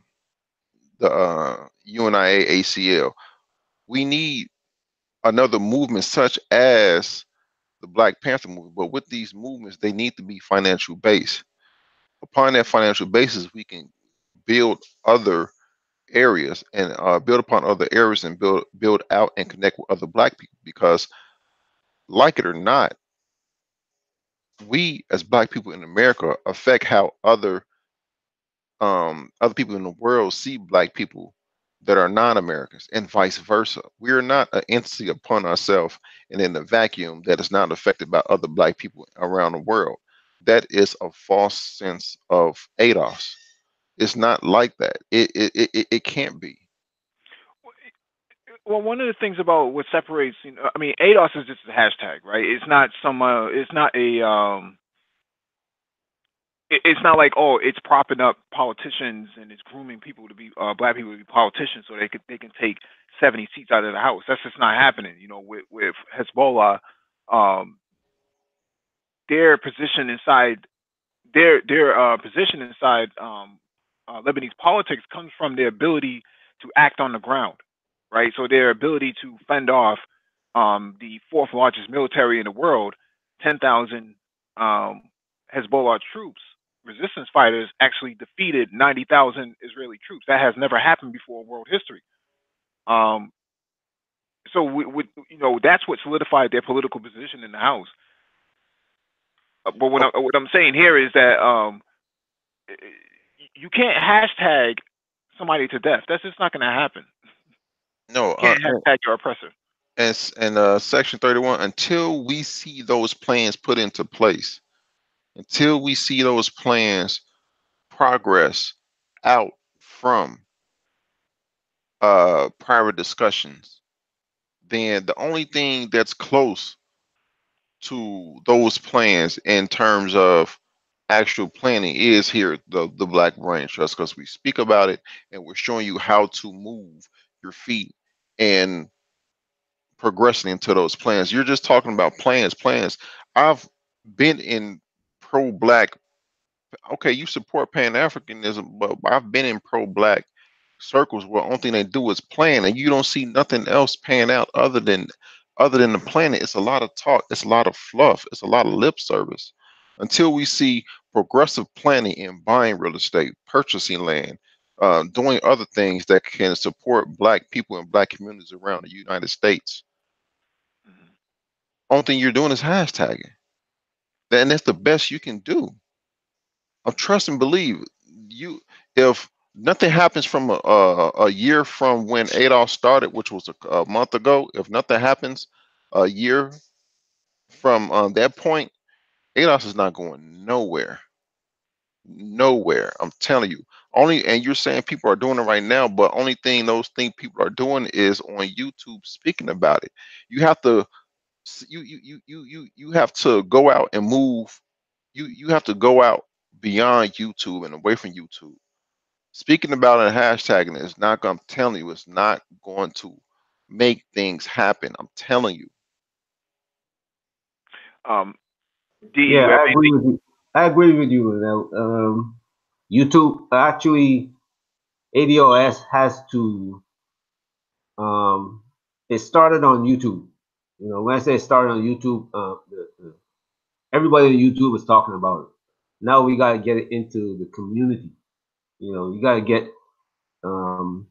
[SPEAKER 2] the UNIA ACL. We need another movement such as the Black Panther movement. But with these movements, they need to be financial based. Upon that financial basis, we can build other areas and build upon other areas and build out and connect with other Black people, because like it or not, we as Black people in America affect how other people in the world see Black people that are non-Americans, and vice versa. We are not an entity upon ourselves and in a vacuum that is not affected by other Black people around the world. That is a false sense of ADOS. It's not like that. It can't be.
[SPEAKER 1] Well, one of the things about what separates, I mean, ADOS is just a hashtag, right? It's not some, it's not a, it's not like, oh, it's propping up politicians and it's grooming people to be black people to be politicians so they can take 70 seats out of the house. That's just not happening. With Hezbollah, um, their position inside their position inside Lebanese politics comes from their ability to act on the ground, right? So their ability to fend off the fourth largest military in the world, 10,000 um, Hezbollah troops, resistance fighters, actually defeated 90,000 Israeli troops. That has never happened before in world history. Um, so that's what solidified their political position in the House. But
[SPEAKER 2] Oh,
[SPEAKER 1] what I'm saying here is that you can't hashtag somebody to death. That's just not going to happen.
[SPEAKER 2] no,
[SPEAKER 1] You can't hashtag your oppressor.
[SPEAKER 2] and Section 31. Until we see those plans put into place, until we see those plans progress out from private discussions, then the only thing that's close to those plans in terms of actual planning is here the Black Brain Trust, because we speak about it and we're showing you how to move your feet and progressing into those plans. You're just talking about plans. I've been in pro-Black. Okay, you support Pan Africanism, but I've been in pro-Black circles where only thing they do is plan, and you don't see nothing else pan out other than the planet. It's a lot of talk, it's a lot of fluff, it's a lot of lip service. Until we see progressive planning in buying real estate, purchasing land, doing other things that can support Black people and Black communities around the United States,
[SPEAKER 1] Mhm.
[SPEAKER 2] only thing you're doing is hashtagging. And that's the best you can do. I trust and believe you. If nothing happens from a year from when Adolf started, which was a month ago, if nothing happens a year from that point, Adolf is not going nowhere. Nowhere. I'm telling you. Only, and you're saying people are doing it right now, but only thing those things people are doing is on YouTube speaking about it. You have to you have to go out and move. You have to go out beyond YouTube and away from YouTube. Speaking about it and hashtagging it is not. I'm telling you, it's not going to make things happen. I'm telling you.
[SPEAKER 1] Um, D,
[SPEAKER 4] Yeah,
[SPEAKER 1] you have
[SPEAKER 4] I agree
[SPEAKER 1] anything?
[SPEAKER 4] with you. I agree with you. YouTube actually, ADOS has to. Um, it started on YouTube. You know, when I say it started on YouTube, everybody on YouTube is talking about it. Now we got to get it into the community. You know, you got to get um,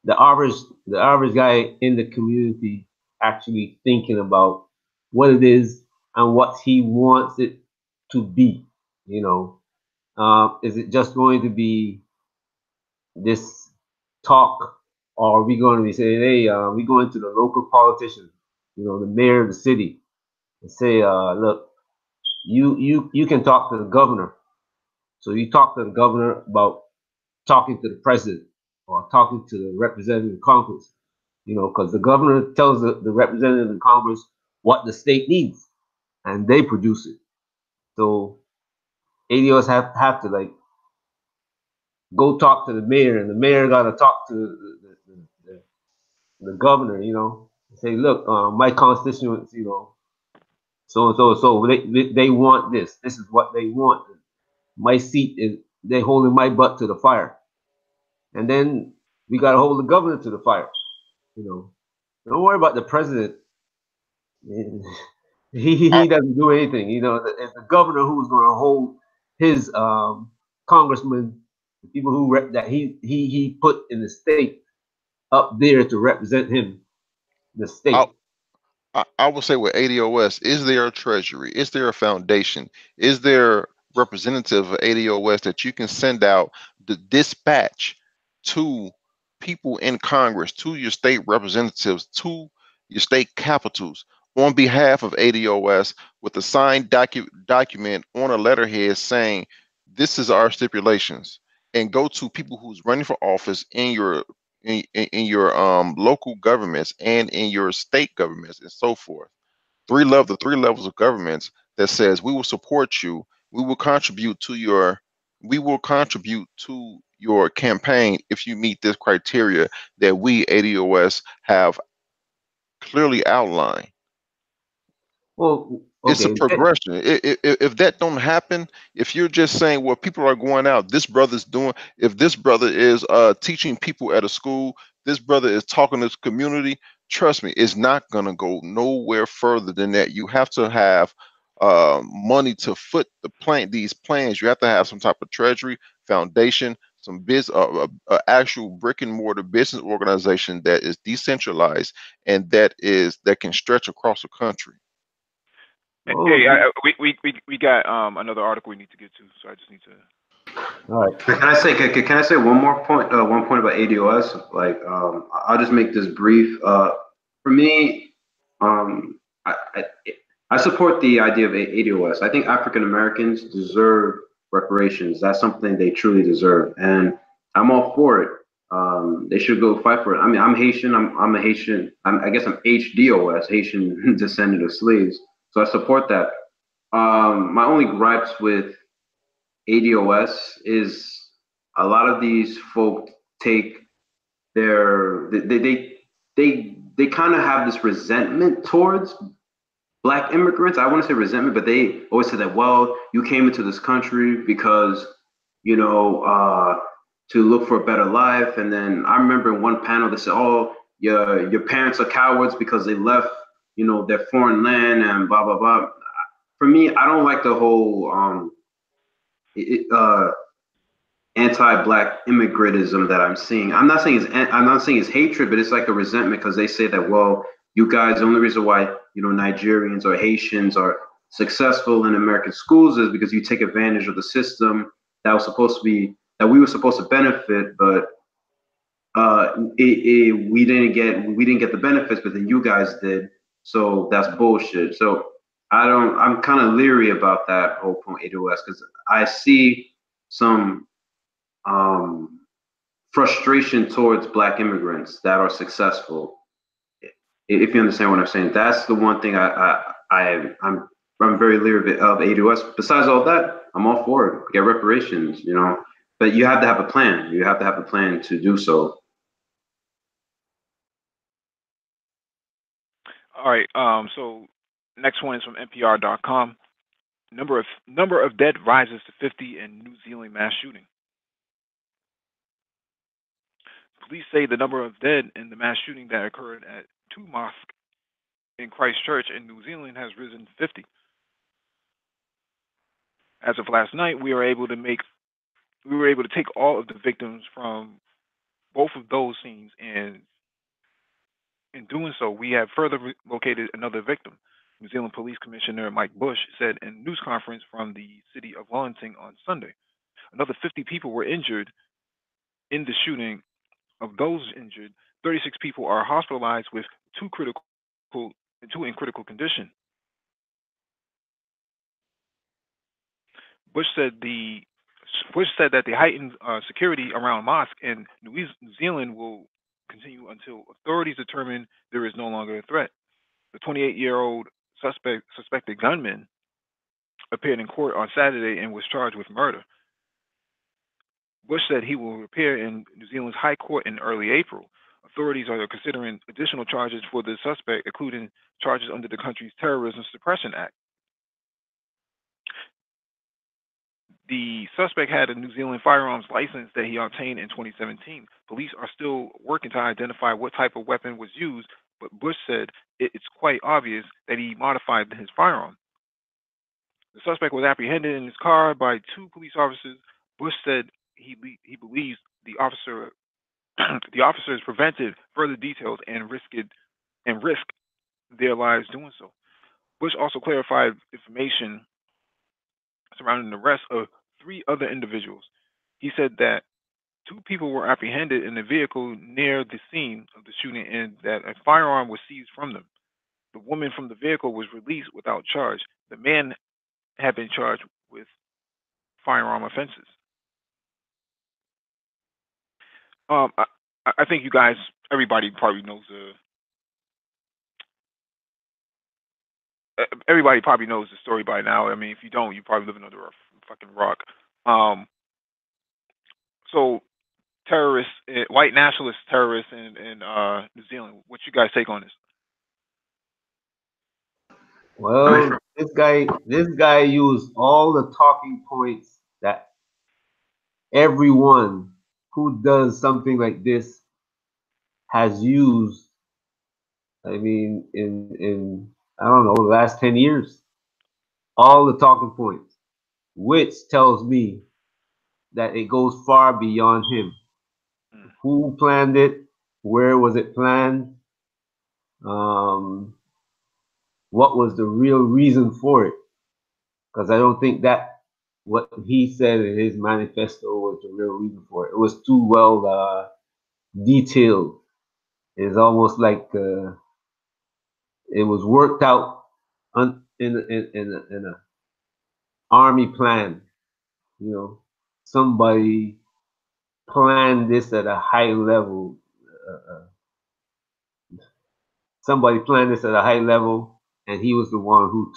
[SPEAKER 4] the average the average guy in the community actually thinking about what it is and what he wants it to be. You know, is it just going to be this talk, or are we going to be saying, hey, we going to the local politician, you know, the mayor of the city, and say, look, you can talk to the governor. So you talk to the governor about talking to the president or talking to the representative in Congress, you know, because the governor tells the representative in Congress what the state needs, and they produce it. So ADOs have to like go talk to the mayor, and the mayor got to talk to the governor, you know, say, look, my constituents, you know, so and so, so they want this. This is what they want. My seat is they holding my butt to the fire, and then we got to hold the governor to the fire. You know, don't worry about the president. He doesn't do anything. You know, it's the governor who's going to hold his congressman, the people that he put in the state up there to represent him, the
[SPEAKER 2] I,
[SPEAKER 4] state.
[SPEAKER 2] I would say with ADOS, is there a treasury? Is there a foundation? Is there representative of ADOS that you can send out the dispatch to people in Congress, to your state representatives, to your state capitals on behalf of ADOS with a signed document on a letterhead saying this is our stipulations, and go to people who's running for office in your in your local governments and in your state governments and so forth. The three levels of governments that says we will support you, we will contribute to your we will contribute to your campaign if you meet this criteria that we ADOS have clearly outlined.
[SPEAKER 4] Well,
[SPEAKER 2] It's a
[SPEAKER 4] okay.
[SPEAKER 2] progression. If that don't happen, if you're just saying, well, people are going out, this brother's doing, if this brother is teaching people at a school, this brother is talking to the community, trust me, it's not going to go nowhere further than that. You have to have money to foot these plans. You have to have some type of treasury foundation, some actual brick and mortar business organization that is decentralized and that can stretch across the country.
[SPEAKER 1] Hey,
[SPEAKER 4] Well,
[SPEAKER 1] we got another article we need to get to, so I just need to.
[SPEAKER 4] all right.
[SPEAKER 3] Can I say one more point? One point about ADOS. Like, I'll just make this brief. For me, um, I, I I support the idea of ADOS. I think African Americans deserve reparations. That's something they truly deserve, and I'm all for it. They should go fight for it. I mean, I'm Haitian. I'm a Haitian. I guess I'm HDOS, Haitian descendant of slaves. So I support that. My only gripes with ADOS is a lot of these folk take their they kind of have this resentment towards black immigrants. I want to say resentment, but they always say that, well, you came into this country because you know to look for a better life. And then I remember in one panel they said, oh, your parents are cowards because they left their foreign land and blah blah blah. For me, I don't like the whole it, anti-black immigrantism that I'm seeing. I'm not saying it's hatred, but it's like a resentment because they say that, well, you guys, the only reason why Nigerians or Haitians are successful in American schools is because you take advantage of the system that we were supposed to benefit, but we didn't get the benefits, but then you guys did. So that's bullshit. So I'm kind of leery about that whole point ADOS because I see some frustration towards black immigrants that are successful. If you understand what I'm saying, that's the one thing I'm very leery of AWS. Besides all that, I'm all for it. Get reparations, you know, but you have to have a plan. You have to have a plan to do so.
[SPEAKER 1] All right. So next one is from NPR.com. Number of dead rises to 50 in New Zealand mass shooting. Police say the number of dead in the mass shooting that occurred at two mosques in Christchurch in New Zealand has risen to 50. As of last night, we were able to take all of the victims from both of those scenes, and in doing so, we have further located another victim. New Zealand Police Commissioner Mike Bush said in a news conference from the city of Wellington on Sunday. Another 50 people were injured in the shooting. Of those injured, 36 people are hospitalized with two in critical condition. Bush said that the heightened security around mosques in New Zealand will continue until authorities determine there is no longer a threat. The 28-year-old suspected gunman appeared in court on Saturday and was charged with murder. Bush said he will appear in New Zealand's High Court in early April. Authorities are considering additional charges for the suspect, including charges under the country's Terrorism Suppression Act. The suspect had a New Zealand firearms license that he obtained in 2017. Police are still working to identify what type of weapon was used, but Bush said it's quite obvious that he modified his firearm. The suspect was apprehended in his car by two police officers. Bush said he believes the officers prevented further details and risked their lives doing so. Bush also clarified information surrounding the arrest of three other individuals. He said that two people were apprehended in a vehicle near the scene of the shooting and that a firearm was seized from them. The woman from the vehicle was released without charge. The man had been charged with firearm offenses. I think everybody probably knows the story by now. I mean, if you don't, you probably live under a fucking rock. So terrorists, white nationalist terrorists in New Zealand. What you guys take on this?
[SPEAKER 4] Well, this guy used all the talking points that everyone who does something like this has used. I mean, in I don't know, the last 10 years, all the talking points, which tells me that it goes far beyond him. Who planned it? Where was it planned? What was the real reason for it? Because I don't think that what he said in his manifesto was the real reason for it. It was too well detailed. It's almost like it was worked out in a army plan. You know, somebody planned this at a high level. Somebody planned this at a high level, and he was the one who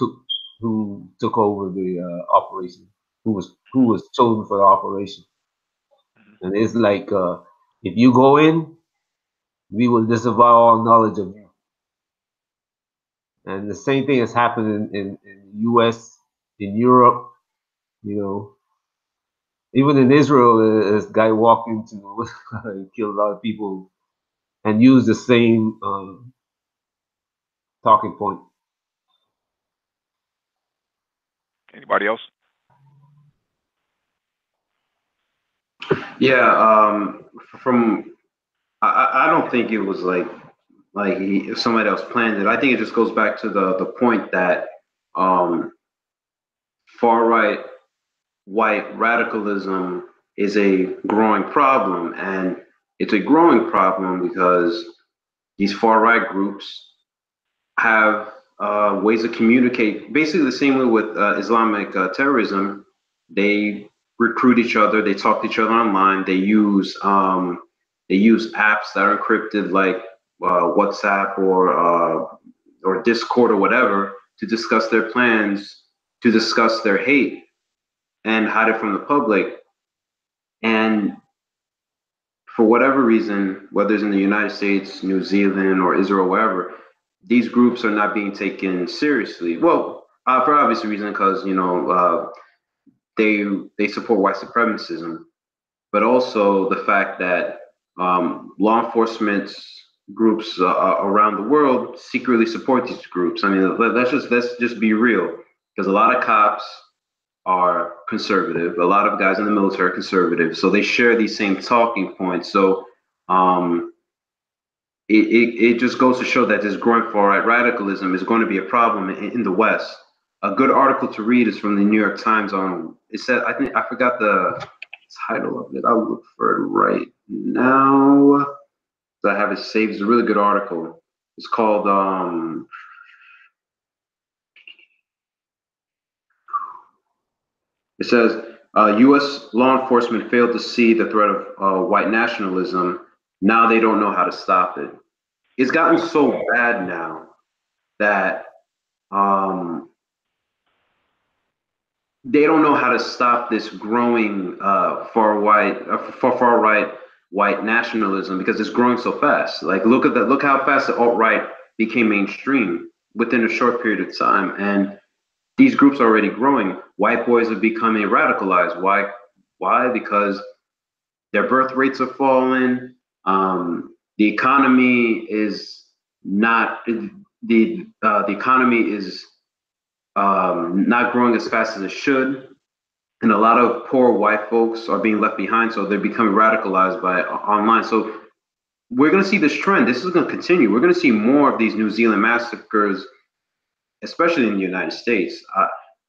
[SPEAKER 4] took over the operation. Who was chosen for the operation. And it's like, if you go in, we will disavow all knowledge of you. And the same thing has happened in the U.S., in Europe, you know. Even in Israel, this guy walked into and killed a lot of people and used the same talking point.
[SPEAKER 1] Anybody else?
[SPEAKER 3] Yeah, I don't think it was like if somebody else planned it. I think it just goes back to the point that far right white radicalism is a growing problem, and it's a growing problem because these far right groups have ways to communicate, basically the same way with Islamic terrorism. They recruit each other. They talk to each other online. They use apps that are encrypted, like WhatsApp or Discord or whatever, to discuss their plans, to discuss their hate, and hide it from the public. And for whatever reason, whether it's in the United States, New Zealand, or Israel, wherever, these groups are not being taken seriously. Well, for obvious reason, because they support white supremacism, but also the fact that law enforcement groups around the world secretly support these groups. I mean, let's just be real, because a lot of cops are conservative. A lot of guys in the military are conservative, so they share these same talking points. So um, it just goes to show that this growing far right radicalism is going to be a problem in the West. A good article to read is from the New York Times on. It said, I think, I forgot the title of it. I'll look for it right now. So I have it saved. It's a really good article. It's called it says, U.S. law enforcement failed to see the threat of white nationalism. Now they don't know how to stop it. It's gotten so bad now that um, they don't know how to stop this growing far right white nationalism, because it's growing so fast. Like, look at that. Look how fast the alt right became mainstream within a short period of time, and these groups are already growing. White boys are becoming radicalized. Why? Why? Because their birth rates are falling. The economy is not the economy is not growing as fast as it should, and a lot of poor white folks are being left behind. So they're becoming radicalized by online. So we're going to see this trend. This is going to continue. We're going to see more of these New Zealand massacres, especially in the United States.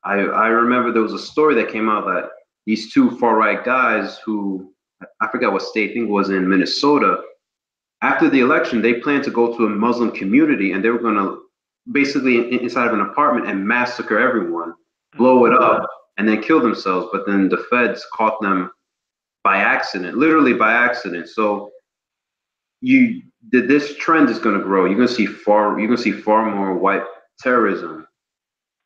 [SPEAKER 3] I remember there was a story that came out that these two far right guys who, I forgot what state, I think it was in Minnesota, after the election, they planned to go to a Muslim community, and they were going to basically inside of an apartment and massacre everyone, blow it up, and then kill themselves. But then the feds caught them by accident, literally by accident. So this trend is going to grow. You're going to see far more white terrorism,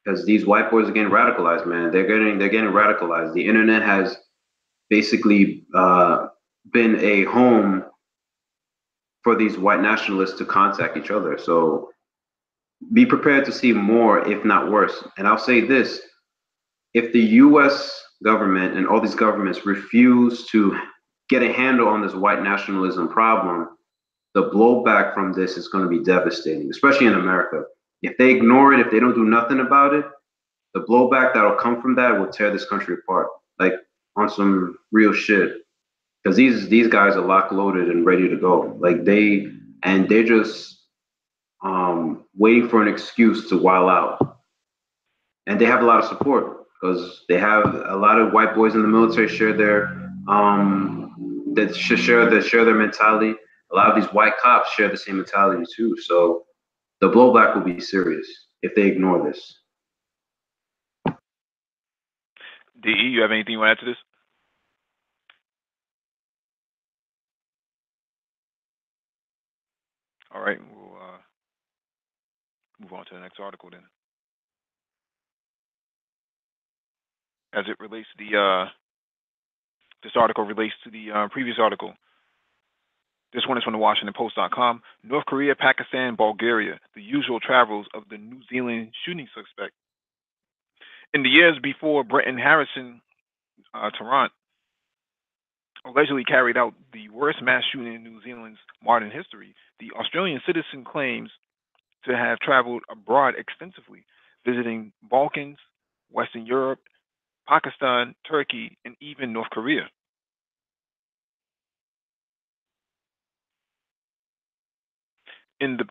[SPEAKER 3] because these white boys are getting radicalized, man. They're getting radicalized. The internet has basically been a home for these white nationalists to contact each other. So be prepared to see more, if not worse. And I'll say this: if the U.S. government and all these governments refuse to get a handle on this white nationalism problem, the blowback from this is going to be devastating, especially in America. If they ignore it, if they don't do nothing about it, the blowback that'll come from that will tear this country apart, like on some real shit. Because these guys are lock loaded and ready to go. Like they're just waiting for an excuse to wild out, and they have a lot of support because they have a lot of white boys in the military share their mentality. A lot of these white cops share the same mentality too. So the blowback will be serious if they ignore this.
[SPEAKER 1] DE, you have anything you want to add to this? All right, we'll move on to the next article then. As it relates to this article relates to the previous article. This one is from the WashingtonPost.com. North Korea, Pakistan, Bulgaria, the usual travels of the New Zealand shooting suspect. In the years before Brenton Harrison, Tarrant, allegedly carried out the worst mass shooting in New Zealand's modern history, the Australian citizen claims to have traveled abroad extensively, visiting Balkans, Western Europe, Pakistan, Turkey, and even North Korea. In the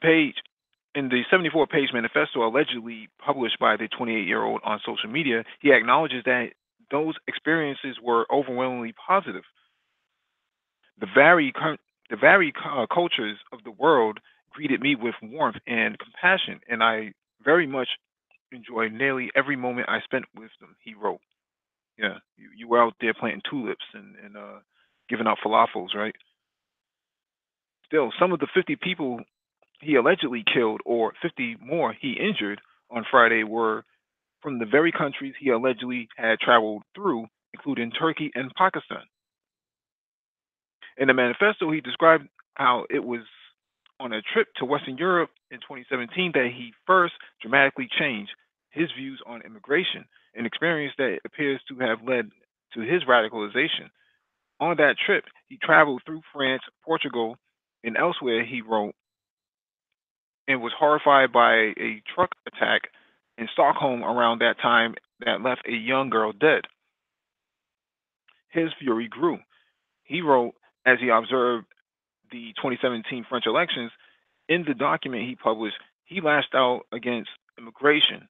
[SPEAKER 1] 74-page manifesto allegedly published by the 28-year-old on social media, he acknowledges that those experiences were overwhelmingly positive. The varied cultures of the world greeted me with warmth and compassion, and I very much enjoyed nearly every moment I spent with them, he wrote. Yeah, you were out there planting tulips and giving out falafels, right? Still, some of the 50 people he allegedly killed, or 50 more he injured on Friday, were from the very countries he allegedly had traveled through, including Turkey and Pakistan. In the manifesto, he described how it was on a trip to Western Europe in 2017 that he first dramatically changed his views on immigration, an experience that appears to have led to his radicalization. On that trip, he traveled through France, Portugal, and elsewhere, he wrote, and was horrified by a truck attack in Stockholm around that time that left a young girl dead. His fury grew. He wrote, as he observed the 2017 French elections, in the document he published, he lashed out against immigration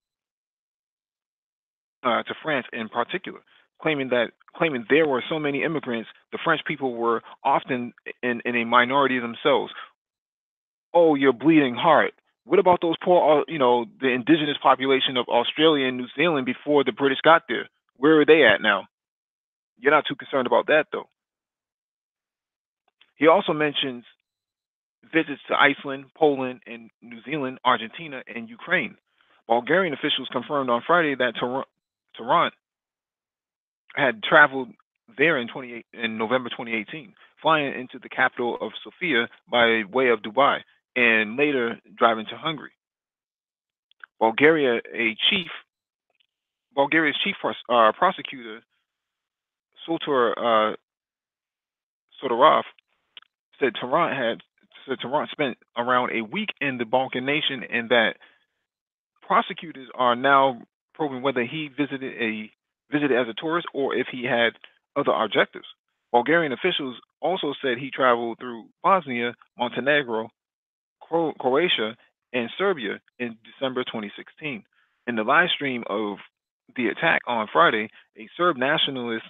[SPEAKER 1] to France in particular, claiming there were so many immigrants, the French people were often in a minority themselves. Oh, your bleeding heart. What about those poor, the indigenous population of Australia and New Zealand before the British got there? Where are they at now? You're not too concerned about that, though. He also mentions visits to Iceland, Poland, and New Zealand, Argentina, and Ukraine. Bulgarian officials confirmed on Friday that Tarrant had traveled there in November 2018, flying into the capital of Sofia by way of Dubai, and later driving to Hungary. Bulgaria's chief prosecutor, Sotor Sodorov, said Tarrant spent around a week in the Balkan nation, and that prosecutors are now probing whether he visited as a tourist or if he had other objectives. Bulgarian officials also said he traveled through Bosnia, Montenegro, Croatia, and Serbia in December 2016. In the live stream of the attack on Friday, a Serb nationalist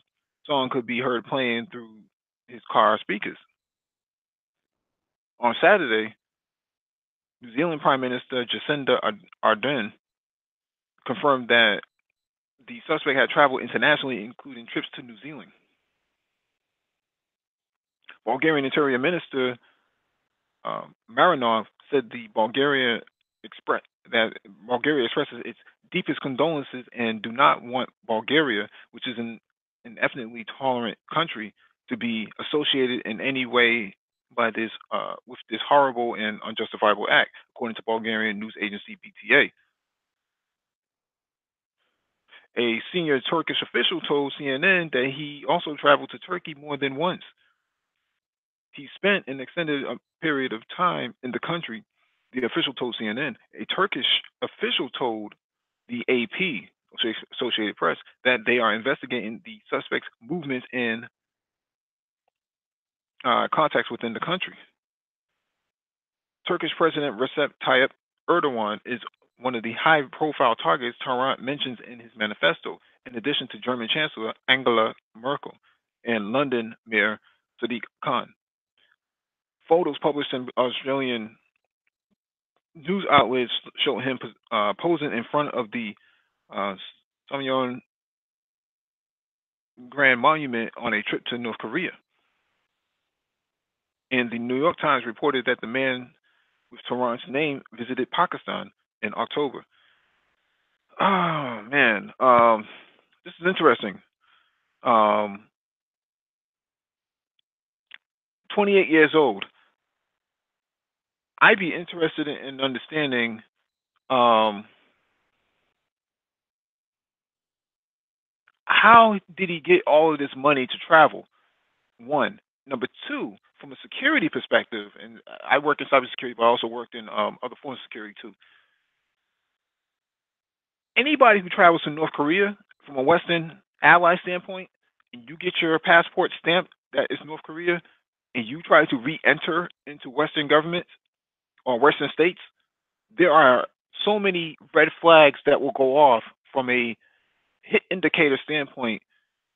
[SPEAKER 1] song could be heard playing through his car speakers. On Saturday, New Zealand Prime Minister Jacinda Ardern confirmed that the suspect had traveled internationally, including trips to New Zealand. Bulgarian Interior Minister Marinov said Bulgaria expresses its deepest condolences and do not want Bulgaria, which is an ethnically tolerant country, to be associated in any way by this with this horrible and unjustifiable act, according to Bulgarian news agency BTA. A senior Turkish official told CNN that he also traveled to Turkey more than once. He spent an extended period of time in the country, the official told CNN. A Turkish official told the AP, Associated Press, that they are investigating the suspect's movements and contacts within the country. Turkish President Recep Tayyip Erdogan is one of the high-profile targets Tarrant mentions in his manifesto, in addition to German Chancellor Angela Merkel and London Mayor Sadiq Khan. Photos published in Australian news outlets show him posing in front of the Samyeon Grand Monument on a trip to North Korea. And the New York Times reported that the man with Tarrant's name visited Pakistan in October. Oh, man. This is interesting. 28 years old. I'd be interested in understanding how did he get all of this money to travel? One. Number two, from a security perspective, and I work in cybersecurity, but I also worked in other forms of security too. Anybody who travels to North Korea from a Western ally standpoint, and you get your passport stamped that is North Korea, and you try to re-enter into Western governments or Western states, there are so many red flags that will go off from a hit indicator standpoint.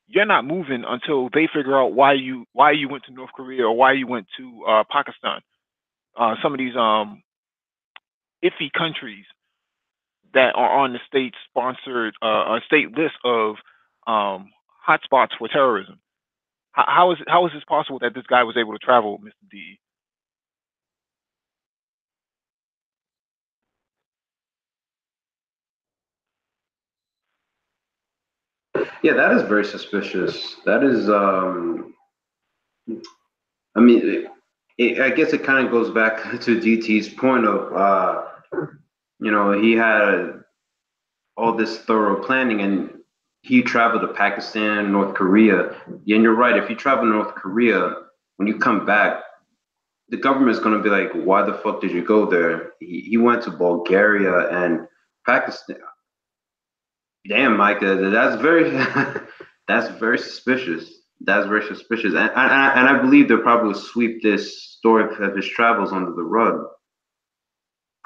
[SPEAKER 1] You're not moving until they figure out why you went to North Korea or why you went to Pakistan. Some of these iffy countries that are on the state-sponsored state list of hotspots for terrorism. How is this possible that this guy was able to travel, Mr. D?
[SPEAKER 3] Yeah, that is very suspicious. That is, I mean, I guess it kind of goes back to DT's point of, he had all this thorough planning and he traveled to Pakistan, North Korea. Yeah, and you're right. If you travel to North Korea, when you come back, the government's going to be like, why the fuck did you go there? He went to Bulgaria and Pakistan. Damn, Mike, that's very that's very suspicious. That's very suspicious, and I believe they'll probably sweep this story of his travels under the rug.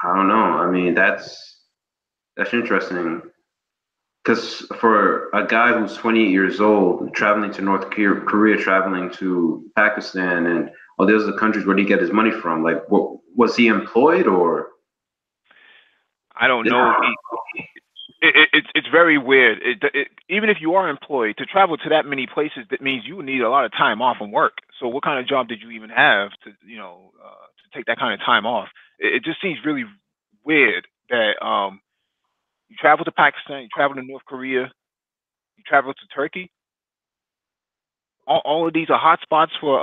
[SPEAKER 3] I don't know. I mean, that's interesting because for a guy who's 28 years old, traveling to North Korea, traveling to Pakistan, and all those other countries, where did he get his money from? Like, what was he employed or?
[SPEAKER 1] I don't know. It's very weird. Even if you are employed, to travel to that many places, that means you need a lot of time off from work. So what kind of job did you even have to, to take that kind of time off? It just seems really weird that you travel to Pakistan, you travel to North Korea, you travel to Turkey. All of these are hotspots for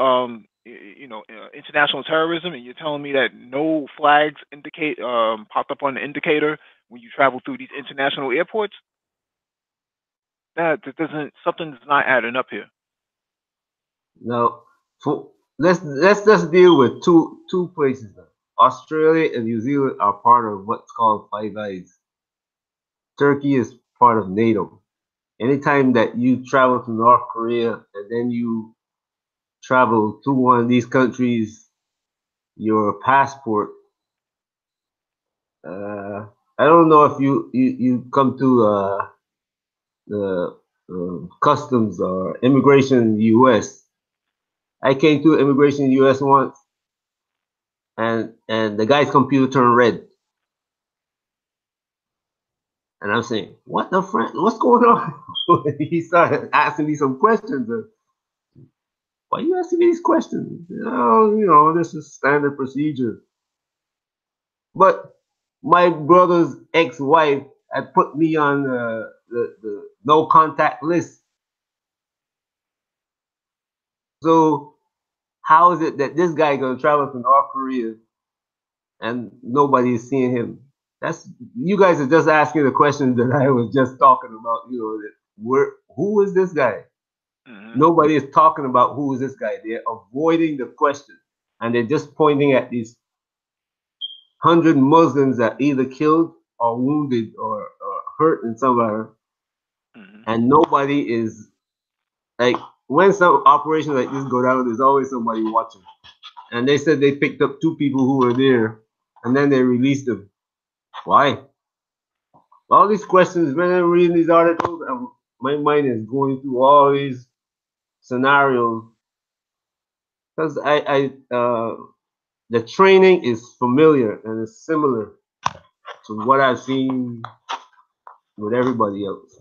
[SPEAKER 1] international terrorism, and you're telling me that no flags indicate popped up on the indicator when you travel through these international airports? That doesn't, something's not adding up here.
[SPEAKER 4] Now, let's just deal with two places now. Australia and New Zealand are part of what's called Five Eyes. Turkey is part of NATO. Anytime that you travel to North Korea and then you travel to one of these countries, your passport, I don't know if you come to the customs or immigration in the U.S. I came to immigration in the U.S. once, and the guy's computer turned red, and I'm saying, "What the friend? What's going on?" He started asking me some questions. Why are you asking me these questions? Oh, this is standard procedure. But my brother's ex-wife had put me on the no contact list. So how is it that this guy gonna travel to North Korea and nobody is seeing him? That's, you guys are just asking the questions that I was just talking about. Who is this guy?
[SPEAKER 1] Mm-hmm.
[SPEAKER 4] Nobody is talking about who is this guy. They're avoiding the question, and they're just pointing at these 100 Muslims that either killed or wounded or hurt in some way,
[SPEAKER 1] Mm-hmm.
[SPEAKER 4] and nobody is like, when some operation like this go down, there's always somebody watching. And they said they picked up 2 people who were there, and then they released them. Why? All these questions, when I'm reading these articles, my mind is going through all these scenarios because the training is familiar and it's similar to what I've seen with everybody else.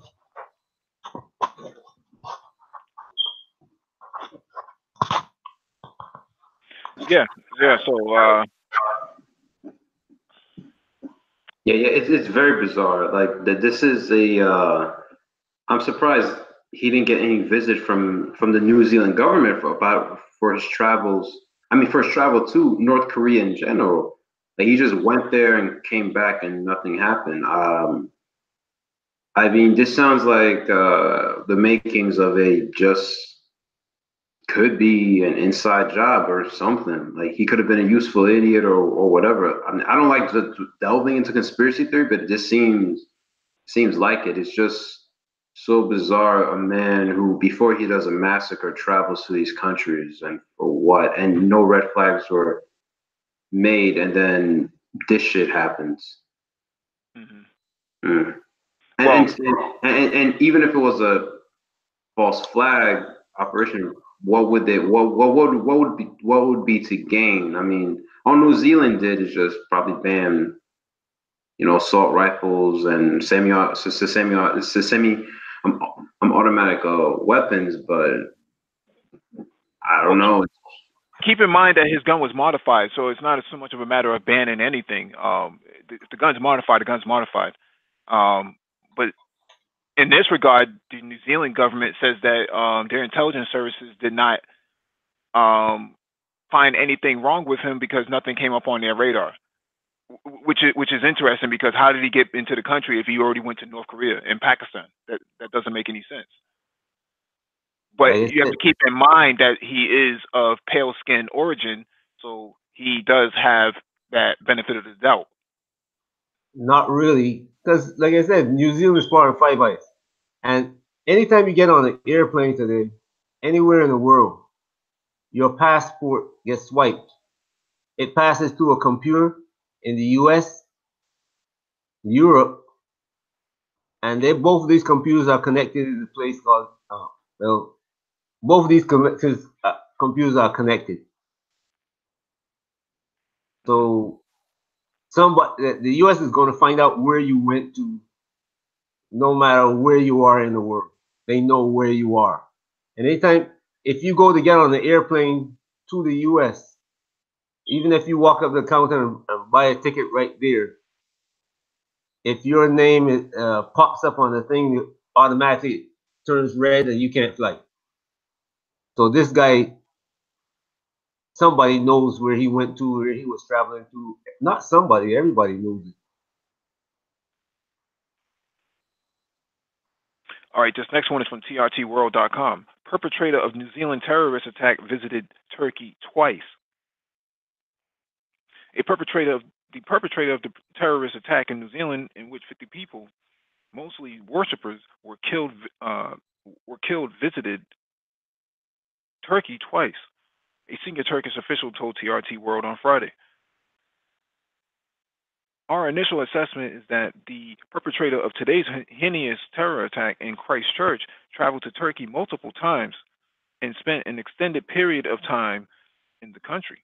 [SPEAKER 1] Yeah. So
[SPEAKER 3] Yeah, it's very bizarre. Like that, this is a. I'm surprised he didn't get any visit from the New Zealand government for his travels. I mean, for his travel to North Korea in general. Like he just went there and came back and nothing happened. I mean, this sounds like the makings of a just could be an inside job or something. Like he could have been a useful idiot or whatever. I mean, I don't like delving into conspiracy theory, but it just seems like it. It's just so bizarre. A man who, before he does a massacre, travels to these countries and for what? And no red flags were made, and then this shit happens.
[SPEAKER 1] mm-hmm.
[SPEAKER 3] Mm.
[SPEAKER 1] Well,
[SPEAKER 3] And even if it was a false flag operation, what would be to gain? I mean, all New Zealand did is just probably ban, assault rifles and semi automatic weapons, but I
[SPEAKER 1] Well,
[SPEAKER 3] don't know.
[SPEAKER 1] keep in mind that his gun was modified, so it's not so much of a matter of banning anything. The gun's modified. The gun's modified. But in this regard, the New Zealand government says that their intelligence services did not find anything wrong with him because nothing came up on their radar. Which is interesting because how did he get into the country if he already went to North Korea and Pakistan? That doesn't make any sense. But
[SPEAKER 4] Like I
[SPEAKER 1] you have
[SPEAKER 4] said,
[SPEAKER 1] to keep in mind that he is of pale skin origin, so he does have that benefit of the doubt.
[SPEAKER 4] not really, because like I said, New Zealand is part of Five Eyes, and anytime you get on an airplane today, anywhere in the world, your passport gets swiped. It passes through a computer in the U.S., Europe, and they both of these computers are connected in a place called well, both of these computers are connected. So somebody, the U.S. is going to find out where you went to, no matter where you are in the world. They know where you are. And anytime, if you go to get on the airplane to the U.S., even if you walk up to the counter and buy a ticket right there, if your name pops up on the thing, it automatically turns red and you can't fly. So this guy, somebody knows where he went to, where he was traveling to. Not somebody, everybody knows it.
[SPEAKER 1] All right, this next one is from trtworld.com. Perpetrator of New Zealand terrorist attack visited Turkey twice. A perpetrator of the terrorist attack in New Zealand, in which 50 people, mostly worshippers, visited Turkey twice. A senior Turkish official told TRT World on Friday. Our initial assessment is that the perpetrator of today's heinous terror attack in Christchurch traveled to Turkey multiple times and spent an extended period of time in the country.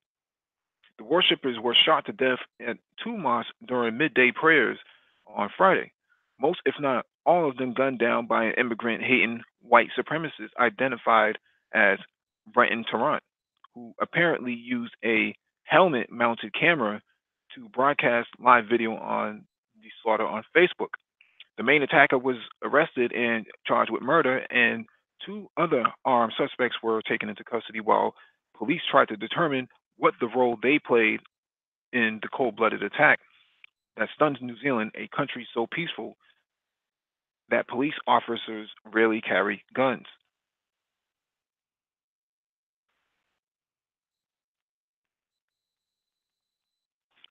[SPEAKER 1] The worshippers were shot to death at two mosques during midday prayers on Friday. Most, if not all of them, gunned down by an immigrant hating white supremacist identified as Brenton Tarrant, who apparently used a helmet mounted camera to broadcast live video on the slaughter on Facebook. The main attacker was arrested and charged with murder, and two other armed suspects were taken into custody while police tried to determine what the role they played in the cold blooded attack that stuns New Zealand, a country so peaceful that police officers rarely carry guns.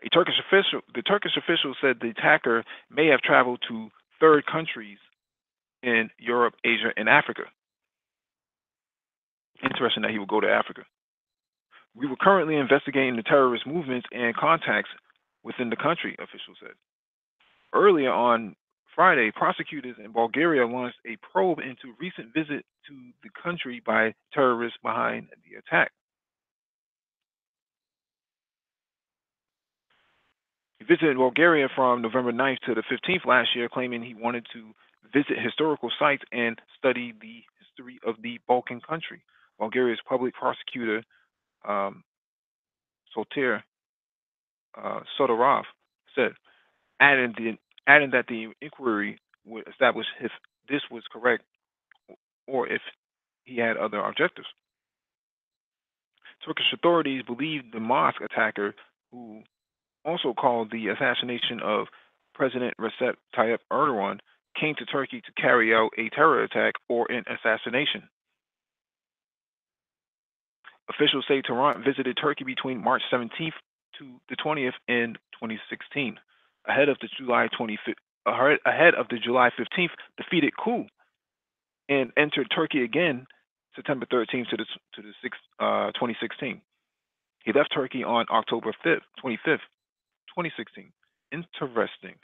[SPEAKER 1] The Turkish official said the attacker may have traveled to third countries in Europe, Asia, and Africa. Interesting that he would go to Africa. We were currently investigating the terrorist movements and contacts within the country, officials said. Earlier on Friday, prosecutors in Bulgaria launched a probe into recent visit to the country by terrorists behind the attack. He visited Bulgaria from November 9th to the 15th last year, claiming he wanted to visit historical sites and study the history of the Balkan country. Bulgaria's public prosecutor, Sotir Sodorov, said, adding that the inquiry would establish if this was correct or if he had other objectives. Turkish authorities believe the mosque attacker, who also called the assassination of President Recep Tayyip Erdogan, came to Turkey to carry out a terror attack or an assassination. Officials say Tehran visited Turkey between March 17th to the 20th in 2016, ahead of the July 15th defeated coup, and entered Turkey again September 13th to the 2016. He left Turkey on October 25th, 2016. Interesting.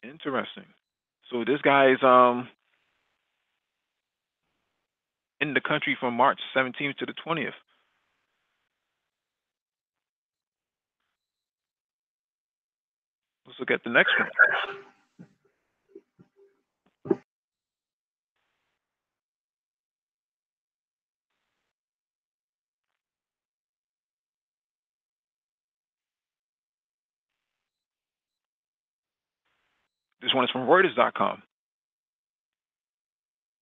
[SPEAKER 1] Interesting. So this guy is in the country from March 17th to the 20th. Let's look at the next one. This one is from Reuters.com.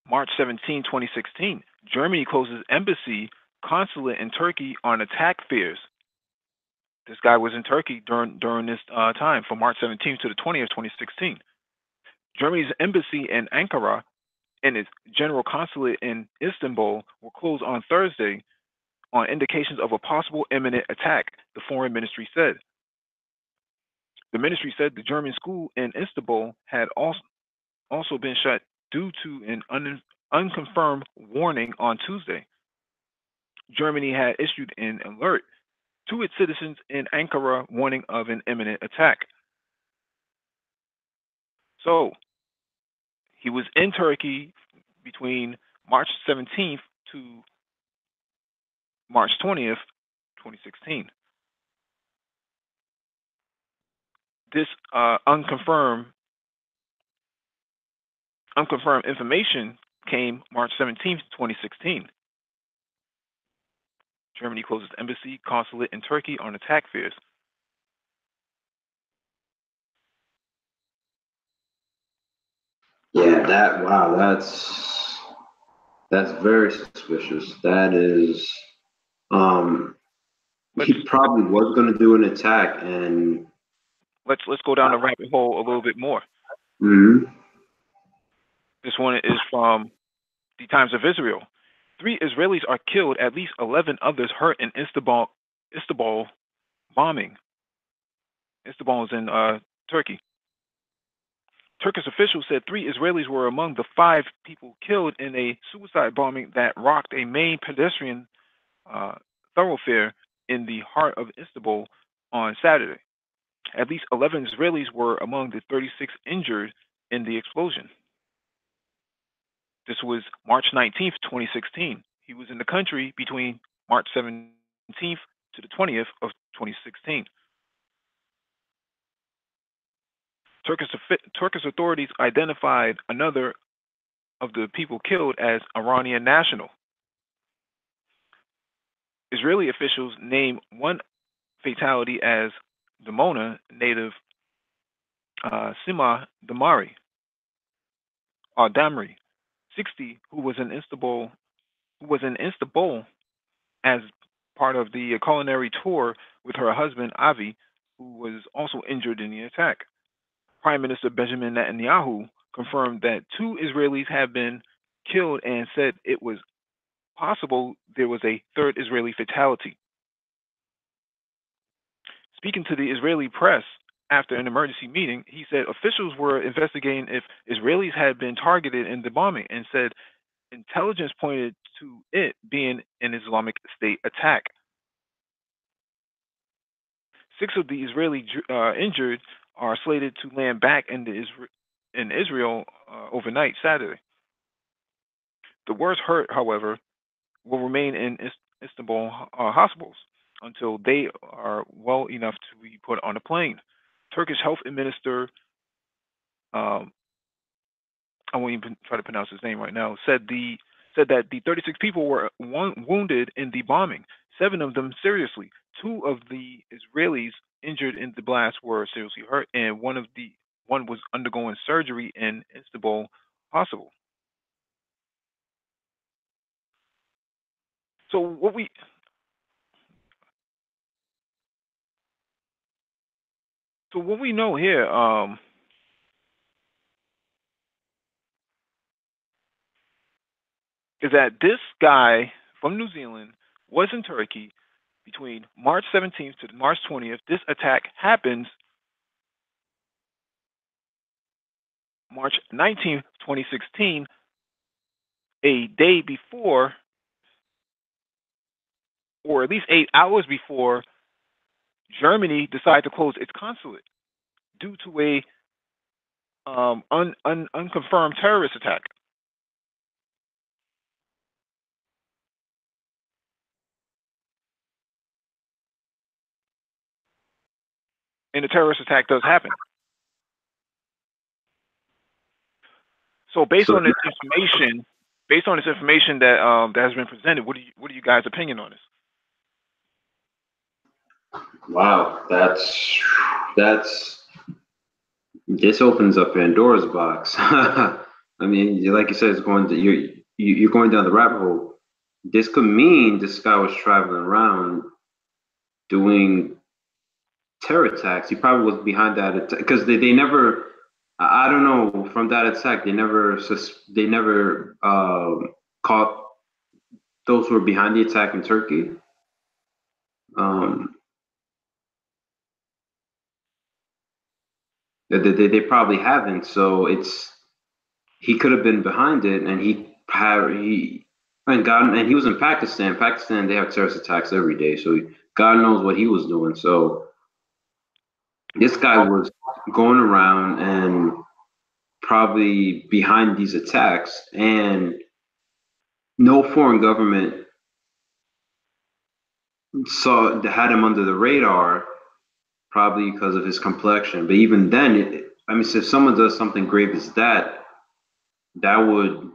[SPEAKER 1] March 17, 2016. Germany closes embassy, consulate in Turkey on attack fears. This guy was in Turkey during this time, from March 17th to the 20th, 2016. Germany's embassy in Ankara and its general consulate in Istanbul were closed on Thursday on indications of a possible imminent attack, the foreign ministry said. The ministry said the German school in Istanbul had also been shut due to an unconfirmed warning on Tuesday. Germany had issued an alert to its citizens in Ankara warning of an imminent attack. So he was in Turkey between March 17th to March 20th, 2016. This unconfirmed information came March 17th, 2016. Germany closes embassy, consulate in Turkey on attack fears.
[SPEAKER 3] Yeah, wow, that's very suspicious. That is, he probably was going to do an attack, and
[SPEAKER 1] let's go down the rabbit hole a little bit more.
[SPEAKER 3] Mm-hmm.
[SPEAKER 1] This one is from the Times of Israel. 3 Israelis are killed, at least 11 others hurt in Istanbul bombing. Istanbul is in Turkey. Turkish officials said 3 Israelis were among the 5 people killed in a suicide bombing that rocked a main pedestrian thoroughfare in the heart of Istanbul on Saturday. At least 11 Israelis were among the 36 injured in the explosion. This was March 19th, 2016. He was in the country between March 17th to the 20th of 2016. Turkish authorities identified another of the people killed as Iranian national. Israeli officials named one fatality as Dimona native Sima Damari, or Damri, 60, who was in Istanbul as part of the culinary tour with her husband Avi, who was also injured in the attack. Prime Minister Benjamin Netanyahu confirmed that 2 Israelis had been killed and said it was possible there was a 3rd Israeli fatality. Speaking to the Israeli press after an emergency meeting, he said officials were investigating if Israelis had been targeted in the bombing and said intelligence pointed to it being an Islamic State attack. 6 of the Israeli injured are slated to land back in Israel overnight Saturday. The worst hurt, however, will remain in Istanbul hospitals until they are well enough to be put on a plane. Turkish health minister, I won't even try to pronounce his name right now, said that the 36 people were wounded in the bombing, 7 of them seriously. 2 of the Israelis injured in the blast were seriously hurt, and one was undergoing surgery in Istanbul hospital. So what we know here is that this guy from New Zealand was in Turkey between March 17th to March 20th. This attack happens March 19th, 2016, a day before, or at least 8 hours before, Germany decided to close its consulate due to a unconfirmed terrorist attack. And the terrorist attack does happen. So based
[SPEAKER 3] So
[SPEAKER 1] on this information, that that has been presented, what are you guys' opinion on this?
[SPEAKER 3] wow, that's this opens up Pandora's box. I mean, like you said, it's going to you're going down the rabbit hole. This could mean this guy was traveling around doing terror attacks. He probably was behind that attack because they never. I don't know from that attack. They never caught those who were behind the attack in Turkey. Um, they probably haven't. So it's he could have been behind it, and he and God and he was in Pakistan. Pakistan, they have terrorist attacks every day, so God knows what he was doing. So this guy
[SPEAKER 1] Well,
[SPEAKER 3] was going around and probably behind these attacks, and no foreign government saw had him under the radar, probably because of his complexion. But even then, I mean, so if someone does something grave as that, that would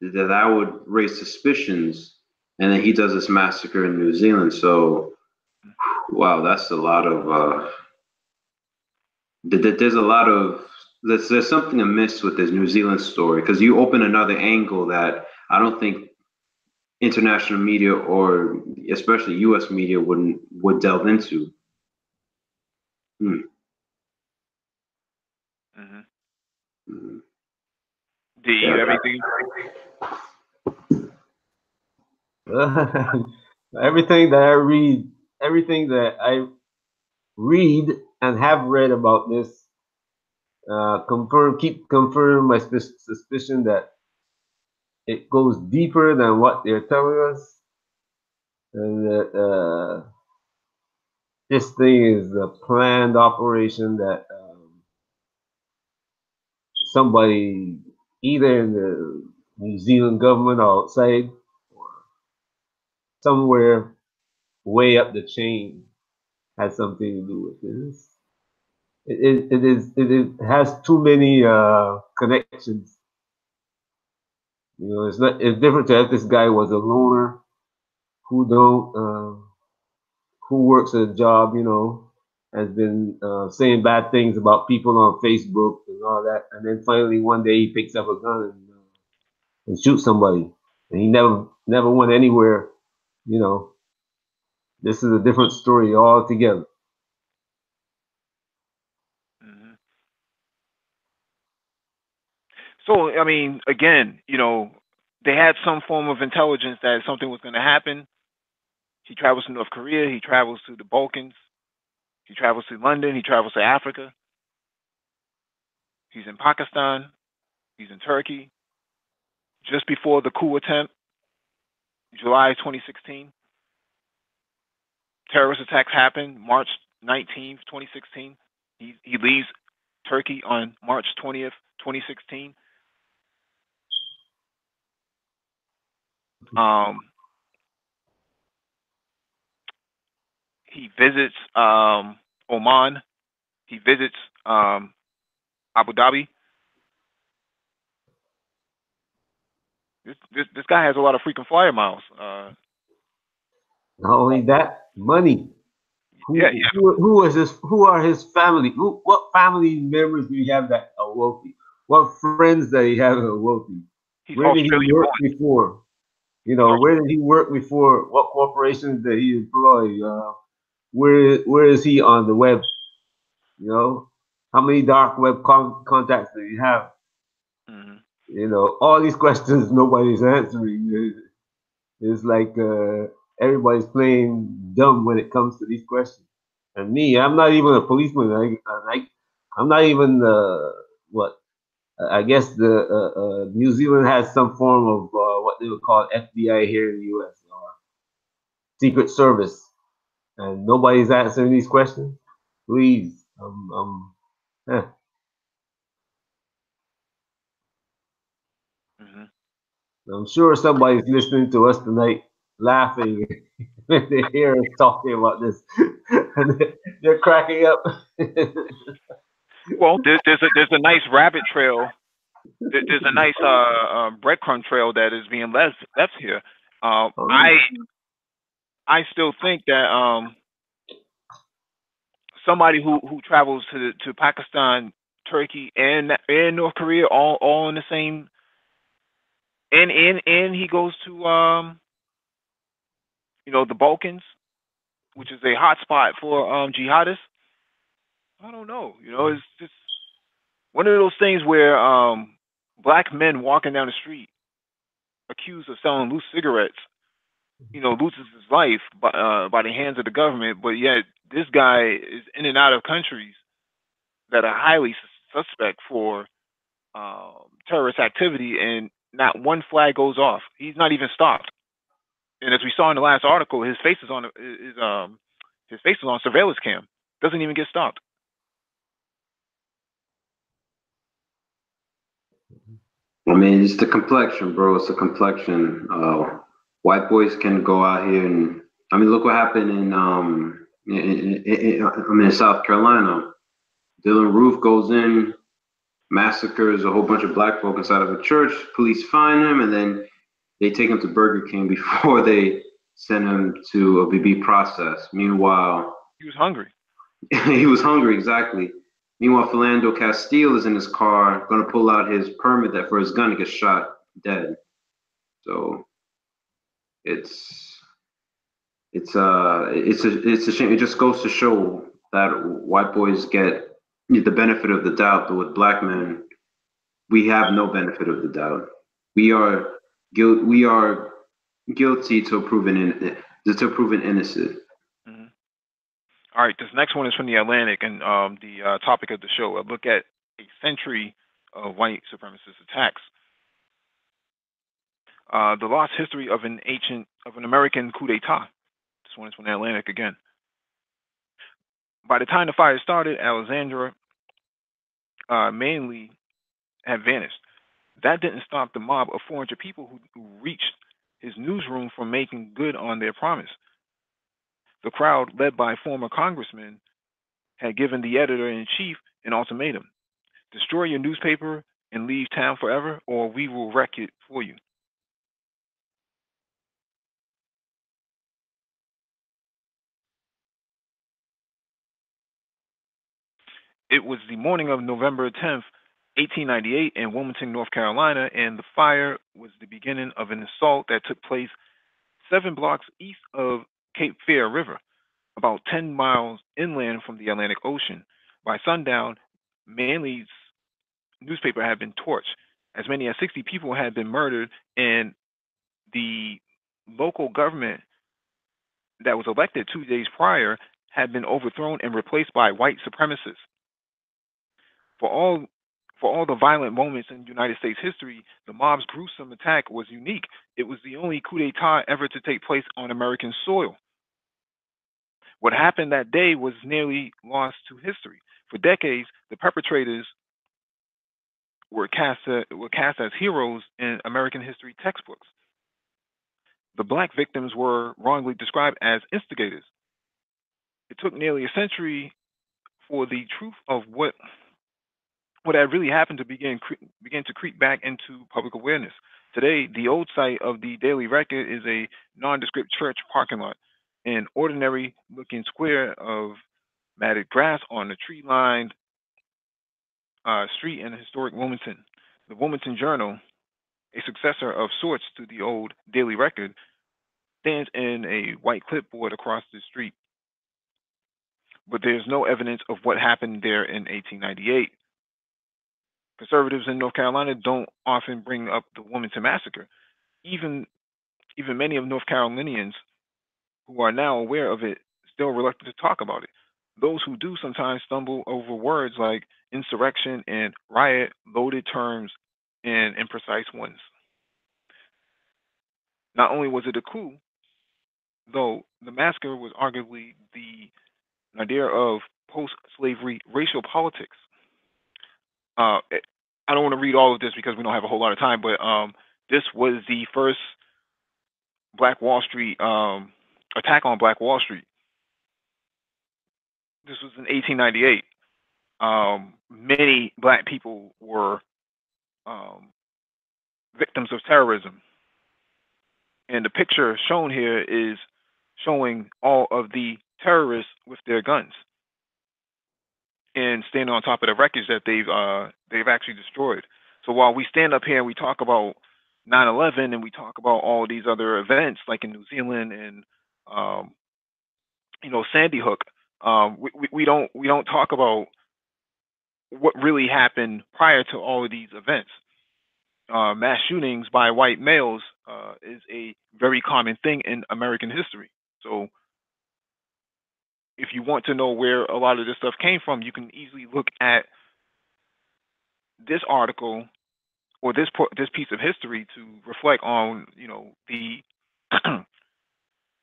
[SPEAKER 3] that would raise suspicions. And then he does this massacre in New Zealand. So, wow, that's a lot of. There's a lot of. There's something amiss with this New Zealand story because you open another angle that I don't think international media or especially U.S. media would delve into. Hmm.
[SPEAKER 1] hmm
[SPEAKER 3] Hmm.
[SPEAKER 1] do
[SPEAKER 3] Yeah.
[SPEAKER 1] you everything?
[SPEAKER 4] Everything that I read and have read about this, confirm my suspicion that it goes deeper than what they're telling us, and that this thing is a planned operation that somebody, either in the New Zealand government or outside, or somewhere way up the chain, has something to do with this. It has too many connections. You know, it's different to if this guy was a loner who don't who works a job, you know, has been saying bad things about people on Facebook and all that, and then finally one day he picks up a gun and shoots somebody, and he never went anywhere. You know, this is a different story altogether.
[SPEAKER 1] hmm So I mean, again, they had some form of intelligence that something was going to happen. He travels to North Korea. He travels to the Balkans. He travels to London. He travels to Africa. He's in Pakistan. He's in Turkey. Just before the coup attempt, July 2016, terrorist attacks happened March 19th, 2016. He leaves Turkey on March 20th, 2016. Um, he visits Oman. He visits Abu Dhabi. This guy has a lot of freaking flyer miles.
[SPEAKER 4] Not only that, money.
[SPEAKER 1] Yeah,
[SPEAKER 4] Who is this? Who are his family? What family members do you have that are wealthy? What friends that he have that are wealthy?
[SPEAKER 1] he's
[SPEAKER 4] Where did he
[SPEAKER 1] Australian
[SPEAKER 4] work
[SPEAKER 1] born.
[SPEAKER 4] before? You
[SPEAKER 1] He's
[SPEAKER 4] know, where did he work before? What corporations did he employ? Where is he on the web? You know, how many dark web contacts do you have?
[SPEAKER 1] hmm
[SPEAKER 4] You know, all these questions nobody's answering. It's like everybody's playing dumb when it comes to these questions. And me, I'm not even a policeman. I'm not even what I guess the New Zealand has some form of what they would call FBI here in the U.S. or Secret Service, and nobody's answering these questions. Please, eh.
[SPEAKER 1] hmm
[SPEAKER 4] I'm sure somebody's listening to us tonight, laughing when they hear us talking about this, and they're cracking up.
[SPEAKER 1] Well, there's a nice rabbit trail there's a nice breadcrumb trail that is being left here.
[SPEAKER 4] Oh,
[SPEAKER 1] I still think that somebody who travels to Pakistan, Turkey, and North Korea, all in the same, and he goes to the Balkans, which is a hot spot for jihadists. I don't know. It's just one of those things where black men walking down the street accused of selling loose cigarettes, loses his life by the hands of the government, but yet this guy is in and out of countries that are highly suspect for terrorist activity, and not one flag goes off. He's not even stopped. And as we saw in the last article, his face is on his face is on surveillance cam. Doesn't even get stopped.
[SPEAKER 3] I mean, it's the complexion, bro. It's the complexion. White boys can go out here and I mean, look what happened in South Carolina. Dylan Roof goes in, massacres a whole bunch of black folk inside of a church. Police find him, and then they take him to Burger King before they send him to be processed. Meanwhile,
[SPEAKER 1] He was hungry.
[SPEAKER 3] he was hungry, exactly. Meanwhile, Philando Castile is in his car, going to pull out his permit that for his gun to get shot dead. So it's a shame. It just goes to show that white boys get the benefit of the doubt, but with black men, we have no benefit of the doubt. We are guilty till proven innocent.
[SPEAKER 1] Mm-hmm. All right, this next one is from the Atlantic, and the topic of the show: a look at a century of white supremacist attacks. The lost history of an American coup d'état. This one is from the Atlantic again. By the time the fire started, Alexandra mainly had vanished. That didn't stop the mob of 400 people who reached his newsroom from making good on their promise. The crowd, led by former congressmen, had given the editor-in-chief an ultimatum: destroy your newspaper and leave town forever, or we will wreck it for you. It was the morning of November 10th, 1898, in Wilmington, North Carolina, and the fire was the beginning of an assault that took place 7 blocks east of Cape Fear River, about 10 miles inland from the Atlantic Ocean. By sundown, Manly's newspaper had been torched. As many as 60 people had been murdered, and the local government that was elected 2 days prior had been overthrown and replaced by white supremacists. For all the violent moments in United States history, the mob's gruesome attack was unique. It was the only coup d'etat ever to take place on American soil. What happened that day was nearly lost to history. For decades, the perpetrators were cast as heroes in American history textbooks. The black victims were wrongly described as instigators. It took nearly a century for the truth of what had really happened to begin to creep back into public awareness. Today, the old site of the Daily Record is a nondescript church parking lot, an ordinary-looking square of matted grass on a tree-lined street in historic Wilmington. The Wilmington Journal, a successor of sorts to the old Daily Record, stands in a white clipboard across the street. But there's no evidence of what happened there in 1898. Conservatives in North Carolina don't often bring up the Wilmington Massacre. Even many of North Carolinians who are now aware of it still reluctant to talk about it. Those who do sometimes stumble over words like insurrection and riot, loaded terms and imprecise ones. Not only was it a coup, though the massacre was arguably the nadir of post-slavery racial politics. I don't want to read all of this because we don't have a whole lot of time, but this was the first Black Wall Street attack on Black Wall Street. This was in 1898. Many black people were um, victims of terrorism. And the picture shown here is showing all of the terrorists with their guns and standing on top of the wreckage that they've actually destroyed. So while we stand up here and we talk about 9/11 and we talk about all these other events like in New Zealand and um, Sandy Hook, we don't talk about what really happened prior to all of these events. Mass shootings by white males is a very common thing in American history. So if you want to know where a lot of this stuff came from, you can easily look at this article or this piece of history to reflect on the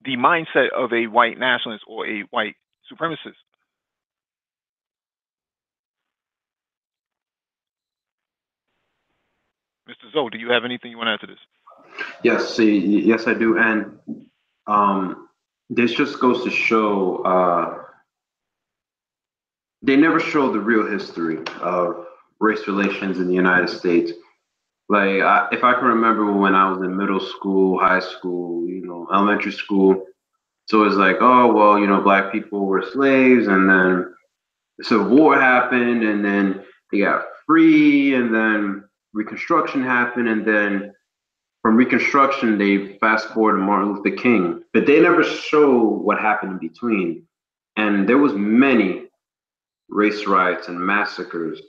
[SPEAKER 1] the mindset of a white nationalist or a white supremacist. Mr. Zoe, do you have anything you want to add to this?
[SPEAKER 3] Yes, I do. And this just goes to show they never show the real history of race relations in the United States. Like, if I can remember when I was in middle school, high school, elementary school, so it's like, oh, well, black people were slaves, and then the Civil War happened, and then they got free, and then Reconstruction happened, and then from Reconstruction, they fast forward to Martin Luther King, but they never show what happened in between. And there was many race riots and massacres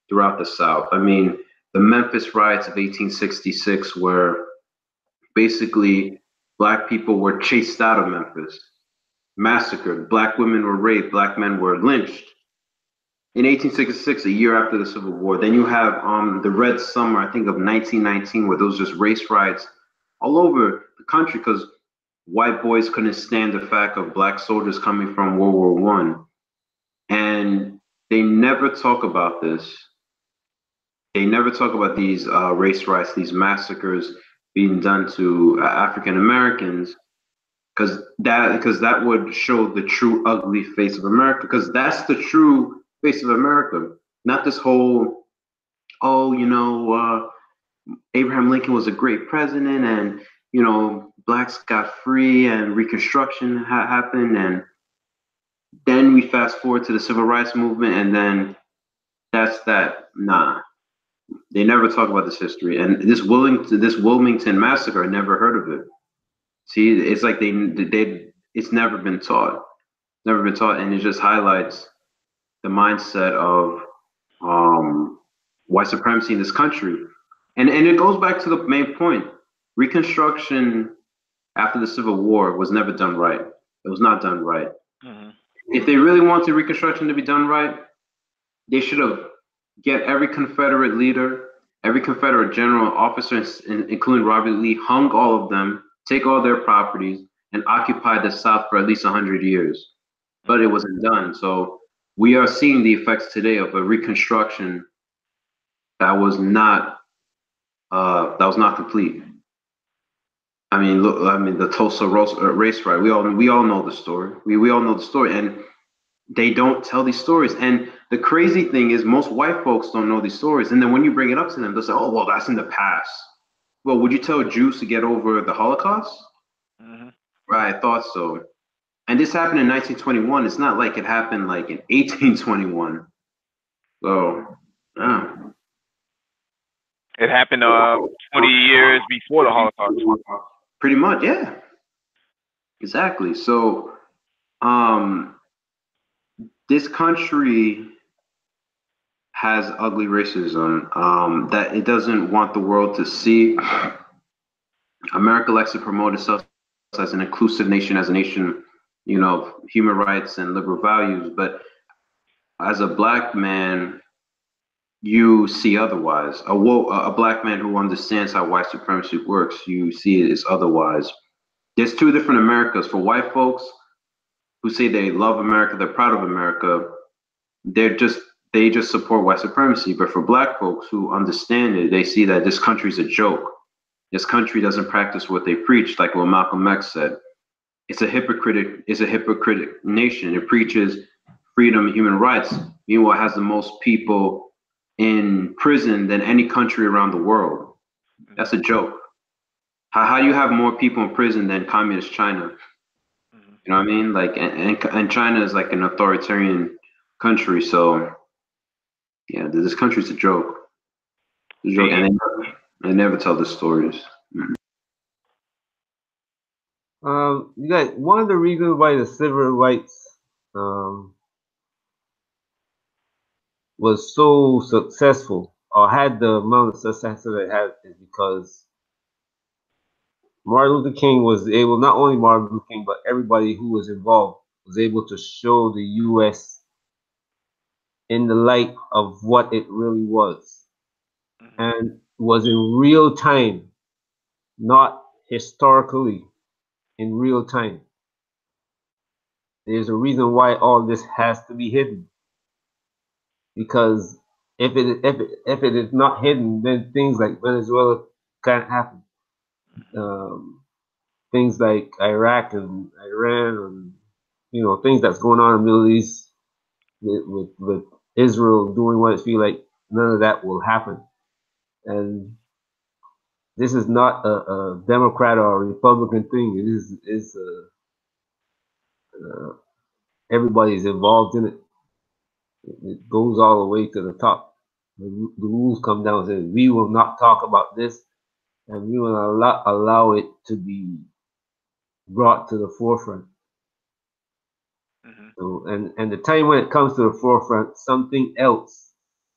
[SPEAKER 3] throughout the South. I mean, the Memphis riots of 1866 were basically black people were chased out of Memphis, massacred. Black women were raped. Black men were lynched. In 1866, a year after the Civil War, then you have the Red Summer, I think of 1919, where those just race riots all over the country because white boys couldn't stand the fact of black soldiers coming from World War One, and they never talk about this. They never talk about these race riots, these massacres being done to African Americans, because that would show the true ugly face of America. Because that's the true face of America, not this whole Abraham Lincoln was a great president, and blacks got free, and Reconstruction happened, and then we fast forward to the Civil Rights Movement, and then that's that. Nah. They never talk about this history, and this Wilmington massacre. I never heard of it. See, it's like it's never been taught, and it just highlights the mindset of white supremacy in this country, and it goes back to the main point. Reconstruction after the Civil War was never done right. It was not done right.
[SPEAKER 1] Mm-hmm.
[SPEAKER 3] If they really wanted Reconstruction to be done right, they should have get every Confederate leader, every Confederate general, officer, including Robert Lee, hung all of them, take all their properties, and occupy the South for at least 100 years. But it wasn't done. So we are seeing the effects today of a Reconstruction that was not complete. I mean, look. I mean, the Tulsa race riot. We all know the story. We all know the story, and they don't tell these stories. And the crazy thing is, most white folks don't know these stories. And then when you bring it up to them, they'll say, "Oh, well, that's in the past." Well, would you tell Jews to get over the Holocaust?
[SPEAKER 1] Mm-hmm.
[SPEAKER 3] Right, I thought so. And this happened in 1921. It's not like it happened like in 1821. So, yeah.
[SPEAKER 1] It happened 20 years before the Holocaust.
[SPEAKER 3] Pretty much, yeah. Exactly. So, this country has ugly racism that it doesn't want the world to see. America likes to promote itself as an inclusive nation, as a nation, human rights and liberal values. But as a black man, you see otherwise. A black man who understands how white supremacy works, you see it as otherwise. There's two different Americas. For white folks who say they love America, they're proud of America, they just support white supremacy. But for black folks who understand it, they see that this country is a joke. This country doesn't practice what they preach, like what Malcolm X said. It's a hypocritic nation. It preaches freedom and human rights. Meanwhile, it has the most people in prison than any country around the world. That's a joke. How do you have more people in prison than communist China? You know what I mean? Like, and China is like an authoritarian country, so yeah, this country's a joke. It's a joke, and they never tell the stories.
[SPEAKER 4] You guys, one of the reasons why the civil rights was so successful, or had the amount of success that it had, is because Martin Luther King was able, not only Martin Luther King, but everybody who was involved was able to show the U.S. in the light of what it really was, and was in real time, not historically, in real time. There's a reason why all this has to be hidden, because if it is not hidden, then things like Venezuela can't happen. Things like Iraq and Iran, and things that's going on in the Middle East with Israel doing what it feels like, none of that will happen. And this is not a Democrat or a Republican thing. It is everybody's involved in it. It goes all the way to the top. The rules come down and say, we will not talk about this, and we will allow it to be brought to the forefront. So, and the time when it comes to the forefront, something else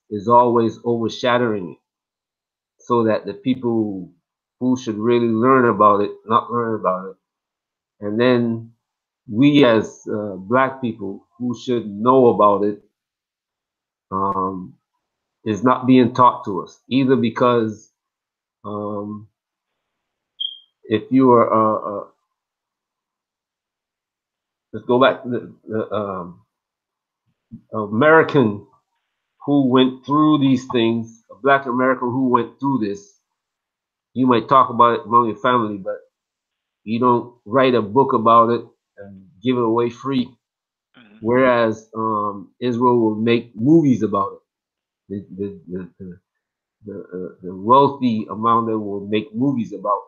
[SPEAKER 4] is always overshadowing it, so that the people who should really learn about it, not learn about it. And then we as black people who should know about it, is not being taught to us, either because if you are, let's go back to the American who went through these things, a black American who went through this, you might talk about it among your family, but you don't write a book about it and give it away free. Whereas Israel will make movies about it. The wealthy among them will make movies about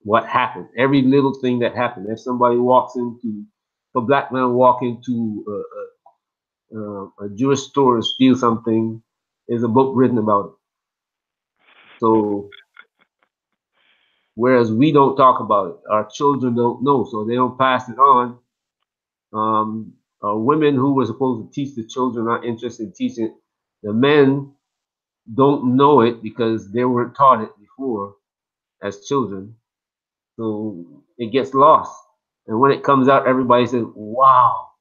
[SPEAKER 4] what happened, every little thing that happened. If somebody a black man walk into a Jewish store and steal something, there's a book written about it. So, whereas we don't talk about it, our children don't know, so they don't pass it on. Women who were supposed to teach the children are interested in teaching it. The men don't know it because they weren't taught it before as children. So it gets lost. And when it comes out, everybody says, wow.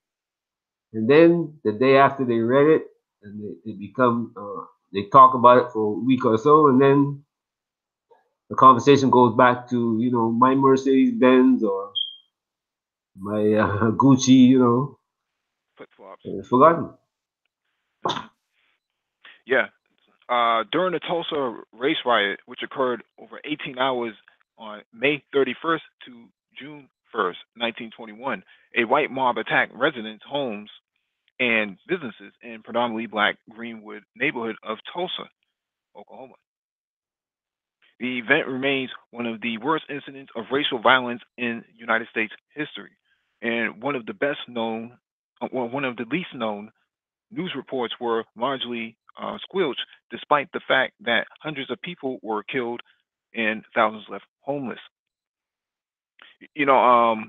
[SPEAKER 4] And then the day after they read it, and they talk about it for a week or so, and then the conversation goes back to, my Mercedes Benz or my Gucci,
[SPEAKER 1] Flip flops.
[SPEAKER 4] it's forgotten.
[SPEAKER 1] Yeah. During the Tulsa race riot, which occurred over 18 hours on May 31st to June 1st, 1921, a white mob attacked residents' homes and businesses in predominantly black Greenwood neighborhood of Tulsa, Oklahoma. The event remains one of the worst incidents of racial violence in United States history, and one of the least known. News reports were largely squelched, despite the fact that hundreds of people were killed and thousands left homeless. You know,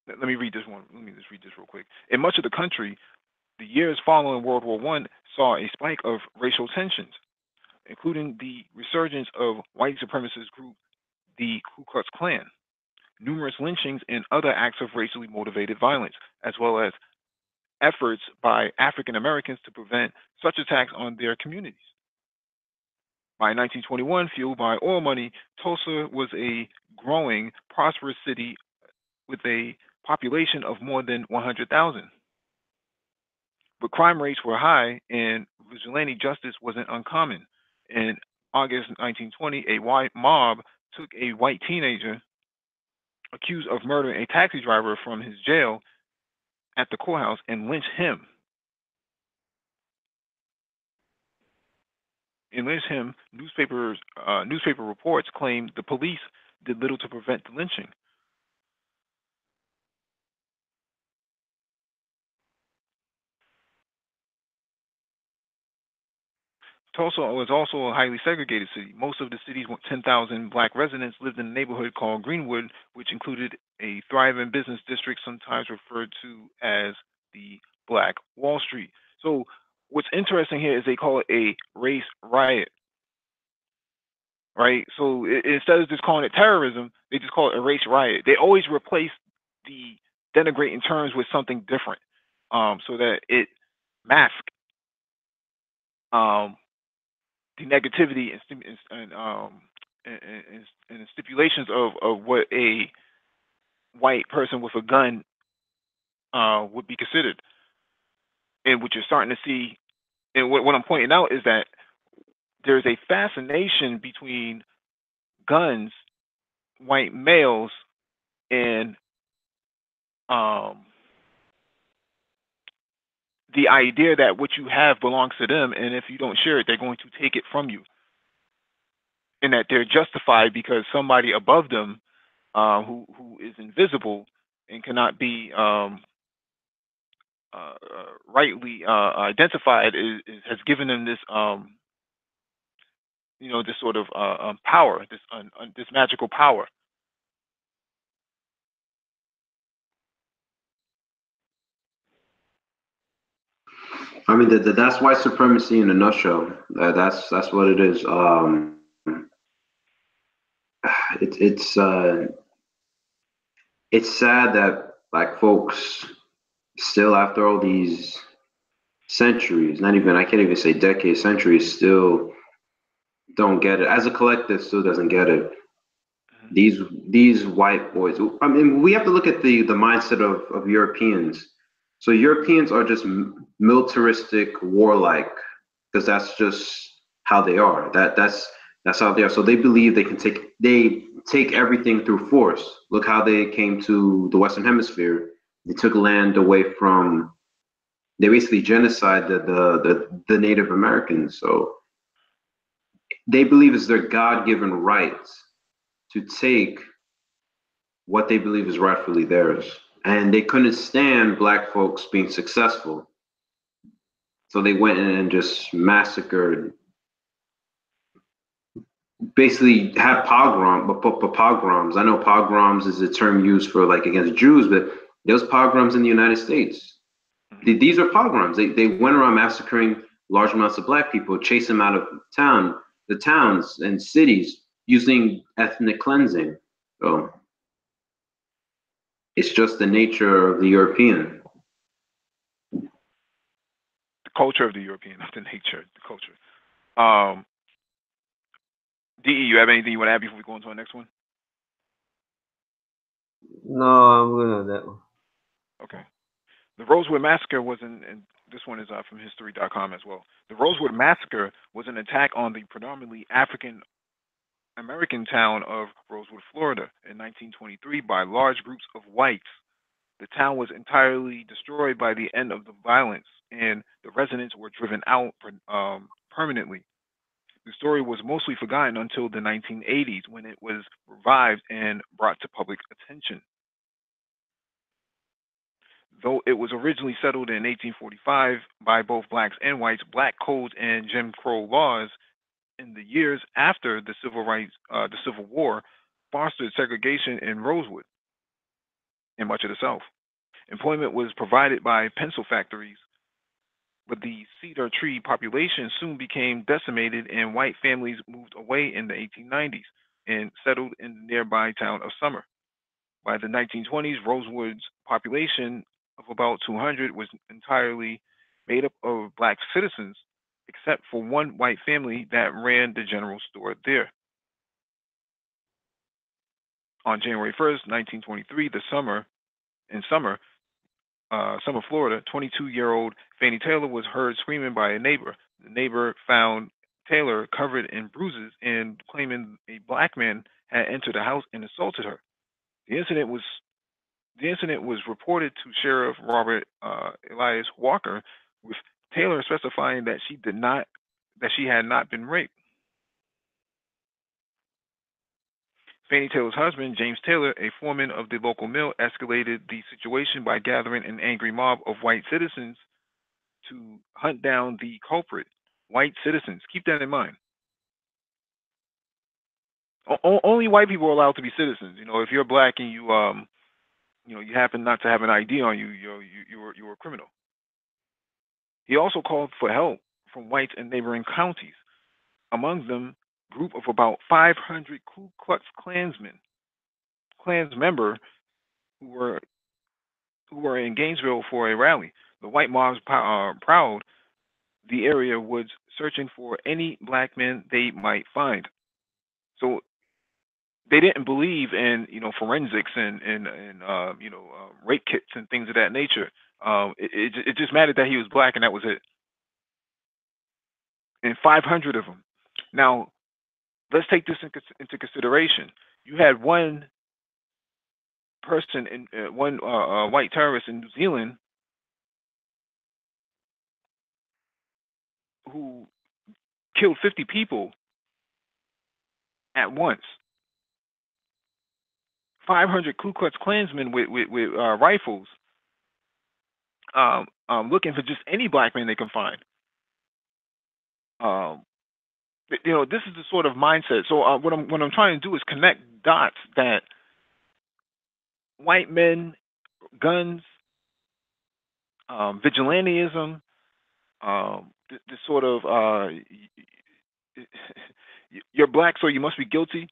[SPEAKER 1] let me read this one. Let me just read this real quick. In much of the country, the years following World War I saw a spike of racial tensions, including the resurgence of white supremacist group, the Ku Klux Klan, numerous lynchings and other acts of racially motivated violence, as well as efforts by African Americans to prevent such attacks on their communities. By 1921, fueled by oil money, Tulsa was a growing, prosperous city with a population of more than 100,000. But crime rates were high and vigilante justice wasn't uncommon. In August 1920, a white mob took a white teenager accused of murdering a taxi driver from his jail at the courthouse and lynched him. In Lynchham, newspaper reports claimed the police did little to prevent the lynching. Tulsa was also a highly segregated city. Most of the city's 10,000 black residents lived in a neighborhood called Greenwood, which included a thriving business district, sometimes referred to as the Black Wall Street. So, what's interesting here is they call it a race riot, right? So, instead of just calling it terrorism, they just call it a race riot. They always replace the denigrating terms with something different, so that it masks um, the negativity and stipulations of what a white person with a gun would be considered. And what you're starting to see, and what I'm pointing out is that there's a fascination between guns, white males, and um, the idea that what you have belongs to them, and if you don't share it, they're going to take it from you, and that they're justified because somebody above them, who is invisible and cannot be rightly identified, has given them this this sort of power, this magical power.
[SPEAKER 3] I mean, that's white supremacy in a nutshell. That's what it is. It's it's sad that black folks still, after all these centuries, not even, I can't even say decades, centuries, still don't get it. As a collective, still doesn't get it.
[SPEAKER 1] Mhm.
[SPEAKER 3] These white boys. I mean, we have to look at the mindset of Europeans. So Europeans are just militaristic, warlike, because that's just how they are. That's how they are. So they believe they take everything through force. Look how they came to the Western Hemisphere. They took land away from. They basically genocide the Native Americans. So they believe it's their God-given right to take what they believe is rightfully theirs. And they couldn't stand black folks being successful. So they went in and just massacred, basically had pogroms. I know pogroms is a term used for like against Jews, but there was pogroms in the United States.
[SPEAKER 1] Mhm.
[SPEAKER 3] These are pogroms. They went around massacring large amounts of black people, chase them out of the towns and cities using ethnic cleansing. So it's just the nature of the European.
[SPEAKER 1] The culture of the European, not the nature, the culture. Um, De, you have anything you want to add before we go on to our next one?
[SPEAKER 4] No, I'm good on that one.
[SPEAKER 1] Okay. The Rosewood Massacre was and this one is from History.com as well. The Rosewood Massacre was an attack on the predominantly African American town of Rosewood, Florida, in 1923 by large groups of whites. The town was entirely destroyed by the end of the violence, and the residents were driven out permanently. The story was mostly forgotten until the 1980s when it was revived and brought to public attention. Though it was originally settled in 1845 by both blacks and whites, black codes and Jim Crow laws in the years after the Civil War, fostered segregation in Rosewood and much of the South. Employment was provided by pencil factories, but the cedar tree population soon became decimated, and white families moved away in the 1890s and settled in the nearby town of Summer. By the 1920s, Rosewood's population of about 200 was entirely made up of black citizens, except for one white family that ran the general store there. On January 1st, 1923, in Summer, Florida, 22-year-old Fannie Taylor was heard screaming by a neighbor. The neighbor found Taylor covered in bruises and claiming a black man had entered the house and assaulted her. The incident was The incident was reported to Sheriff Robert Elias Walker, with Taylor specifying that she did not that she had not been raped. Fannie Taylor's husband, James Taylor, a foreman of the local mill, escalated the situation by gathering an angry mob of white citizens to hunt down the culprit. White citizens. Keep that in mind. Only white people are allowed to be citizens. You know, if you're black and you happen not to have an ID on you, you're a criminal. He also called for help from whites in neighboring counties. Among them, a group of about 500 Ku Klux Klans member who were in Gainesville for a rally. The white mobs prowled the area woods searching for any black men they might find. So they didn't believe in forensics and rape kits and things of that nature. It just mattered that he was black and that was it. And 500 of them. Now let's take this into consideration. You had one person in one white terrorist in New Zealand who killed 50 people at once. 500 Ku Klux Klansmen with rifles, looking for just any black man they can find. This is the sort of mindset. So what I'm trying to do is connect dots that white men, guns, vigilantism, this sort of you're black, so you must be guilty.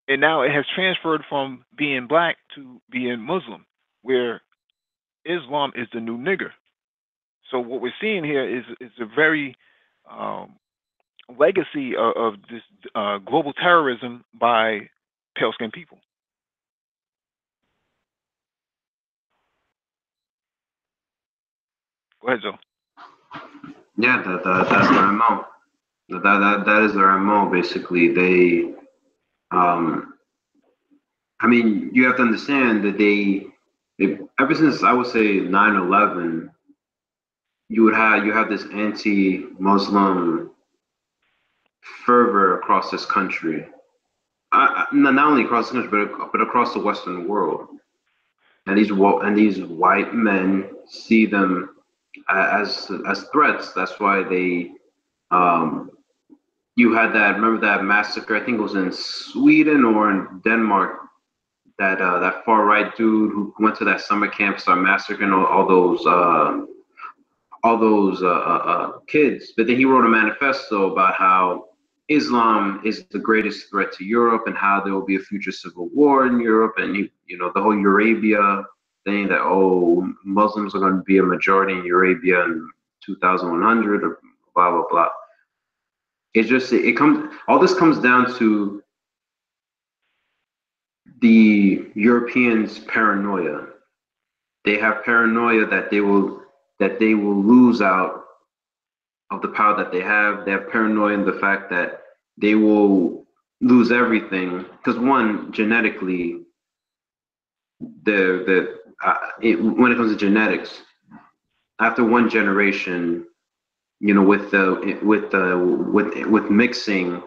[SPEAKER 1] And now it has transferred from being black to being Muslim, where Islam is the new nigger. So what we're seeing here is a very legacy of this global terrorism by pale-skinned people. Go ahead, Joe.
[SPEAKER 3] Yeah, that's their MO. That is their MO. Basically, they, I mean, you have to understand that they ever since I would say 9/11, you have this anti-Muslim fervor across this country. Not only across the country, but across the Western world. And these white men see them as threats. That's why they you had remember that massacre, I think it was in Sweden or in Denmark, that far right dude who went to that summer camp, started massacring all those kids. But then he wrote a manifesto about how Islam is the greatest threat to Europe and how there will be a future civil war in Europe, and the whole Eurabia thing, that Muslims are going to be a majority in Eurabia in 2100 or blah blah blah. It's just all this comes down to the Europeans' paranoia. They have paranoia that they will lose out of the power that they have. They have paranoia in the fact that they will lose everything because, one, genetically, when it comes to genetics, after one generation, with mixing,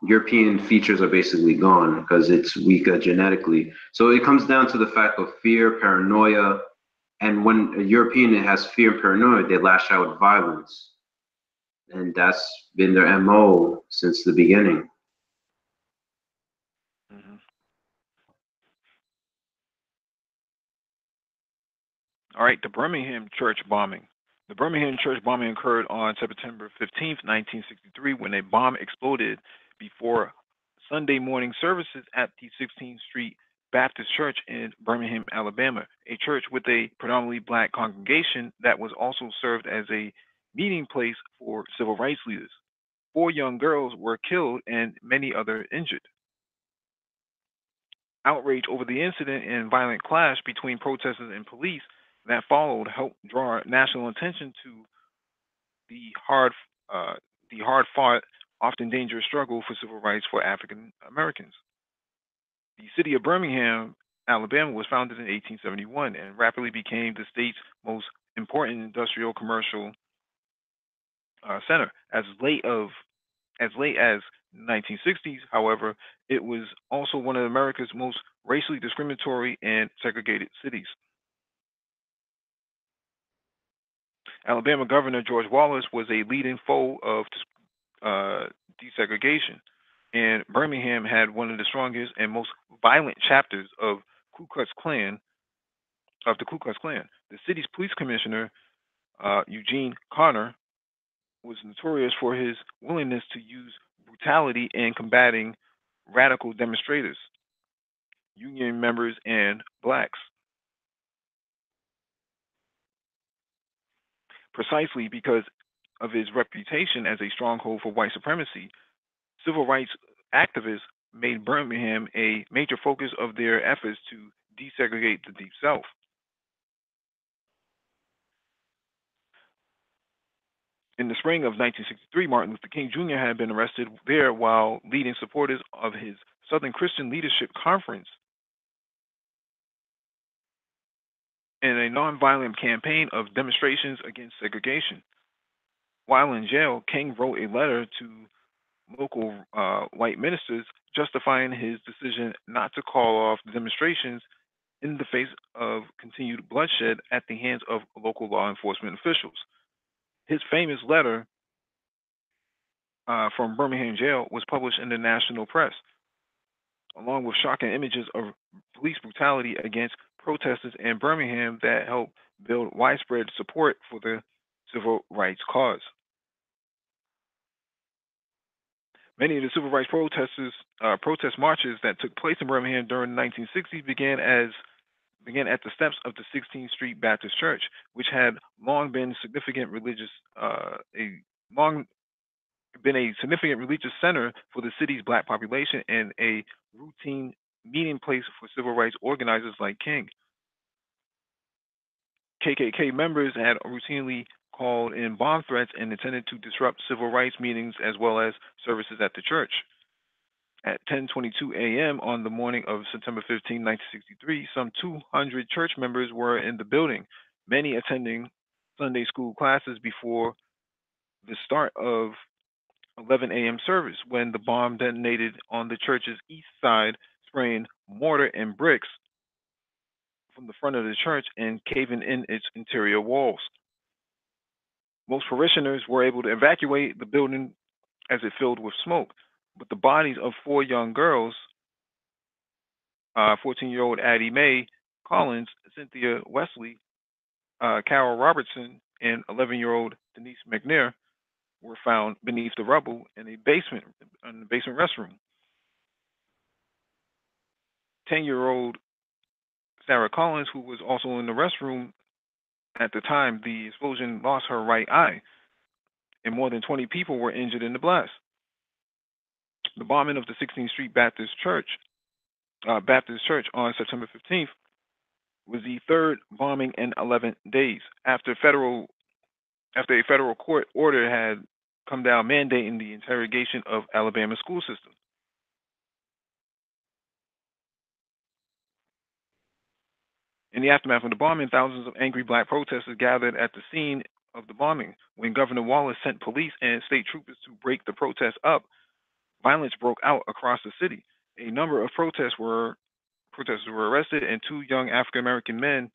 [SPEAKER 3] European features are basically gone because it's weaker genetically. So it comes down to the fact of fear, paranoia, and when a European has fear and paranoia, they lash out with violence, and that's been their MO since the beginning.
[SPEAKER 1] Mm-hmm. All right, the Birmingham church bombing. The Birmingham church bombing occurred on September 15th, 1963, when a bomb exploded before Sunday morning services at the 16th Street Baptist Church in Birmingham, Alabama, a church with a predominantly black congregation that was also served as a meeting place for civil rights leaders. 4 young girls were killed and many others injured. Outrage over the incident and violent clash between protesters and police that followed helped draw national attention to the hard-fought, often dangerous struggle for civil rights for African Americans. The city of Birmingham, Alabama, was founded in 1871 and rapidly became the state's most important industrial, commercial, center. As late as 1960s, however, it was also one of America's most racially discriminatory and segregated cities. Alabama Governor George Wallace was a leading foe of uh, desegregation, and Birmingham had one of the strongest and most violent chapters Ku Klux Klan of the Ku Klux Klan. The city's police commissioner, Eugene Connor, was notorious for his willingness to use brutality in combating radical demonstrators, union members, and blacks. Precisely because of his reputation as a stronghold for white supremacy, civil rights activists made Birmingham a major focus of their efforts to desegregate the Deep South. In the spring of 1963, Martin Luther King Jr. had been arrested there while leading supporters of his Southern Christian Leadership Conference in a nonviolent campaign of demonstrations against segregation. While in jail, King wrote a letter to local white ministers justifying his decision not to call off the demonstrations in the face of continued bloodshed at the hands of local law enforcement officials. His famous letter from Birmingham jail was published in the national press, along with shocking images of police brutality against protesters in Birmingham that helped build widespread support for the civil rights cause. Many of the civil rights protest marches that took place in Birmingham during the 1960s began at the steps of the 16th Street Baptist Church, which had long been long been a significant religious center for the city's black population and a routine meeting place for civil rights organizers like King. KKK members had routinely called in bomb threats and intended to disrupt civil rights meetings as well as services at the church. At 10:22 a.m. on the morning of September 15, 1963, some 200 church members were in the building, many attending Sunday school classes before the start of 11 a.m. service when the bomb detonated on the church's east side, spraying mortar and bricks from the front of the church and caving in its interior walls. Most parishioners were able to evacuate the building as it filled with smoke, but the bodies of four young girls, 14-year-old Addie Mae Collins, Cynthia Wesley, Carol Robertson, and 11-year-old Denise McNair, were found beneath the rubble in the basement restroom. 10-year-old Sarah Collins, who was also in the restroom at the time the explosion, lost her right eye, and more than 20 people were injured in the blast. The bombing of the 16th Street Baptist Church on September 15th was the third bombing in 11 days after a federal court order had come down mandating the interrogation of Alabama school system. In the aftermath of the bombing, thousands of angry black protesters gathered at the scene of the bombing. When Governor Wallace sent police and state troopers to break the protests up, violence broke out across the city. A number of protesters were arrested, and two young African American men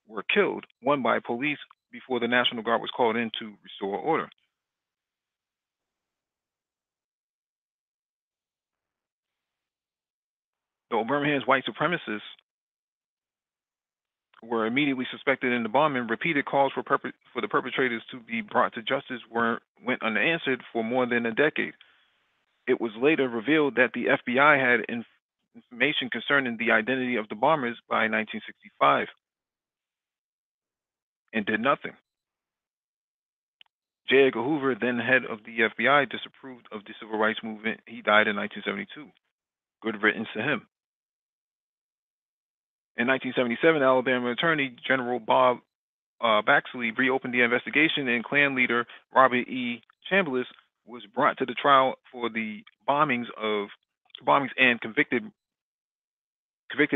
[SPEAKER 1] were killed, one by police before the National Guard was called in to restore order. Though Birmingham's white supremacists were immediately suspected in the bombing, repeated calls for the perpetrators to be brought to justice went unanswered for more than a decade. It was later revealed that the FBI had information concerning the identity of the bombers by 1965 and did nothing. J. Edgar Hoover, then head of the FBI, disapproved of the civil rights movement. He died in 1972. Good riddance to him. In 1977, Alabama Attorney General Bob Baxley reopened the investigation, and Klan leader Robert E. Chambliss was brought to the trial for the bombings and convicted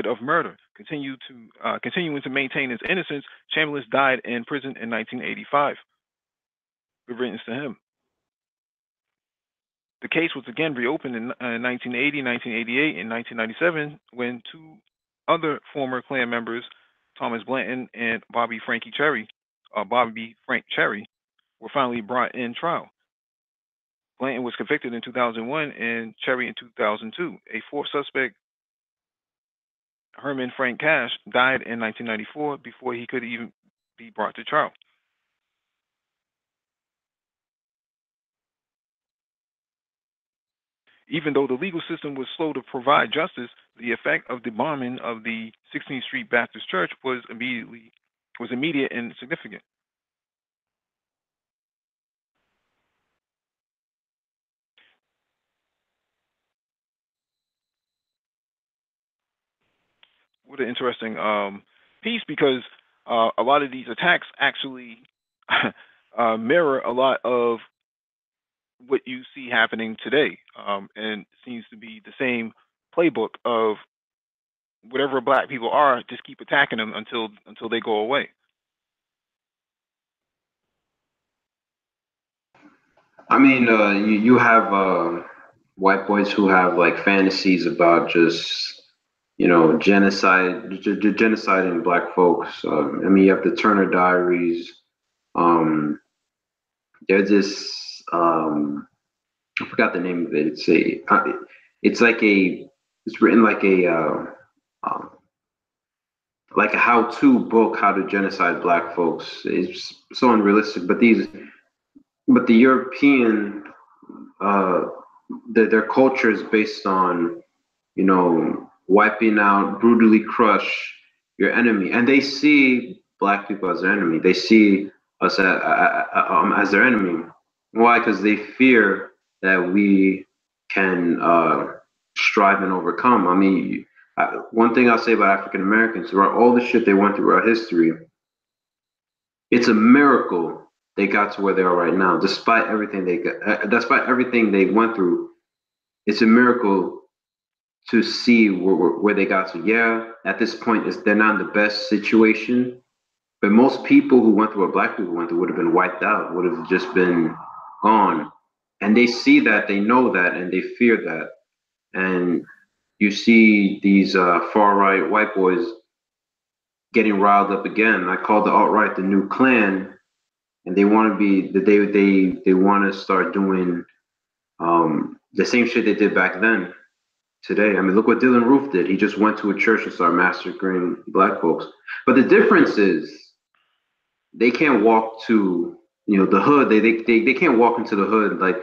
[SPEAKER 1] of murder. Continuing to maintain his innocence, Chambliss died in prison in 1985. Good riddance to him. The case was again reopened in 1980, 1988, and 1997 when two other former Klan members, Thomas Blanton and Bobby Frank Cherry, were finally brought in trial. Blanton was convicted in 2001 and Cherry in 2002. A fourth suspect, Herman Frank Cash, died in 1994 before he could even be brought to trial. Even though the legal system was slow to provide justice, the effect of the bombing of the 16th Street Baptist Church was immediate and significant. What an interesting piece, because a lot of these attacks actually mirror a lot of what you see happening today, and seems to be the same playbook of whatever black people are, just keep attacking them until they go away.
[SPEAKER 3] I mean, you have white boys who have like fantasies about just genociding black folks. I mean, you have the Turner Diaries. There's this I forgot the name of it. It's like it's written like a how-to book how to genocide black folks. It's so unrealistic, but the European their culture is based on wiping out, brutally crush your enemy, and they see black people as their enemy. They see us as their enemy. Why? Because they fear that we can strive and overcome. I mean, one thing I'll say about African Americans, throughout all the shit they went through our history, it's a miracle they got to where they are right now, despite everything they went through. It's a miracle to see where they got to. Yeah, at this point, they're not in the best situation, but most people who went through what black people went through would have been wiped out, would have just been gone. And they see that, they know that, and they fear that. And you see these far right white boys getting riled up again. I call the alt right the new Klan, and they want to be they want to start doing the same shit they did back then. Today, I mean, look what Dylan Roof did. He just went to a church and started massacring black folks. But the difference is they can't walk to the hood. They can't walk into the hood. Like,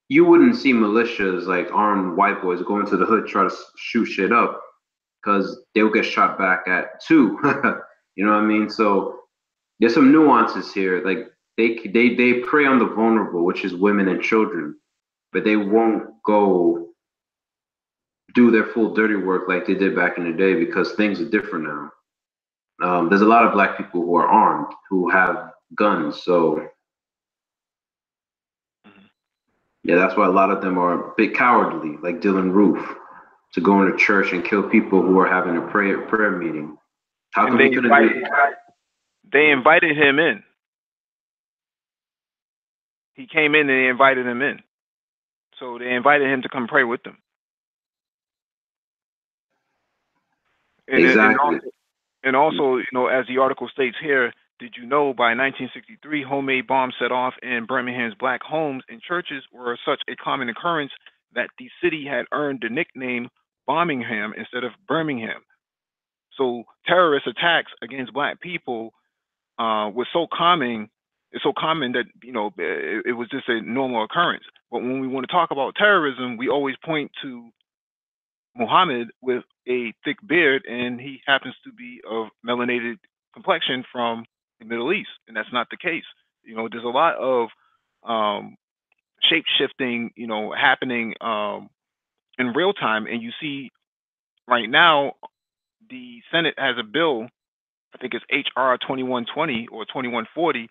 [SPEAKER 3] you wouldn't see militias, like armed white boys, go into the hood try to shoot shit up, because they'll get shot back at too. You know what I mean? So there's some nuances here. Like, they prey on the vulnerable, which is women and children, but they won't go do their full dirty work like they did back in the day, because things are different now. There's a lot of black people who are armed, who have guns. So yeah, that's why a lot of them are a bit cowardly, like Dylan Roof, to go into church and kill people who are having a prayer meeting. How come he couldn't do it?
[SPEAKER 1] They invited him in. He came in and they invited him in. So they invited him to come pray with them.
[SPEAKER 3] Exactly.
[SPEAKER 1] And also, as the article states here, did you know by 1963, homemade bombs set off in Birmingham's black homes and churches were such a common occurrence that the city had earned the nickname Bombingham instead of Birmingham. So terrorist attacks against black people was so common. It's so common that it was just a normal occurrence. But when we want to talk about terrorism, we always point to Muhammad with a thick beard, and he happens to be of melanated complexion from the Middle East, and that's not the case. There's a lot of shape shifting, happening in real time, and you see right now the Senate has a bill, I think it's HR 2120 or 2140,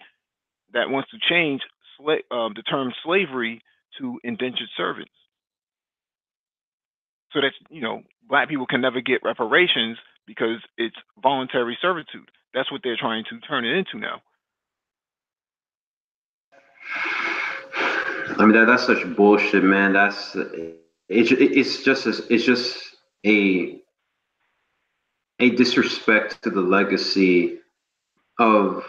[SPEAKER 1] that wants to change the term slavery to indentured servants. So that black people can never get reparations because it's voluntary servitude. That's what they're trying to turn it into now.
[SPEAKER 3] I mean that's such bullshit, man. It's just a a disrespect to the legacy of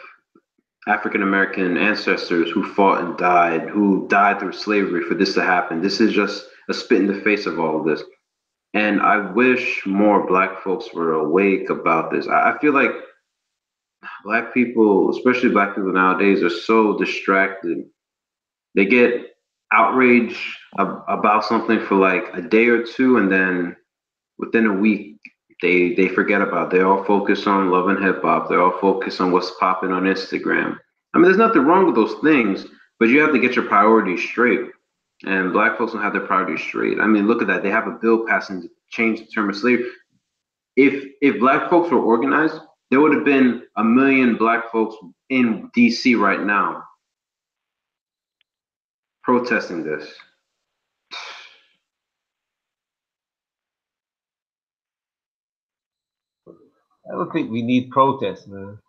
[SPEAKER 3] African American ancestors who fought and died, who died through slavery for this to happen. This is just a spit in the face of all of this. And I wish more black folks were awake about this. I feel like black people, especially black people nowadays, are so distracted. They get outraged about something for like a day or two, and then within a week, they forget about it. They all focus on love and hip hop. They're all focused on what's popping on Instagram. I mean, there's nothing wrong with those things, but you have to get your priorities straight. And black folks don't have their priorities straight. I mean, look at that. They have a bill passing to change the term of slavery. If black folks were organized, there would have been a million black folks in DC right now protesting this.
[SPEAKER 4] I don't think we need protests, man,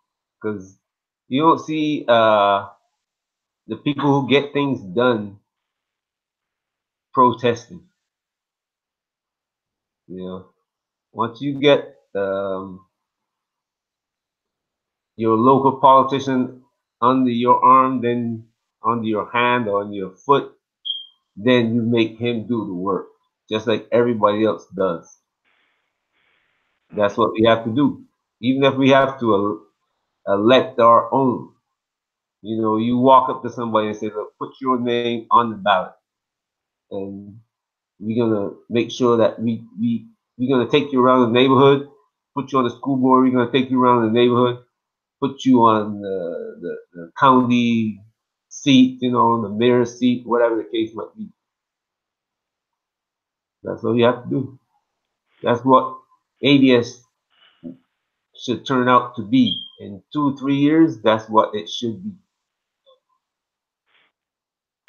[SPEAKER 4] because you don't see the people who get things done protesting. You know, once you get your local politician under your arm, then under your hand or on your foot, then you make him do the work, just like everybody else does. That's what we have to do. Even if we have to elect our own. You know, you walk up to somebody and say, look, put your name on the ballot. And we're gonna make sure that we're gonna take you around the neighborhood, put you on the school board, we're gonna take you around the neighborhood, put you on the county seat, you know, the mayor's seat, whatever the case might be. That's what you have to do. That's what ADS should turn out to be. In 2-3 years, that's what it should be.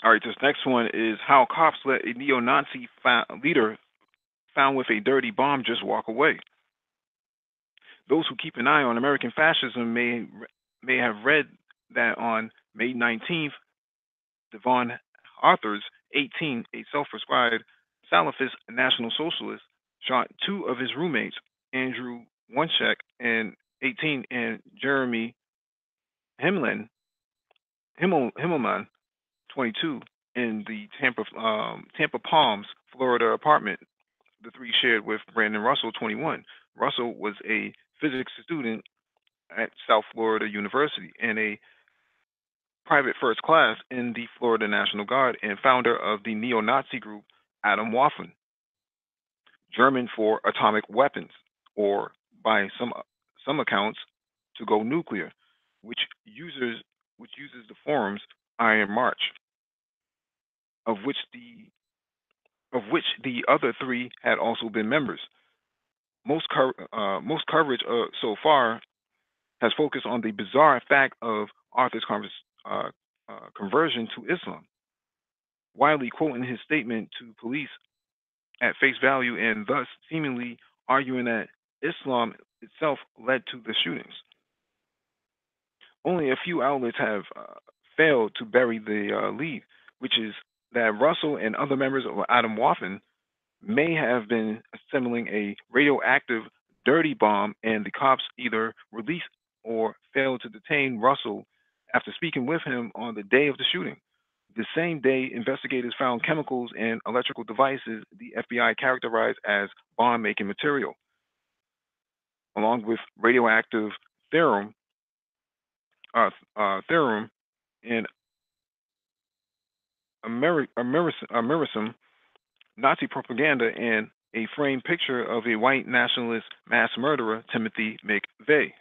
[SPEAKER 1] All right, this next one is how cops let a neo-Nazi leader found with a dirty bomb just walk away. Those who keep an eye on American fascism may have read that on May 19th, Devon Arthurs, 18, a self-prescribed Salafist National Socialist, shot two of his roommates, Andrew Wunschek, and 18, and Jeremy Himmelman, 22, in the Tampa Palms, Florida apartment the three shared with Brandon Russell, 21. Russell was a physics student at South Florida University and a private first class in the Florida National Guard and founder of the neo-Nazi group Atomwaffen, German for atomic weapons, or by some accounts, to go nuclear, which uses the forums Iron March, of which the other three had also been members. Most coverage so far has focused on the bizarre fact of Arthur's conversion to Islam, widely quoting his statement to police at face value and thus seemingly arguing that Islam itself led to the shootings. Only a few outlets have failed to bury the lead, which is that Russell and other members of Atomwaffen may have been assembling a radioactive dirty bomb, and the cops either released or failed to detain Russell after speaking with him on the day of the shooting. The same day, investigators found chemicals and electrical devices the FBI characterized as bomb making material, along with radioactive therum, therum and americium, Nazi propaganda, and a framed picture of a white nationalist mass murderer, Timothy McVeigh.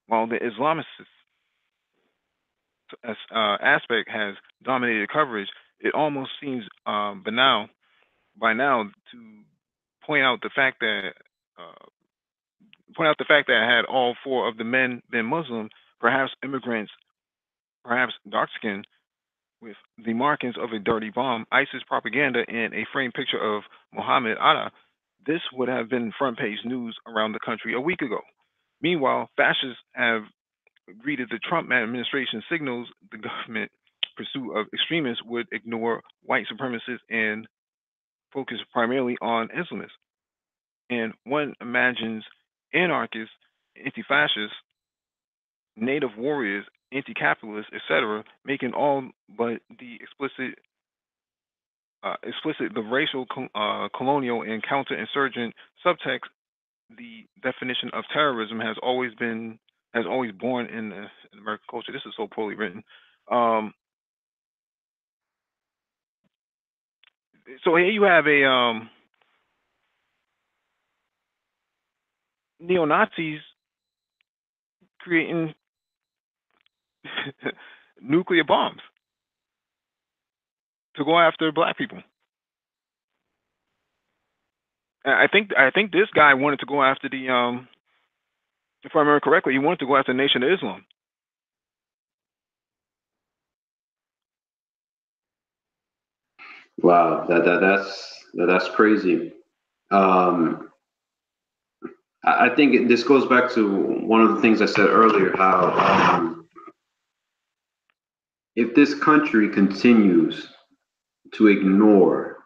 [SPEAKER 1] While the Islamist aspect has dominated coverage, it almost seems banal by now to point out the fact that had all four of the men been Muslim, perhaps immigrants, perhaps dark skinned, with the markings of a dirty bomb, ISIS propaganda, and a framed picture of Muhammad Atta, this would have been front page news around the country a week ago. Meanwhile, fascists have greeted the Trump administration signals the government pursuit of extremists would ignore white supremacists and focus primarily on Islamists. And one imagines anarchists, anti-fascists, native warriors, anti-capitalists, etc., making all but the explicit the racial, colonial, and counterinsurgent subtext. The definition of terrorism has always born in American culture. This is so poorly written. So here you have a neo-Nazis creating nuclear bombs to go after black people. I think this guy wanted to go after the if I remember correctly, he wanted to go after the Nation of Islam.
[SPEAKER 3] Wow, that's crazy. I think this goes back to one of the things I said earlier, how if this country continues to ignore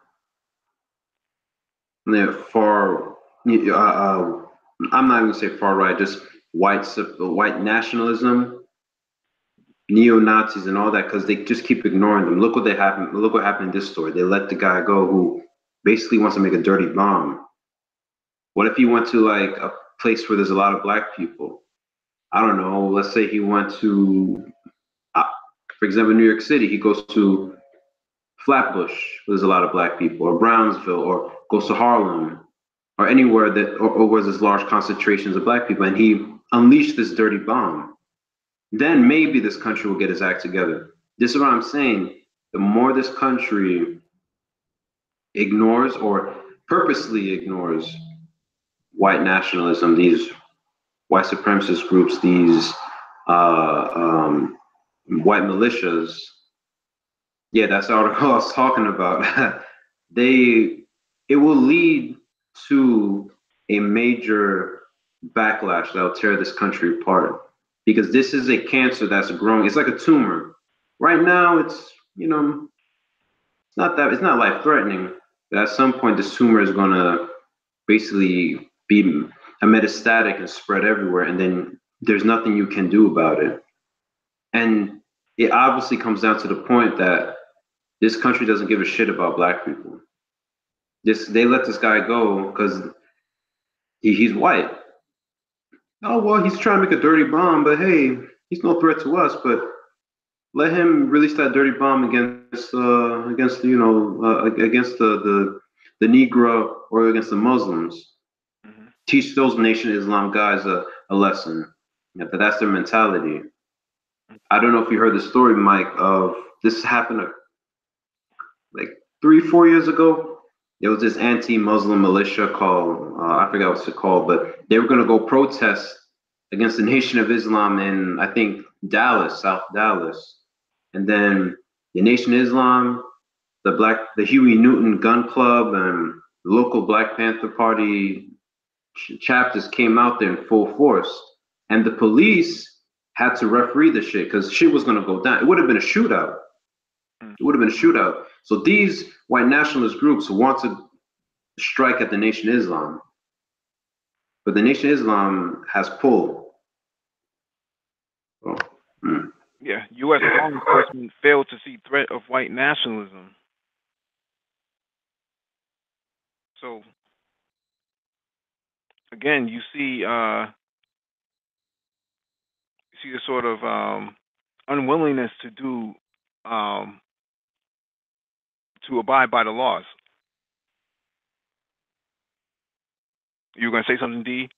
[SPEAKER 3] the I'm not even gonna say far right, just white nationalism, neo-Nazis and all that, because they just keep ignoring them. Look what happened. Look what happened in this story. They let the guy go who basically wants to make a dirty bomb. What if he went to like a place where there's a lot of black people? I don't know. Let's say he went to, for example, New York City. He goes to Flatbush, where there's a lot of black people, or Brownsville, or goes to Harlem, or anywhere or where there's large concentrations of black people, and he unleashed this dirty bomb. Then maybe this country will get its act together. This is what I'm saying. The more this country ignores or purposely ignores white nationalism, these white supremacist groups, these white militias, yeah, that's the article I was talking about. It will lead to a major backlash that'll tear this country apart, because this is a cancer that's growing. It's like a tumor. Right now, it's it's not life threatening, but at some point, this tumor is gonna basically be a metastatic and spread everywhere, and then there's nothing you can do about it. And it obviously comes down to the point that this country doesn't give a shit about black people. They let this guy go because he's white. Oh well, he's trying to make a dirty bomb, but hey, he's no threat to us. But let him release that dirty bomb against the Negro or against the Muslims.
[SPEAKER 1] Mm-hmm.
[SPEAKER 3] Teach those Nation of Islam guys a lesson. Yeah, that's their mentality. I don't know if you heard the story, Mike, of this happened like 3-4 years ago. There was this anti-Muslim militia called, I forgot what it's called, but they were going to go protest against the Nation of Islam in, I think, Dallas, South Dallas. And then the Nation of Islam, the Huey Newton Gun Club, and the local Black Panther Party chapters came out there in full force. And the police had to referee the shit because shit was going to go down. It would have been a shootout. It would have been a shootout. So these white nationalist groups want to strike at the Nation of Islam. But the Nation of Islam has pulled.
[SPEAKER 1] Yeah, U.S. law enforcement failed to see threat of white nationalism. So, again, you see the sort of unwillingness to do to abide by the laws. You were going to say something, D?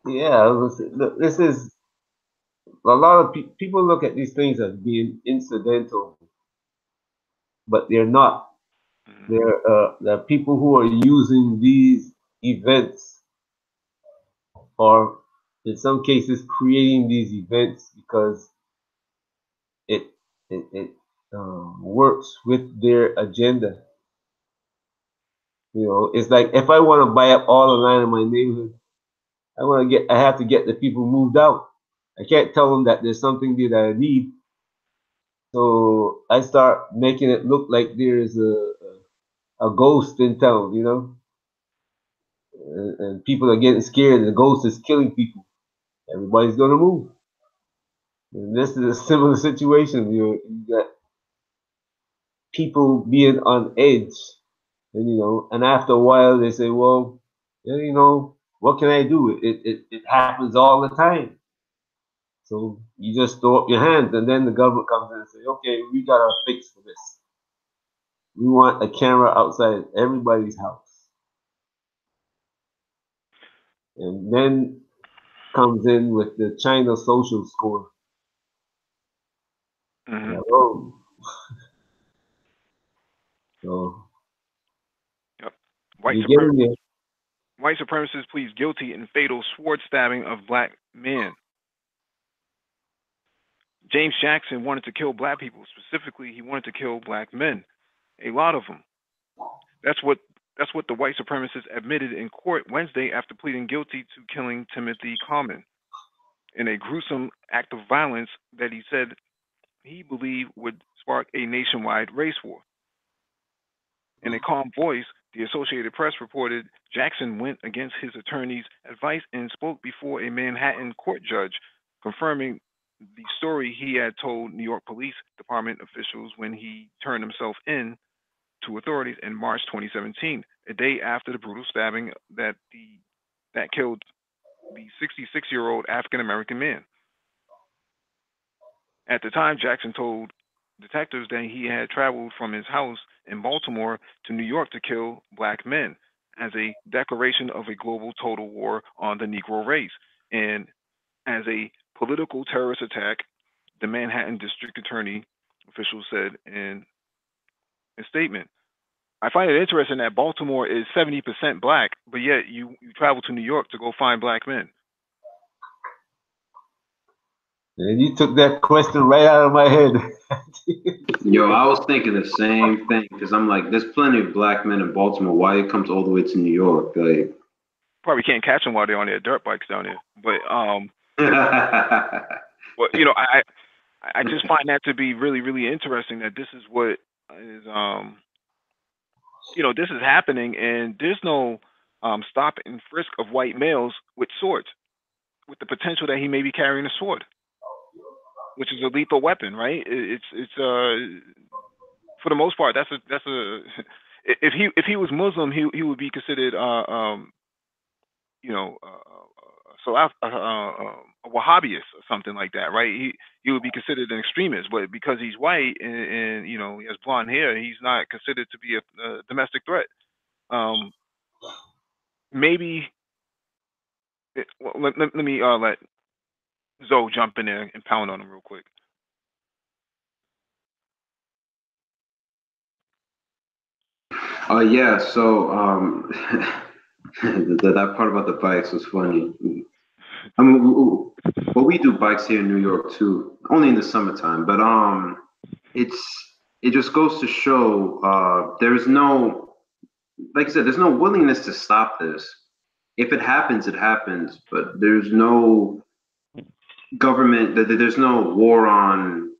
[SPEAKER 4] Yeah, this is a lot of people look at these things as being incidental, but they're not. Mm-hmm. They're people who are using these events, or in some cases, creating these events because it works with their agenda. It's like if I want to buy up all the land in my neighborhood, I have to get the people moved out. I can't tell them that there's something there that I need, So I start making it look like there's a ghost in town, you know, and people are getting scared. And the ghost is killing people. Everybody's gonna move. And this is a similar situation. You got people being on edge, and and after a while they say, well, yeah, what can I do? It happens all the time. So you just throw up your hands, and then the government comes in and say, okay, we got our fix for this. We want a camera outside everybody's house. And then comes in with the China social score.
[SPEAKER 1] Mm-hmm.
[SPEAKER 4] Oh, so
[SPEAKER 1] Yep. White
[SPEAKER 4] you get in there.
[SPEAKER 1] White supremacist pleads guilty in fatal sword stabbing of black man. James Jackson wanted to kill black people. Specifically, he wanted to kill black men. A lot of them. That's what the white supremacist admitted in court Wednesday after pleading guilty to killing Timothy Common in a gruesome act of violence that he said he believed would spark a nationwide race war. In a calm voice, the Associated Press reported Jackson went against his attorney's advice and spoke before a Manhattan court judge, confirming the story he had told New York Police Department officials when he turned himself in to authorities in March 2017, a day after the brutal stabbing that killed the 66-year-old African American man. At the time, Jackson told detectives that he had traveled from his house in Baltimore to New York to kill black men as a declaration of a global total war on the Negro race and as a political terrorist attack, the Manhattan District Attorney official said in a statement. I find it interesting that Baltimore is 70% black, but yet you travel to New York to go find black men.
[SPEAKER 4] And you took that question right out of my head.
[SPEAKER 3] Yo, I was thinking the same thing because I'm like, there's plenty of black men in Baltimore. Why it comes all the way to New York? Like,
[SPEAKER 1] Probably can't catch them while they're on their dirt bikes down there. But I just find that to be really, really interesting that this is what is this is happening, and there's no stop and frisk of white males with swords, with the potential that he may be carrying a sword, which is a lethal weapon, right? It's for the most part that's a if he was Muslim, he would be considered you know, so a Wahhabist or something like that, right? He would be considered an extremist, but because he's white and he has blonde hair, he's not considered to be a domestic threat. Maybe well, let me let Zoe jump in there and pound on him real quick.
[SPEAKER 3] Yeah. So that part about the bikes was funny. I mean, well, we do bikes here in New York too, only in the summertime. But it's it just goes to show there's no, like I said, there's no willingness to stop this. If it happens, it happens. But there's no government. There's no war on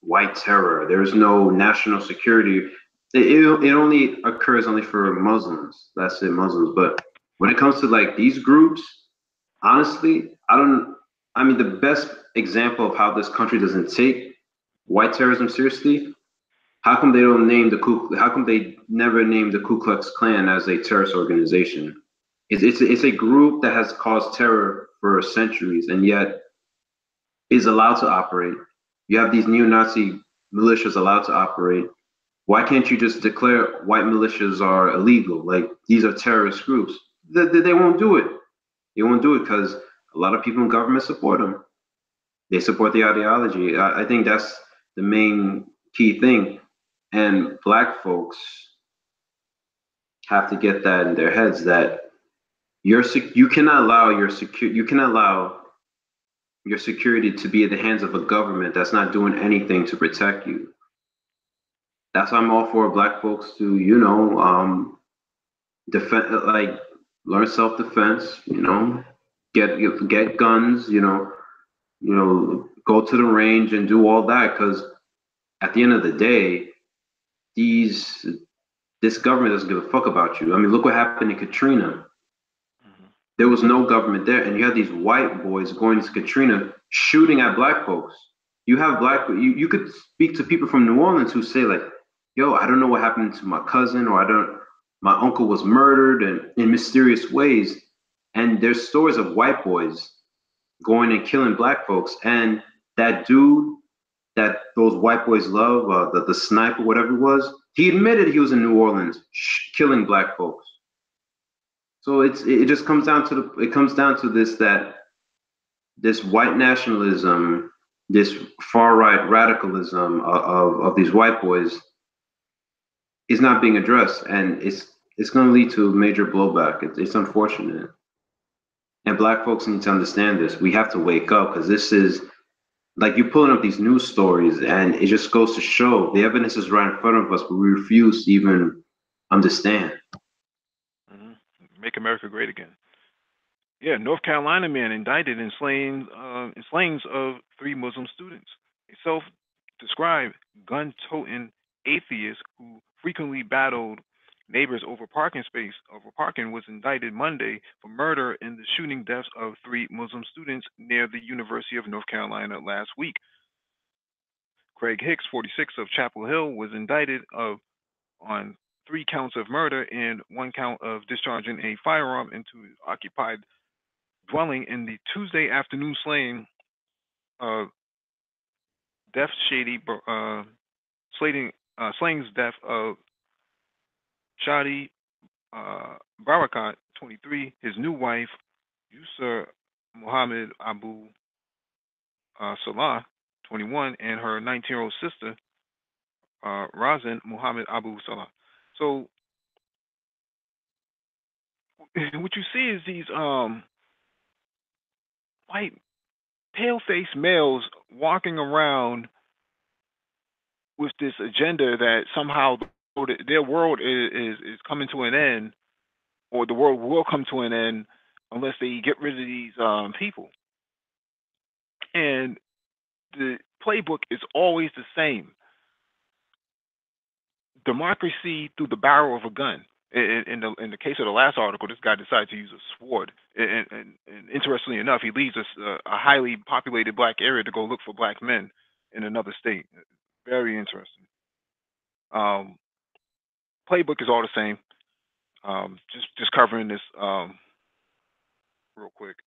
[SPEAKER 3] white terror. There's no national security. It only occurs only for Muslims. That's it, Muslims. But when it comes to like these groups, honestly, I don't. I mean, the best example of how this country doesn't take white terrorism seriously. How come they don't name the Ku? How come they never named the Ku Klux Klan as a terrorist organization? It's a group that has caused terror for centuries, and yet is allowed to operate. You have these neo-Nazi militias allowed to operate. Why can't you just declare white militias are illegal? Like these are terrorist groups. They won't do it. They won't do it because a lot of people in government support them. They support the ideology. I think that's the main key thing. And black folks have to get that in their heads that you cannot allow you cannot allow your security to be in the hands of a government that's not doing anything to protect you. That's why I'm all for black folks to, defend, like learn self-defense, get guns, go to the range and do all that, because at the end of the day, this government doesn't give a fuck about you. I mean, look what happened in Katrina.
[SPEAKER 1] Mhm.
[SPEAKER 3] There was no government there, and you had these white boys going to Katrina shooting at black folks. You have you could speak to people from New Orleans who say like, "Yo, I don't know what happened to my cousin, or my uncle was murdered and in mysterious ways." And there's stories of white boys going and killing black folks, and that dude that those white boys love, the sniper, whatever it was, he admitted he was in New Orleans killing black folks. So it just comes down to this, that this white nationalism, this far right radicalism of these white boys is not being addressed, and it's going to lead to major blowback. It's unfortunate, and black folks need to understand this. We have to wake up, because this is like you pulling up these news stories, and it just goes to show the evidence is right in front of us, but we refuse to even understand.
[SPEAKER 1] Mhm. Make America great again. Yeah, North Carolina man indicted in slayings of 3 Muslim students. A self-described gun-toting atheist who frequently battled neighbors over parking was indicted Monday for murder in the shooting deaths of 3 Muslim students near the University of North Carolina last week. Craig Hicks, 46, of Chapel Hill, was indicted on 3 counts of murder and 1 count of discharging a firearm into occupied dwelling in the Tuesday afternoon uh, death shady slaying's death of Shadi Barakat, 23, his new wife Yusra Muhammad Abu Salah, 21, and her 19-year-old sister Razan Muhammad Abu Salah. So what you see is these white pale-faced males walking around with this agenda that somehow their world is coming to an end, or the world will come to an end unless they get rid of these people. And the playbook is always the same: democracy through the barrel of a gun. In the case of the last article, this guy decided to use a sword. And interestingly enough, he leaves a highly populated black area to go look for black men in another state. Very interesting. Um, Playbook is all the same. Just covering this real quick.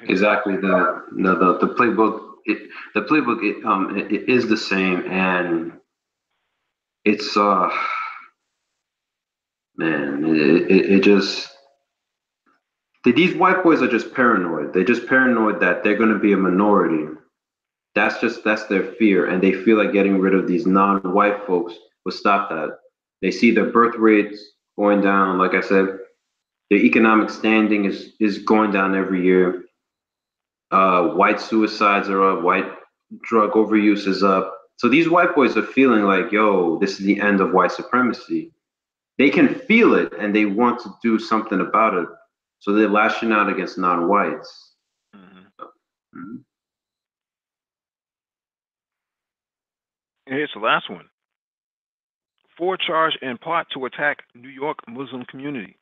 [SPEAKER 3] Exactly that. The playbook. It is the same, and it's man, it just these white boys are just paranoid. They're just paranoid that they're going to be a minority. That's their fear, and they feel like getting rid of these non-white folks will stop that. They see their birth rates going down. Like I said, their economic standing is going down every year. White suicides are up. White drug overuse is up. So these white boys are feeling like, yo, this is the end of white supremacy. They can feel it, and they want to do something about it. So they're lashing out against non-whites.
[SPEAKER 1] Hmm.
[SPEAKER 3] Mhm.
[SPEAKER 1] And here's the last one: 4 charged in plot to attack New York Muslim community.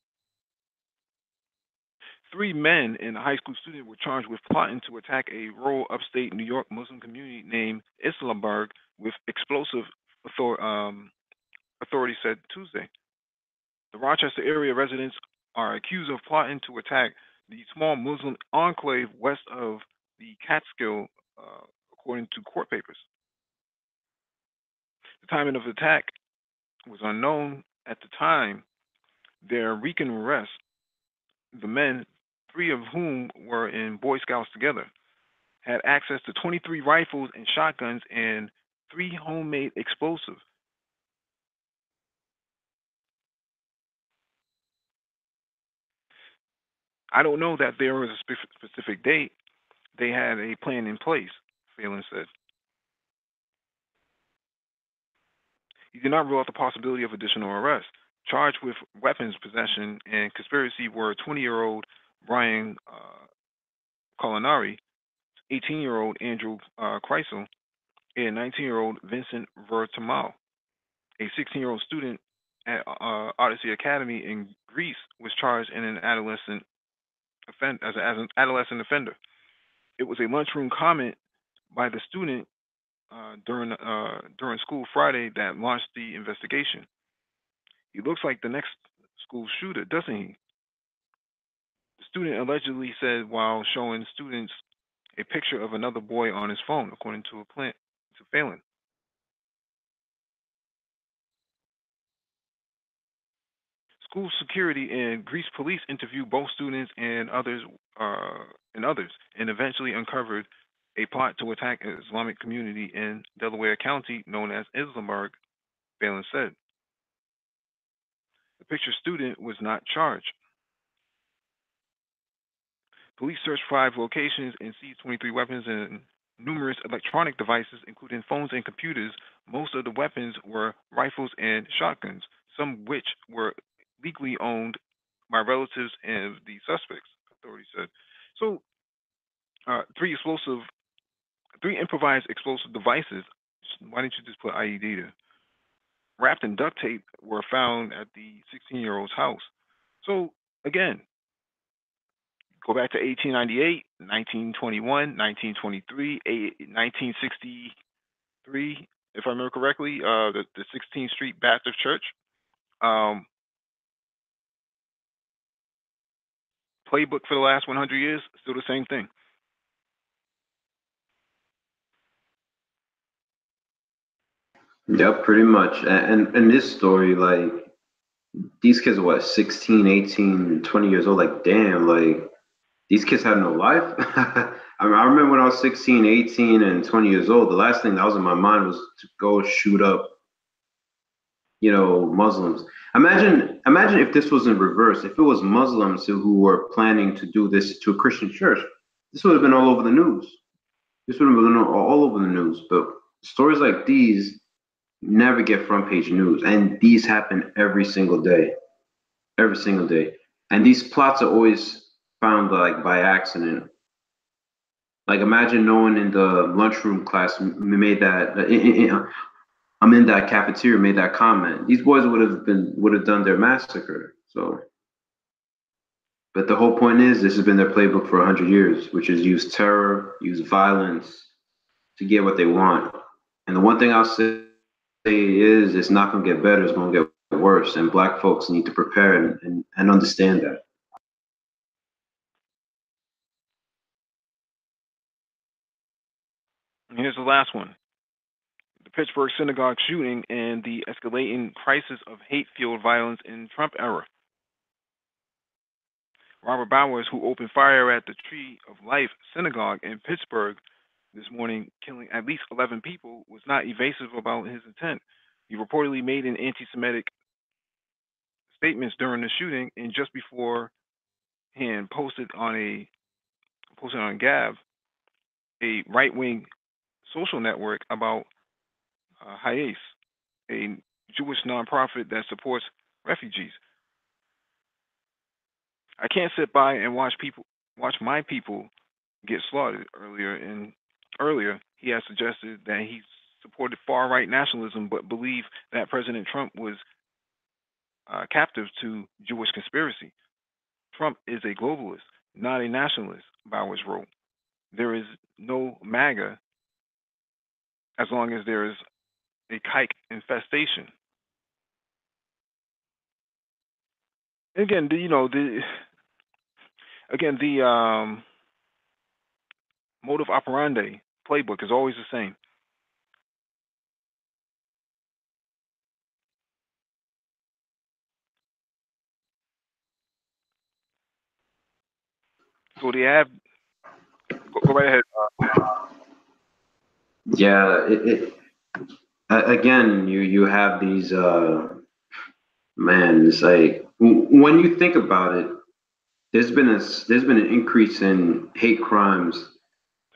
[SPEAKER 1] 3 men and a high school student were charged with plotting to attack a rural upstate New York Muslim community named Islamburg with explosive, authorities said Tuesday. The Rochester area residents are accused of plotting to attack the small Muslim enclave west of the Catskill, according to court papers. The timing of the attack was unknown at the time. Their recent arrest, the men, 3 of whom were in Boy Scouts together, had access to 23 rifles and shotguns and 3 homemade explosives. I don't know that there was a specific date. They had a plan in place, Phelan said. He did not rule out the possibility of additional arrests. Charged with weapons possession and conspiracy were 20-year-old Brian Colinari, 18-year-old Andrew Kreisel, and 19-year-old Vincent Vertamo. A 16-year-old student at Odyssey Academy in Greece was charged in an as an adolescent offender. It was a lunchroom comment by the student during school Friday that launched the investigation. He looks like the next school shooter, doesn't he? The student allegedly said while showing students a picture of another boy on his phone, according to Phelan. School security and Greece police interviewed both students and eventually uncovered a plot to attack an Islamic community in Delaware County known as Islamburg, Phelan said. The picture student was not charged. Police searched 5 locations and seized 23 weapons and numerous electronic devices, including phones and computers. Most of the weapons were rifles and shotguns, some of which were legally owned by relatives of the suspects, authorities said. So, three improvised explosive devices. Why didn't you just put IED there? Wrapped in duct tape were found at the 16-year-old's house. So, again, go back to 1898, 1921, 1923, 1963, if I remember correctly, the 16th Street Baptist Church. Playbook for the last 100 years, still the same thing.
[SPEAKER 3] Yep, pretty much. And this story, like, these kids are what, 16, 18, 20 years old? Like, damn, like, these kids had no life. I mean, I remember when I was 16, 18, and 20 years old, the last thing that was in my mind was to go shoot up, Muslims. Imagine if this was in reverse. If it was Muslims who were planning to do this to a Christian church, this would have been all over the news. This would have been all over the news. But stories like these never get front page news, and these happen every single day. And these plots are always found like by accident. Like imagine no one in the lunchroom class made that. I'm in that cafeteria made that comment. These boys would have done their massacre. So, but the whole point is this has been their playbook for 100 years, which is use terror, use violence to get what they want. And the one thing I'll say is it's not going to get better. It's going to get worse. And Black folks need to prepare and understand that.
[SPEAKER 1] And here's the last one. The Pittsburgh synagogue shooting and the escalating crisis of hate-fueled violence in Trump era. Robert Bowers, who opened fire at the Tree of Life synagogue in Pittsburgh this morning, killing at least 11 people, was not evasive about his intent. He reportedly made an anti-Semitic statements during the shooting, and just beforehand posted on Gab, a right-wing social network, about Hayes, a Jewish nonprofit that supports refugees. I can't sit by and watch my people get slaughtered. Earlier, he has suggested that he supported far-right nationalism, but believed that President Trump was captive to Jewish conspiracy. Trump is a globalist, not a nationalist, Bowers wrote. There is no MAGA as long as there is a kike infestation. Again, the modus operandi playbook is always the same. So they have. Go right ahead.
[SPEAKER 3] Yeah, again, you have these man. It's like when you think about it, there's been an increase in hate crimes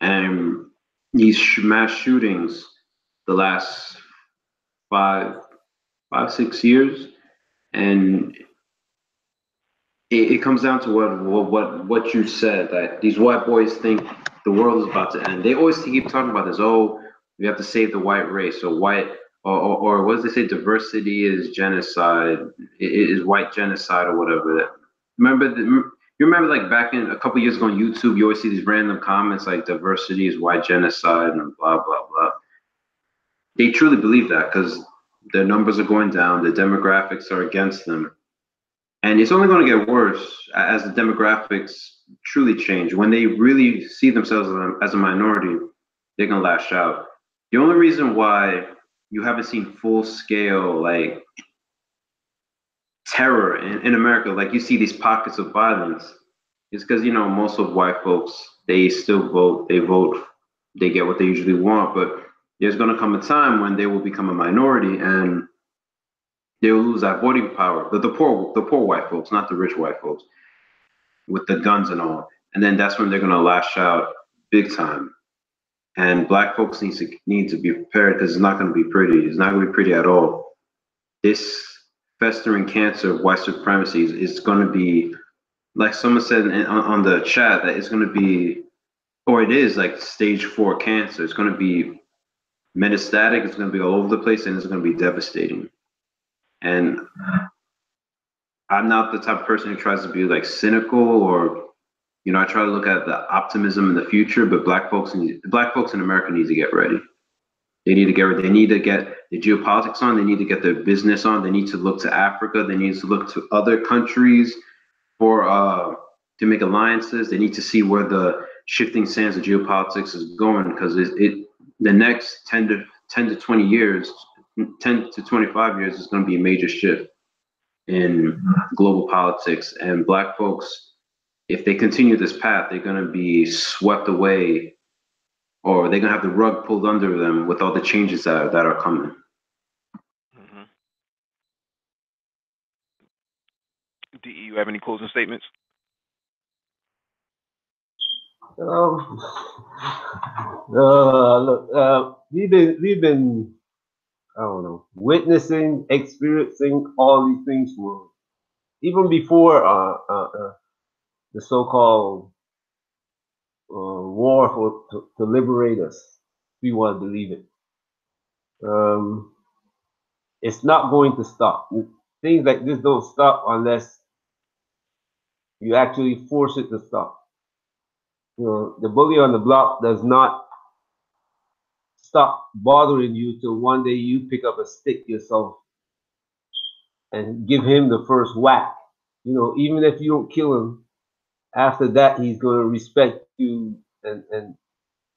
[SPEAKER 3] and these mass shootings the last 5, 6 years. And it comes down to what you said, that these white boys think the world is about to end. They always keep talking about this. Oh, we have to save the white race, or or what does they say? Diversity is genocide. Is white genocide or whatever. Remember, you remember like back in a couple years ago on YouTube, you always see these random comments like diversity is white genocide and blah blah blah. They truly believe that because their numbers are going down, the demographics are against them, and it's only going to get worse as the demographics truly change. When they really see themselves as a minority, they're going to lash out. The only reason why you haven't seen full scale like terror in America, like you see these pockets of violence, is because most of white folks, they still vote, they get what they usually want. But there's going to come a time when they will become a minority and they will lose that voting power. The poor white folks, not the rich white folks, with the guns and all. And then that's when they're gonna lash out big time. And black folks need to be prepared because it's not gonna be pretty. It's not gonna be pretty at all. This festering cancer of white supremacy is gonna be, like someone said on the chat, that it's gonna be, or it is like stage 4 cancer. It's gonna be metastatic. It's gonna be all over the place, and it's gonna be devastating. And I'm not the type of person who tries to be like cynical, or I try to look at the optimism in the future. But black folks in America need to get ready. They need to get ready. They need to get the geopolitics on. They need to get their business on. They need to look to Africa. They need to look to other countries for to make alliances. They need to see where the shifting sands of geopolitics is going, because the next 10 to 20 years, 10 to 25 years is going to be a major shift in global politics. And black folks, if they continue this path, they're going to be swept away, or they're going to have the rug pulled under them with all the changes that are coming.
[SPEAKER 1] Mm-hmm. Do you have any closing statements?
[SPEAKER 4] Look, we've been, I don't know, witnessing, experiencing all these things for even before the so-called war to liberate us. We want to believe it. It's not going to stop. Things like this don't stop unless you actually force it to stop. The bully on the block does not stop bothering you till one day you pick up a stick yourself and give him the first whack. Even if you don't kill him, after that he's going to respect you, and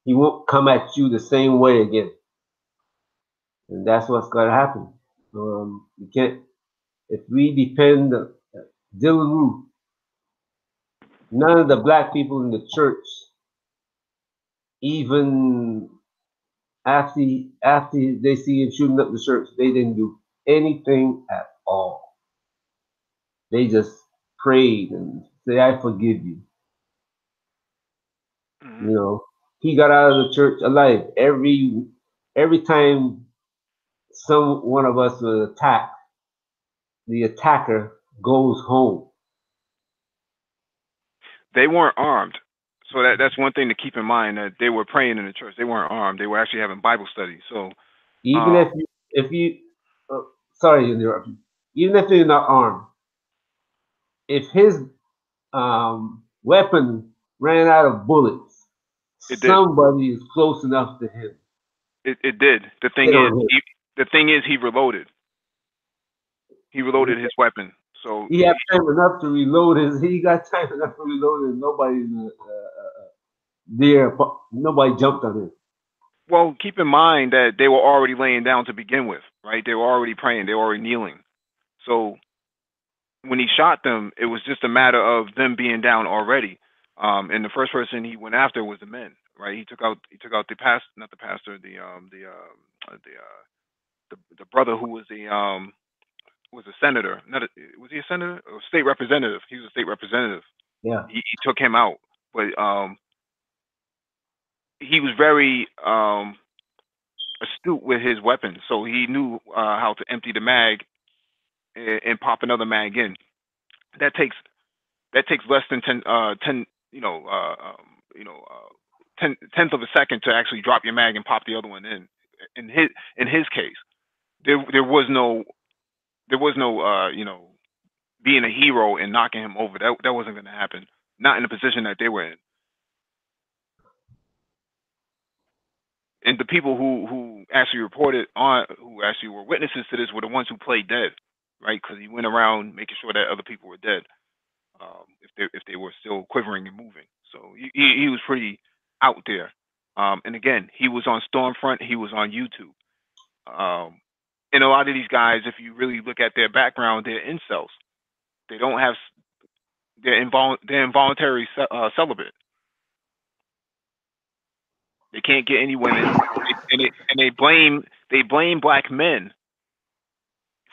[SPEAKER 4] he won't come at you the same way again. And that's what's going to happen. You can't, if we depend on Dylan Roof, none of the black people in the church, even after they see him shooting up the church, they didn't do anything at all. They just prayed and say, "I forgive you."
[SPEAKER 1] Mm-hmm.
[SPEAKER 4] He got out of the church alive. Every time one of us was attacked, the attacker goes home.
[SPEAKER 1] They weren't armed, so that's one thing to keep in mind, that they were praying in the church. They weren't armed. They were actually having Bible study. So,
[SPEAKER 4] Even if you sorry to interrupt you. Even if you're not armed, if his weapon ran out of bullets,
[SPEAKER 1] it did.
[SPEAKER 4] somebody is close enough to him.
[SPEAKER 1] It did. The thing is, he reloaded. He reloaded his weapon. So
[SPEAKER 4] he had time enough to reload his. He got time enough to reload it. Nobody's there. Nobody jumped on him.
[SPEAKER 1] well, keep in mind that they were already laying down to begin with, right? They were already praying. They were already kneeling. So when he shot them, it was just a matter of them being down already. And the first person he went after was the men, right? He took out the past, not the pastor, the brother who was a senator. Not a, was he a senator or state representative? He was a state representative.
[SPEAKER 4] Yeah.
[SPEAKER 1] He took him out, but he was very astute with his weapon, so he knew how to empty the mag and pop another mag in. That takes less than 10 tenth of a second to actually drop your mag and pop the other one in. In his case, there was no being a hero and knocking him over. That wasn't going to happen. Not in the position that they were in. And the people who actually reported on, who actually were witnesses to this, were the ones who played dead, right? Because he went around making sure that other people were dead, if they were still quivering and moving. So he was pretty out there. And again, he was on Stormfront. He was on YouTube. And a lot of these guys, if you really look at their background, they're incels. They don't have. They're involuntary celibate. They can't get any women, and they blame black men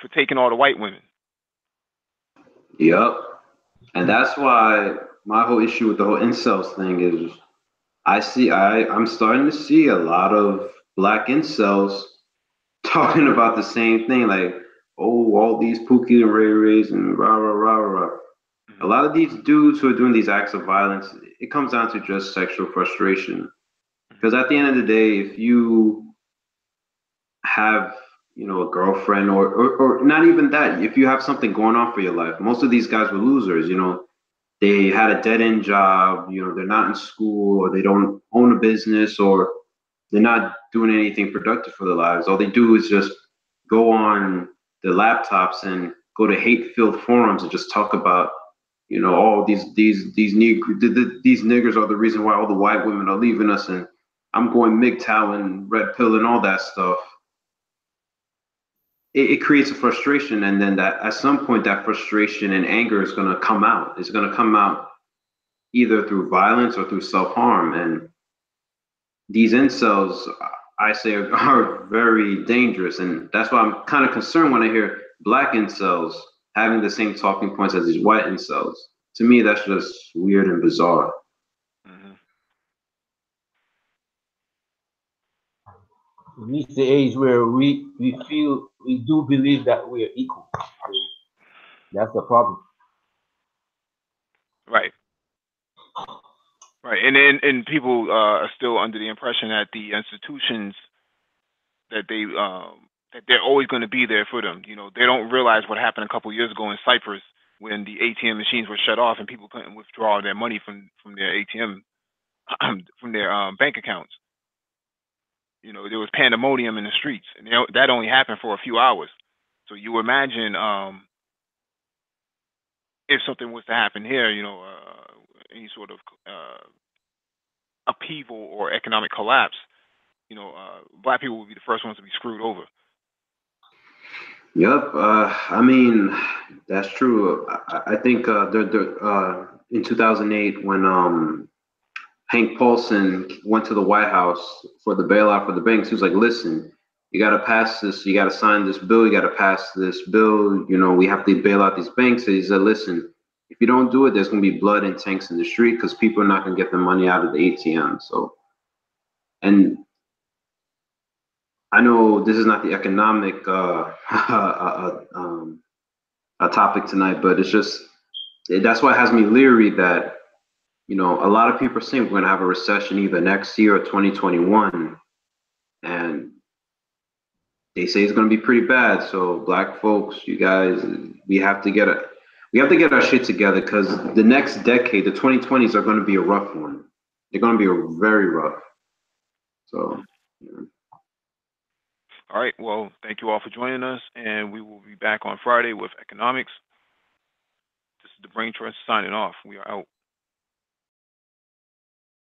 [SPEAKER 1] for taking all the white women.
[SPEAKER 3] Yep. And that's why my whole issue with the whole incels thing is I'm starting to see a lot of black incels talking about the same thing, like, oh, all these Pookie and Ray Rays and rah rah rah rah. A lot of these dudes who are doing these acts of violence, it comes down to just sexual frustration. Because at the end of the day, if you have, a girlfriend or not even that, if you have something going on for your life, most of these guys were losers, they had a dead end job, they're not in school, or they don't own a business, or they're not doing anything productive for their lives. All they do is just go on their laptops and go to hate-filled forums and just talk about, all these niggers are the reason why all the white women are leaving us, and I'm going MGTOW and red pill and all that stuff. It creates a frustration, and then that at some point that frustration and anger is going to come out. It's going to come out either through violence or through self-harm. And these incels, I say, are very dangerous, and that's why I'm kind of concerned when I hear black incels having the same talking points as these white incels. To me, that's just weird and bizarre.
[SPEAKER 1] Mm-hmm.
[SPEAKER 4] We reach the age where we feel, we do believe that we are equal. That's the problem.
[SPEAKER 1] Right. Right. And people are still under the impression that the institutions that they're always going to be there for them. They don't realize what happened a couple of years ago in Cyprus when the ATM machines were shut off and people couldn't withdraw their money from their ATM from their bank accounts. There was pandemonium in the streets, and that only happened for a few hours. So you imagine if something was to happen here, any sort of upheaval or economic collapse, black people would be the first ones to be screwed over.
[SPEAKER 3] Yep. I mean, that's true. I think in 2008 when Hank Paulson went to the White House for the bailout for the banks, he was like, listen, you got to pass this, you got to sign this bill, you got to pass this bill, we have to bail out these banks. So he said, listen, if you don't do it, there's going to be blood and tanks in the street because people are not going to get their money out of the ATM. So, and I know this is not the economic topic tonight, but it's just, that's why it has me leery that, a lot of people are saying we're going to have a recession either next year or 2021. And they say it's going to be pretty bad. So black folks, you guys, we have to get our shit together, because the next decade, the 2020s, are going to be a rough one. They're going to be very rough. So, yeah.
[SPEAKER 1] All right. Well, thank you all for joining us, and we will be back on Friday with economics. This is the Brain Trust signing off. We are out.